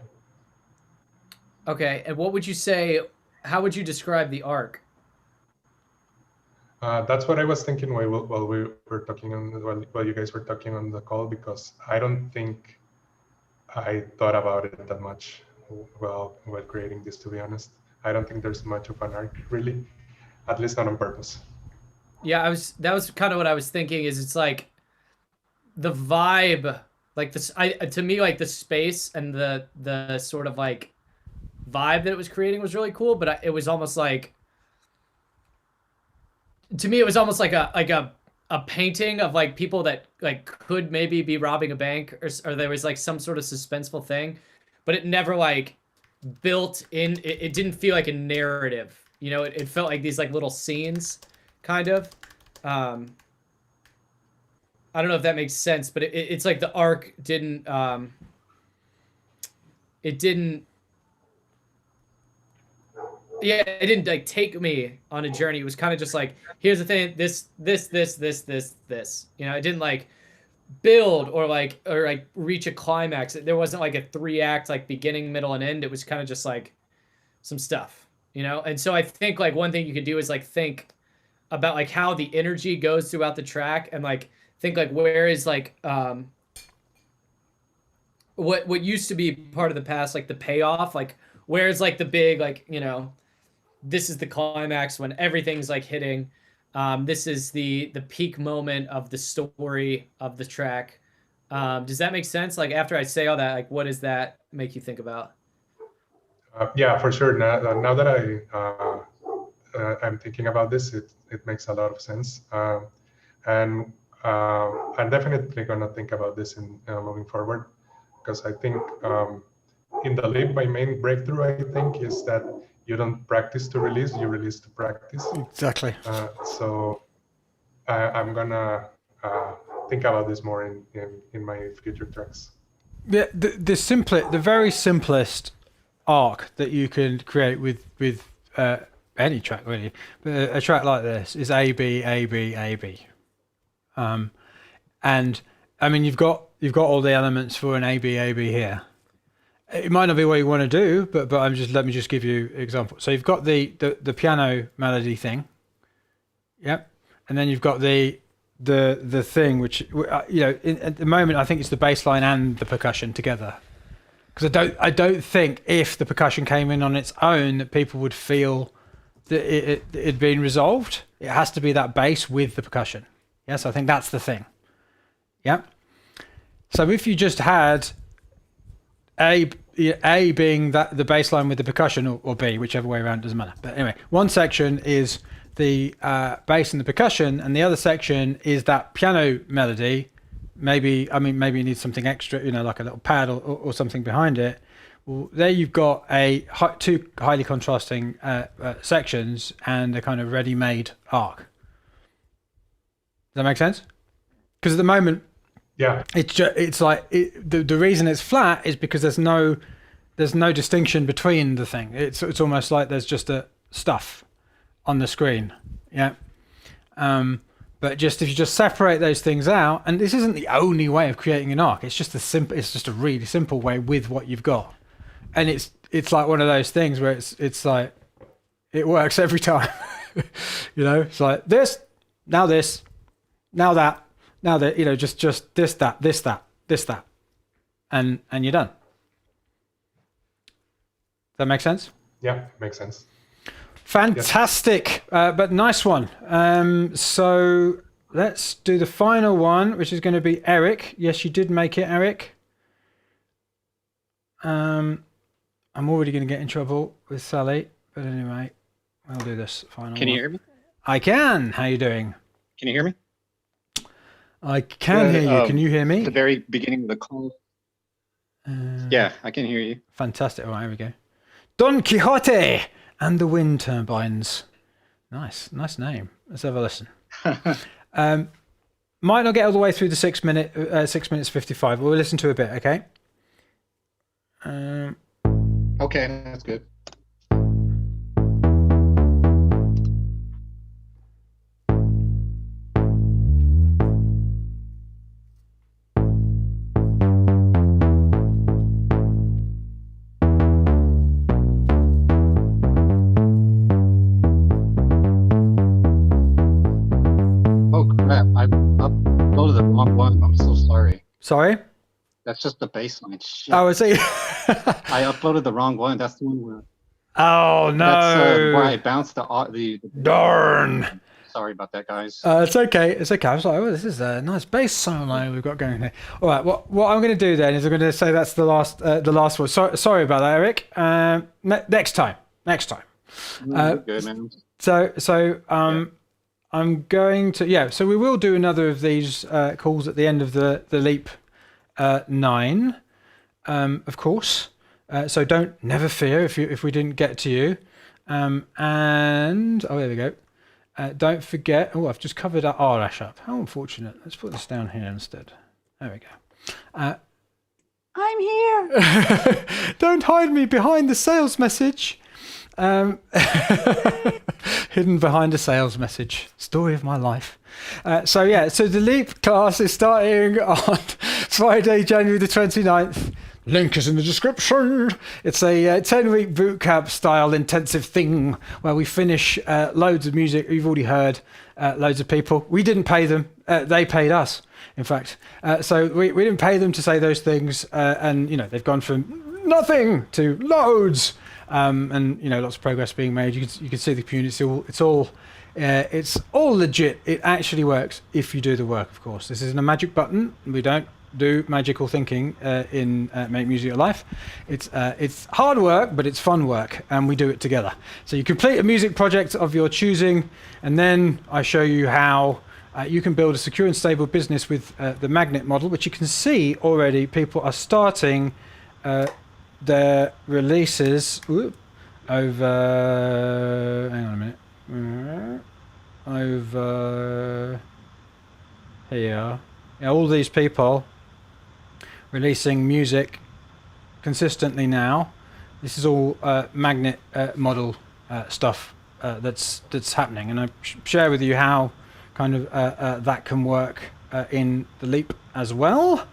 Okay, and what would you say? How would you describe the arc? That's what I was thinking while we were talking while you guys were talking on the call, because I don't think I thought about it that much while creating this, to be honest. I don't think there's much of an arc, really, at least not on purpose. Yeah, that was kind of what I was thinking. Is it's like the vibe, like this. To me, like the space and the sort of like vibe that it was creating was really cool. But it was almost like, to me, it was almost like a painting of like people that like could maybe be robbing a bank, or there was like some sort of suspenseful thing, but it never like built in. It didn't feel like a narrative. You know, it felt like these like little scenes, kind of. I don't know if that makes sense, but it's like the arc didn't. It didn't. Yeah, it didn't like take me on a journey. It was kind of just like, here's the thing, this. You know, it didn't like build or like reach a climax. There wasn't like a 3-act like beginning, middle, and end. It was kind of just like some stuff, you know. And so I think like one thing you could do is like think about like how the energy goes throughout the track, and like think like where is like what used to be part of the past, like the payoff, like where's like the big, like, you know, this is the climax when everything's like hitting. This is the peak moment of the story of the track. Does that make sense? Like after I say all that, like what does that make you think about? Yeah, for sure. Now that I'm thinking about this, it makes a lot of sense. And I'm definitely gonna think about this in moving forward, because I think in the leap, my main breakthrough, I think, is that you don't practice to release, you release to practice. Exactly. So I'm gonna think about this more in my future tracks. Yeah, the very simplest arc that you can create with any track, really, but a track like this is A B A B A B, and I mean you've got all the elements for an A B A B here. It might not be what you want to do, but let me just give you an example. So you've got the piano melody thing, yep, and then you've got the thing which you know at the moment I think it's the bass line and the percussion together, because I don't think if the percussion came in on its own that people would feel that it'd been resolved. It has to be that bass with the percussion. Yes, I think that's the thing. Yeah. So if you just had A being that the bass line with the percussion, or B, whichever way around, doesn't matter. But anyway, one section is the bass and the percussion, and the other section is that piano melody. Maybe you need something extra, you know, like a little pad or something behind it. Well, there you've got two highly contrasting sections and a kind of ready-made arc. Does that make sense? Because at the moment, yeah, it's like the reason it's flat is because there's no distinction between the thing. It's almost like there's just a stuff on the screen. Yeah. But just if you just separate those things out, and this isn't the only way of creating an arc. It's just a really simple way with what you've got, and it's it's like one of those things where it's like it works every time. It's like this, now that, just this, that, and you're done. Does that make sense? Yeah, makes sense. Fantastic, but nice one. So let's do the final one, which is going to be Eric. Yes, you did make it, Eric. I'm already going to get in trouble with Sally, but anyway, I'll do this final. Can you one. hear me? I can. How you doing? Can you hear me? I can hear you. Can you hear me? The very beginning of the call. Yeah, I can hear you. Fantastic. All right, here we go. Don Quixote and the Wind Turbines. Nice name. Let's have a listen. Might not get all the way through the 6 minutes 55. We'll listen to a bit, okay? Okay, that's good. Sorry? That's just the baseline. Shit. Oh, I see. I uploaded the wrong one. That's the one where. Oh no! That's where I bounced the. Darn. Sorry about that, guys. It's okay. It's okay. I was like, oh, this is a nice bass solo we've got going here. All right. What I'm going to do then is I'm going to say that's the last one. Sorry about that, Eric. Next time. Good, man. So I'm going to So we will do another of these calls at the end of the Leap 9, of course. So never fear if we didn't get to you. And there we go. Don't forget. Oh, I've just covered that R-dash up. How unfortunate. Let's put this down here instead. There we go. I'm here. Don't hide me behind the sales message. Hidden behind a sales message. Story of my life. So the Leap class is starting on Friday, January the 29th. Link is in the description. It's a 10-week bootcamp style intensive thing where we finish loads of music. You've already heard loads of people. We didn't pay them. They paid us, in fact. So we didn't pay them to say those things. And, they've gone from nothing to loads. And lots of progress being made. You can see the community. It's all legit. It actually works if you do the work. Of course, this isn't a magic button. We don't do magical thinking in Make Music Your Life. It's hard work, but it's fun work, and we do it together. So you complete a music project of your choosing, and then I show you how you can build a secure and stable business with the magnet model, which you can see already. People are starting. Their releases over. Hang on a minute. Over here. All these people releasing music consistently now. This is all magnet model stuff that's happening, and I share with you how kind of that can work in the Leap as well.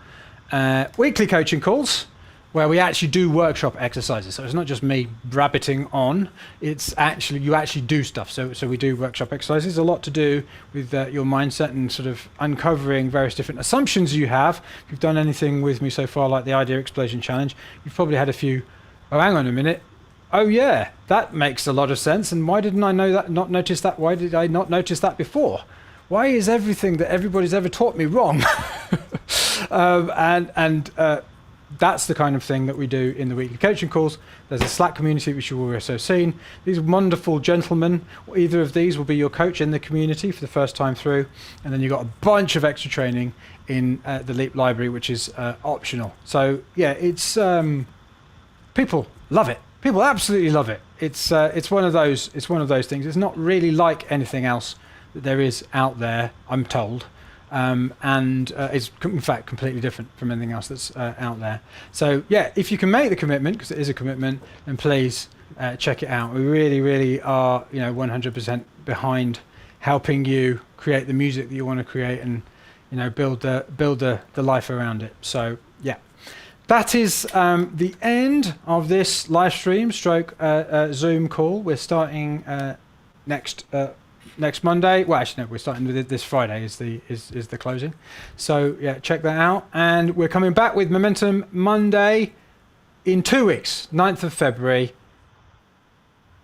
Weekly coaching calls, where we actually do workshop exercises. So it's not just me rabbiting on, it's actually, you actually do stuff. So we do workshop exercises, a lot to do with your mindset and sort of uncovering various different assumptions you have. If you've done anything with me so far, like the Idea Explosion Challenge, you've probably had a few, oh, hang on a minute. Oh yeah, that makes a lot of sense. And why didn't I know that, not notice that? Why did I not notice that before? Why is everything that everybody's ever taught me wrong? That's the kind of thing that we do in the weekly coaching calls. There's a Slack community, which you've also seen. These wonderful gentlemen, either of these will be your coach in the community for the first time through. And then you've got a bunch of extra training in the Leap library, which is optional. So yeah, it's people love it. People absolutely love it. It's one of those things. It's not really like anything else that there is out there, I'm told. And it's in fact completely different from anything else that's out there. So yeah, if you can make the commitment, because it is a commitment, then please check it out. We really are 100% behind helping you create the music that you want to create and build the life around it. So yeah, that is the end of this live stream stroke Zoom call. We're starting next Monday. Well, actually, no, we're starting with it this Friday. Is the closing. So yeah, check that out. And we're coming back with Momentum Monday in 2 weeks, 9th of February.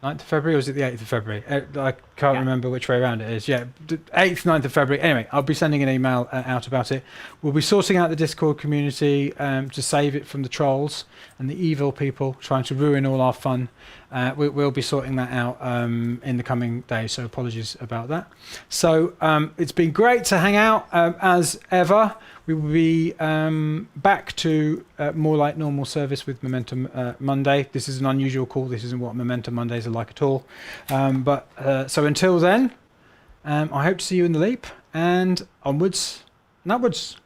9th of February, or is it the 8th of February? I can't remember which way around it is. Yeah, 8th, 9th of February. Anyway, I'll be sending an email out about it. We'll be sorting out the Discord community to save it from the trolls and the evil people trying to ruin all our fun. We'll be sorting that out in the coming days, so apologies about that. So it's been great to hang out as ever. We will be back to more like normal service with Momentum Monday. This is an unusual call. This isn't what Momentum Mondays are like at all. So until then, I hope to see you in the leap and onwards and upwards.